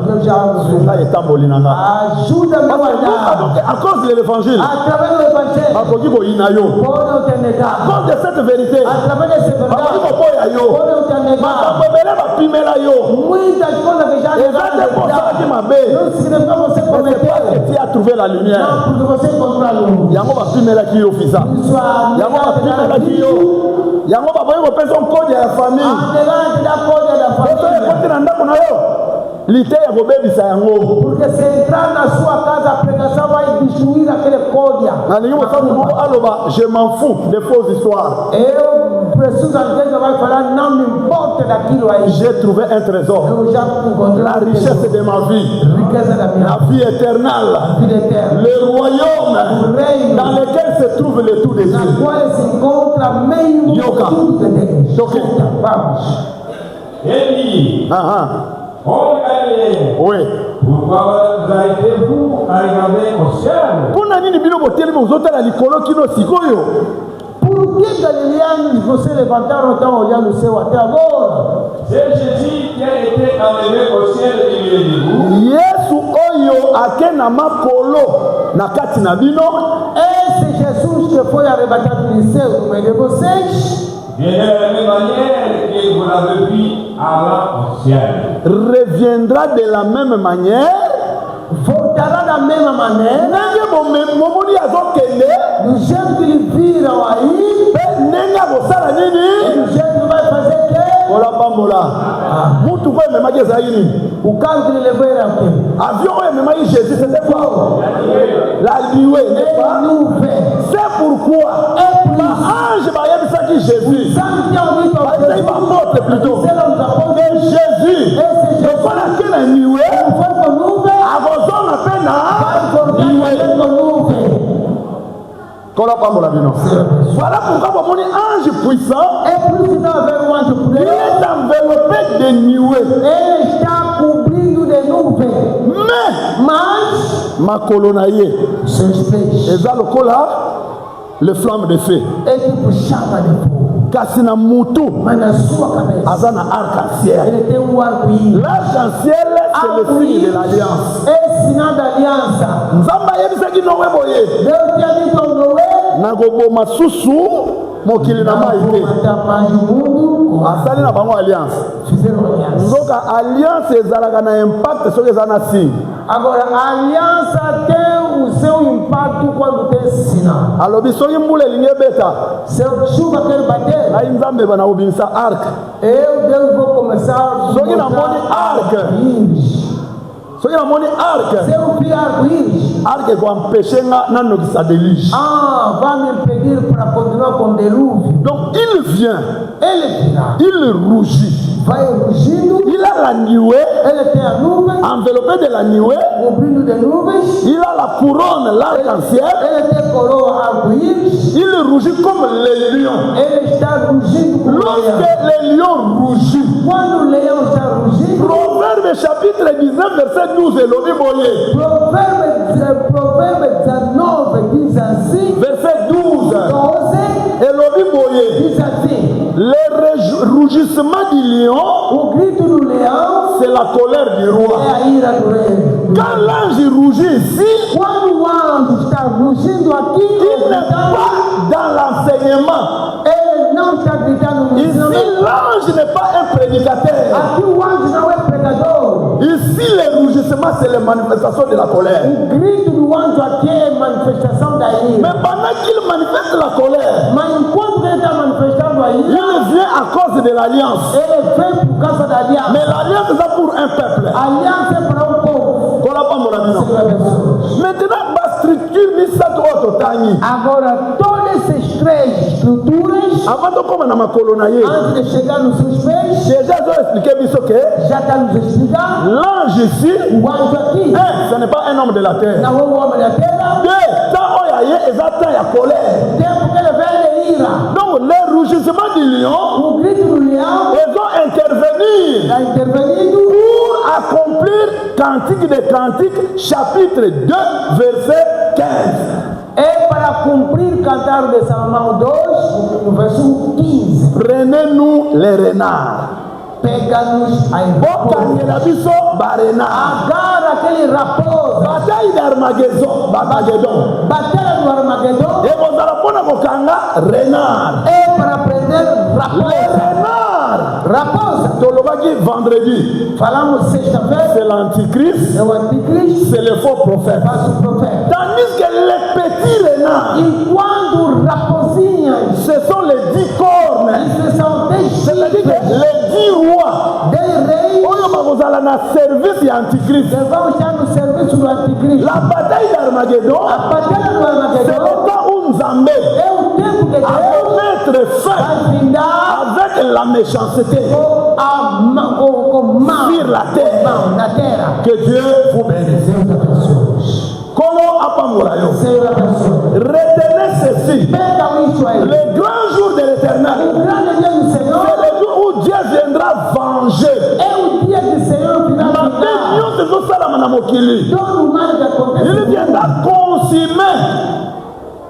S1: Sunga etamboli nanga.
S2: Ajuda-me
S1: à cause de l'évangile.
S2: Através do evangelho.
S1: Bakoki boyina yo.
S2: Podem te negar.
S1: À cause de cette vérité.
S2: Através dessa verdade.
S1: Bakoki boboya yo.
S2: Podem te negar.
S1: Bakabele bapimela yo.
S2: Muitas coisas que já
S1: não
S2: significa você cometer.
S1: Tu as trouvé la lumière.
S2: Não, porque você encontrou a luz.
S1: Yango bapimela ki yo fisa. Yango bapimela ki yo. Yango baboyi bopesa code ya famille.
S2: Adelante da code da família.
S1: Kote na ndako na yo. Lite ya kobebisa yango.
S2: Porque se entrar na sua casa a pregação vai destruir aquele code.
S1: Na ninguém sabe como aloba, je m'en fous des fausses histoires.
S2: Eu preciso alguém que vai falar não me importa daquilo aí.
S1: J'ai trouvé un trésor.
S2: Eu já encontrei
S1: la richesse de ma vie.
S2: Riqueza da minha
S1: la vie éternelle.
S2: Vida eterna.
S1: Le royaume dans lequel se trouve le tout des
S2: na
S1: cieux.
S2: qual se encontra meio
S1: Yoka.
S2: tudo de Deus.
S1: Yoka.
S2: Vamos.
S3: Il dit, oh Galilée,
S1: Oui.
S3: pourquoi vous arrêtez-vous à regarder au ciel?
S1: Pour nani bino botelemi ozotala likolo kino sikoyo.
S2: Por que galileanos você levantaram tão olhando o céu até agora?
S3: C'est Jésus qui a été enlevé au ciel et milieu de vous.
S1: Yesu oyo akena makolo na kati na bino.
S2: Esse Jesus que foi arrebatado do céu no meio de vocês.
S3: Viendra de la même manière que vous l'avez vu allant au ciel.
S1: Reviendra de la même manière.
S2: Voltará da mesma maneira.
S1: Momoni azokende.
S2: Do jeito que lhe viram aí.
S1: Nenga bosala nini?
S2: Do jeito que vai fazer que?
S1: Ola bambola. Mutu kwa memaki ezali.
S2: O carro que ele levou era o quê?
S1: Avion oyo memaki Jésus, c'était quoi? La nuée, n'est-ce pas? C'est pourquoi ange bayebisaki Jésus. Bazali bamotre plutôt. Et Jésus, lokola ke na nuée, akozonga mpe na nuée. Kola pambola bino. Voilà pourquoi mon ange puissant il est enveloppé de nuées.
S2: Ele está cobrindo de nuvem.
S1: Mais makolo na ye
S2: seus pés
S1: eza lokola le flamme de feu.
S2: é tipo chama de fogo.
S1: Kasi na mutu
S2: Mas na sua cabeça
S1: aza na arc-en-ciel.
S2: ele tem arco-íris.
S1: L'arc-en-ciel c'est le signe de l'alliance.
S2: É sinal da aliança.
S1: Nzamba yebisaki Noé boye.
S2: Deus tinha dito ao Noé
S1: nakoboma susu mokili na mai te.
S2: matar mais do mundo.
S1: Asali na bango alliance.
S2: Fizeram aliança.
S1: Nzoka alliance ezalaka na impact soki eza na signe.
S2: Agora a aliança tem o seu impacto quando tem esse sinal.
S1: Alobi soki mbula elingi ebeta.
S2: Se a chuva quer bater,
S1: ngai nzambe bana kobimisa arc.
S2: Deus vou começar a
S1: soki namoni arc. Soki namoni arc.
S2: Se eu vi arco-íris,
S1: arc ekoampeshe nga nanokisa déluge.
S2: Vai me impedir para continuar com o delúvio.
S1: Donc il vient.
S2: Ele virá.
S1: Il rougit.
S2: Vai rugindo.
S1: Il a la nuée.
S2: Ele tem a nuvem.
S1: Enveloppé de la nuée.
S2: Cobrindo de nuvens.
S1: Il a la couronne, l'arc-en-ciel.
S2: Ele tem coroa arco-íris.
S1: Il rougit comme les lions.
S2: Ele está rugindo como
S1: lorsque les lions rougissent.
S2: Quando o leão está rugindo.
S1: Proverbe chapitre 19 verset 12 elobi boye.
S2: Proverbe 19 diz assim.
S1: Verset 12. Elobi boye.
S2: Diz assim.
S1: Le rougissement du lion.
S2: O grito do leão.
S1: C'est la colère du roi.
S2: É a ira do rei.
S1: Quand l'ange rougit ici.
S2: Quando o anjo está rugindo aqui.
S1: Il n'est pas dans l'enseignement.
S2: Ele não está gritando no
S1: ensinamento. Ici l'ange n'est pas un prédicateur.
S2: Aqui o anjo não é pregador.
S1: Ici le rougissement c'est la manifestation de la colère.
S2: O grito do anjo aqui é manifestação da ira.
S1: Mais pendant qu'il manifeste la colère.
S2: Mas enquanto ele está manifestando a ira.
S1: Il vient à cause de l'alliance.
S2: Ele vem por causa da aliança.
S1: Mais l'alliance c'est pour un peuple.
S2: A aliança é para um povo.
S1: Maintenant, ma structure mise ça trop tani.
S2: Agora todas essas três estruturas.
S1: Avant de como na makolonaye.
S2: Antes de chegar nos seus pés.
S1: Déjà je expliquer isso que.
S2: Já está nos explicando.
S1: L'ange ici.
S2: O anjo aqui.
S1: Ce n'est pas un homme de la terre.
S2: Não é um homem da terra.
S1: Tant oyaye exactement ya colère.
S2: Tempo que ele vem de ira.
S1: Donc le rougissement du lion.
S2: O grito do leão.
S1: Ils ont intervenu.
S2: Está intervenindo.
S1: Pour accomplir Cantique des Cantiques chapitre 2 verset 15.
S2: para cumprir cantar de Salomão 2, no versículo 15.
S1: Prenez-nous les renards.
S2: Pega-nos a
S1: Bokangela biso barenard.
S2: agarra aquele raposo.
S1: Bataille d'Armageddon.
S2: Batalha do Armagedon
S1: Et vous allez prendre kokanga renard.
S2: é para prender
S1: Les
S2: raposa.
S1: renards.
S2: Raposa.
S1: Tolobaki vendredi.
S2: Falamos sexta-feira,
S1: C'est l'antichrist.
S2: é o anticristo,
S1: C'est le faux prophète.
S2: faz o profeta.
S1: Tandis que les petits renards,
S2: Enquanto raposinhas,
S1: ce sont les 10 cornes.
S2: isso são 10
S1: C'est-à-dire que
S2: chifres,
S1: les 10 rois.
S2: 10 reis,
S1: Oyo bakozala na service ya antichrist.
S2: que vão estar no serviço do anticristo.
S1: La bataille d'Armageddon,
S2: A batalha do
S1: c'est
S2: Armagedon
S1: le temps où Nzambé
S2: é o tempo que
S1: a
S2: Deus
S1: mettre fin
S2: vai findar
S1: avec la méchanceté
S2: com mal
S1: sur la terre.
S2: na terra.
S1: Que Dieu vous bénisse.
S2: Deus abençoe.
S1: Comment apambola yo?
S2: Senhor abençoe.
S1: Retenez ceci.
S2: Pega isso aí.
S1: Le grand jour de
S2: O
S1: l'éternel,
S2: grande dia do Senhor
S1: c'est le jour où Dieu viendra venger.
S2: é o dia que o Senhor virá
S1: Mabe
S2: vingar
S1: nyonso ezosalama na mokili.
S2: todo o mal que acontece.
S1: Il viendra consumer.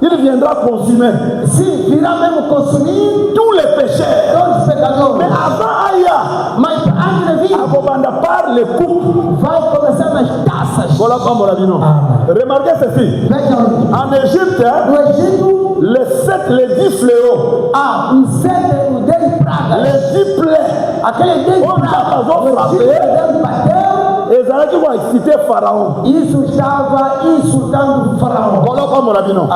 S1: Il viendra consumer
S2: Sim, virá mesmo consumir
S1: tous les pécheurs.
S2: todos os
S1: Mais
S2: pecadores.
S1: avant Aya,
S2: Mas antes de vir,
S1: akobanda par les coupes.
S2: vai começar nas taças.
S1: Voilà comment la bino. Remarquez ceci.
S2: Veja aí.
S1: En Égypte,
S2: No Egito,
S1: les 10 fléaux,
S2: há os 10 pragas.
S1: les 10 plaies,
S2: Aquele 10
S1: Onde
S2: pragas.
S1: já passou
S2: O Egito,
S1: frappé?
S2: Deus bateu.
S1: ezalaki koexcite Pharaon.
S2: Isso estava insultando o faraó.
S1: Voilà comment la bino.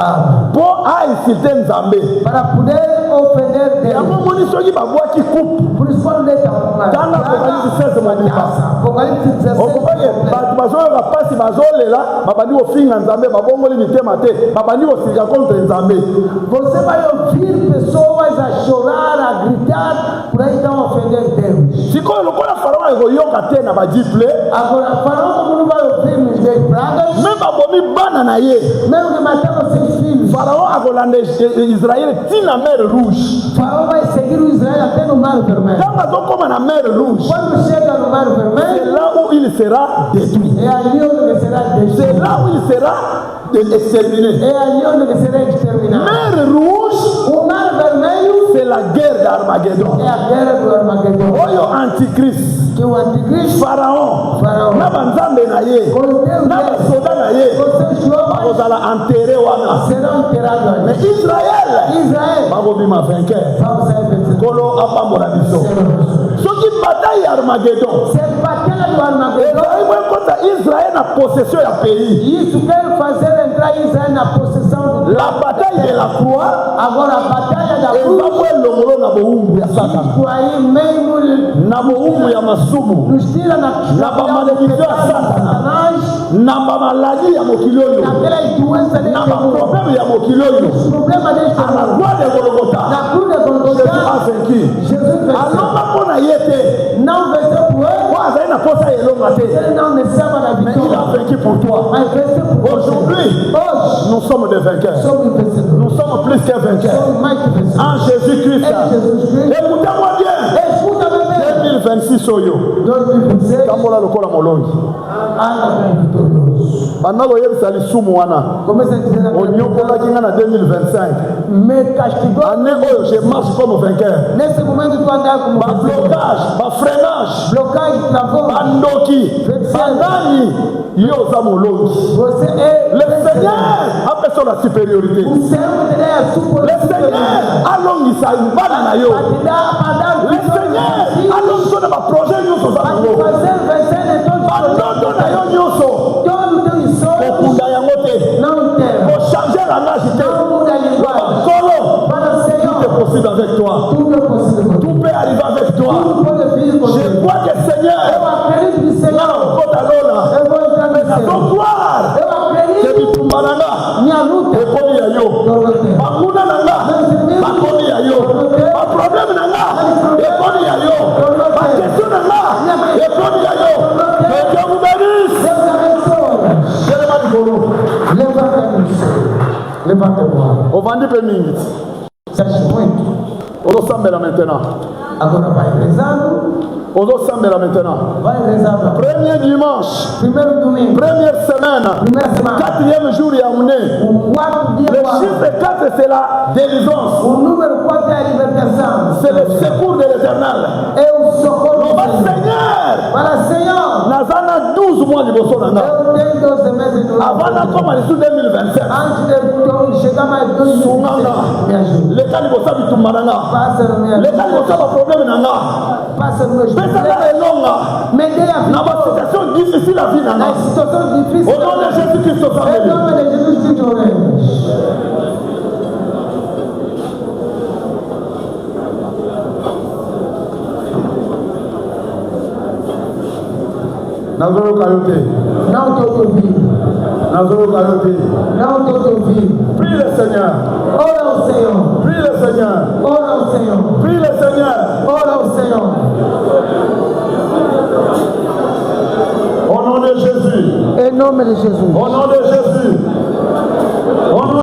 S1: Po aexcite Nzambe.
S2: Para poder ofender Deus.
S1: Yango moni soki babwaki coupe.
S2: Por isso quando ele
S1: Tanga Apocalipse 16 mobimba.
S2: Apocalipse 16.
S1: okokoye bato bazoyoka mpasi bazolela babandi kofinga Nzambe babongoli mitema te babandi kosika contre Nzambe.
S2: Você vai ouvir pessoas a chorar, a gritar, por aí estão a ofender Deus.
S1: sikoyo lokola Pharaon ekoyoka te na badiple
S2: Agora, faraó como não vai ouvir nos 10 pragas,
S1: me babomi bana na ye.
S2: mesmo que mataram seus filhos,
S1: Pharaon akolanda Israel ntina mer rouge.
S2: faraó vai seguir o Israel até no Mar Vermelho.
S1: Ntango azokoma na mer rouge,
S2: Quando chega no Mar
S1: c'est
S2: Vermelho,
S1: là où il sera détruit.
S2: é ali onde será
S1: C'est
S2: destruído.
S1: là où il sera exterminé.
S2: É ali onde será exterminado.
S1: Mer rouge,
S2: O Mar Vermelho
S1: c'est la guerre d'Armageddon.
S2: é a guerra do Armagedon.
S1: Oyo antichrist,
S2: Que o anticristo,
S1: Pharaon,
S2: Faraó,
S1: na banzambe na ye,
S2: com Deus,
S1: na basoda na ye,
S2: com seus homens,
S1: bakozala enterré wana.
S2: serão enterrados ali.
S1: Mais Israël,
S2: Israel,
S1: bakobima vainqueur.
S2: vamos sair vencedores.
S1: Kolo apambola biso. soki bataille ya Armageddon
S2: Se batalha do Armagedon,
S1: ezali ekota Israël na possession ya pays.
S2: isso quer fazer entrar Israel na possessão do
S1: La bataille de la croix
S2: Agora a batalha da cruz,
S1: eza elongolo na bowumbu ya Satana,
S2: isso aí mesmo
S1: na bowumbu ya masumu,
S2: nos tira na
S1: bamaledikio ya Satana,
S2: Satanás,
S1: na bamaladi ya mokili oyo,
S2: naquelas doenças deste
S1: na
S2: mundo.
S1: baproblème ya mokili oyo.
S2: Os problemas deste
S1: À la
S2: mundo.
S1: croix de Golgotha,
S2: Na cruz de
S1: Jésus a
S2: Golgotha,
S1: vaincu.
S2: Jesus venceu.
S1: alonga mpo na ye te
S2: Não venceu por ele,
S1: po azali na posa ya elonga te,
S2: ele não necessitava da
S1: mais il
S2: vitória.
S1: a vaincu pour toi.
S2: Mas venceu por você.
S1: Aujourd'hui,
S2: Hoje,
S1: nous sommes des vainqueurs.
S2: somos vencedores.
S1: Nous sommes plus que vainqueurs.
S2: Somos mais que vencedores.
S1: En Jésus-Christ.
S2: Em Jesus Cristo.
S1: Écoutez-moi bien.
S2: Escuta bem.
S1: 2026 oyo.
S2: 2026,
S1: Tambola lokola molongi.
S2: anda bem vitorioso.
S1: Banda koyebisa lisumu wana.
S2: Começa a dizer
S1: onyokolaki nga na 2025.
S2: me castigou.
S1: Année oyo je marche comme vainqueur.
S2: Nesse momento tu andar como vencedor.
S1: Bablocage, bafreinage,
S2: Blocagem, travou.
S1: bandoki, bandani, yo oza molongi.
S2: Você é
S1: Le Seigneur apesa la supériorité.
S2: o Senhor que te dá a
S1: Le
S2: sua
S1: Seigneur alongisa bana na yo.
S2: para te dar, para dar
S1: Le Seigneur alongisa na baprojet nyonso oza
S2: para te
S1: nango.
S2: fazer vencer em todos os
S1: bandoto na yo nyonso
S2: todo o teu sonho.
S1: kokunda yango te,
S2: Não tem.
S1: kochange langage te.
S2: Não muda a linguagem.
S1: Kolo,
S2: Para o
S1: tout est
S2: Senhor,
S1: possible avec toi.
S2: tudo é possível.
S1: Tout peut arriver avec toi.
S2: Tudo pode vir com
S1: Je
S2: Deus.
S1: crois que Seigneur,
S2: Eu acredito que Senhor,
S1: kota lola,
S2: eu vou entrar no
S1: nazo
S2: céu.
S1: gloire,
S2: Eu
S1: ke
S2: acredito
S1: bitumba na nga,
S2: minha luta.
S1: ekomi ya yo.
S2: Dorothée.
S1: Banguna na nga, bakomi ya yo. Baproblème na nga, ekomi ya yo. Bakestion na nga, ekomi ya yo. Que Dieu vous bénisse.
S2: Deus abençoe.
S1: Telema likolo.
S2: Levanta-nos. Levanta-moi.
S1: Ovandi mpe mingi.
S2: Você acha muito?
S1: Ozosambela maintenant.
S2: Agora vai rezando.
S1: Ozo Sambela maintenant.
S2: Vai rezar.
S1: Premier dimanche.
S2: Primeiro domingo.
S1: Première semaine.
S2: Primeira semana.
S1: Quatrième jour, il y a amené.
S2: O quarto dia.
S1: Le chiffre 4, c'est la délivrance.
S2: O número 4 é a libertação.
S1: C'est le secours de l'éternel.
S2: É o socorro do Senhor.
S1: Seigneur.
S2: Fala, Senhor.
S1: Nazana 12 mois de Bossonanga.
S2: Eu tenho 12 meses de lá.
S1: Avant comme en 2027.
S2: Antes de chegar mais 2027. Me ajuda.
S1: Le cas de Bossabi Tumaranga.
S2: Passa no meu.
S1: Le cas de Bossabi problème nanga.
S2: Passa no meu.
S1: Pesa é longa.
S2: Me dê a vida.
S1: Na situation difficile à vie nanga.
S2: Na situação difícil.
S1: Au nom de Jésus-Christ, au
S2: nome de Jesus Cristo oremos.
S1: Nazoro Kayote.
S2: Não estou te ouvindo.
S1: Nazoro Kayote.
S2: Não estou te ouvindo.
S1: Prie le Seigneur.
S2: Ora ao Senhor.
S1: Prie le Seigneur.
S2: Ora ao Senhor.
S1: Prie le Seigneur.
S2: Ora ao Senhor.
S1: Au nom de Jésus.
S2: Em nome de Jesus.
S1: Au nom de Jésus.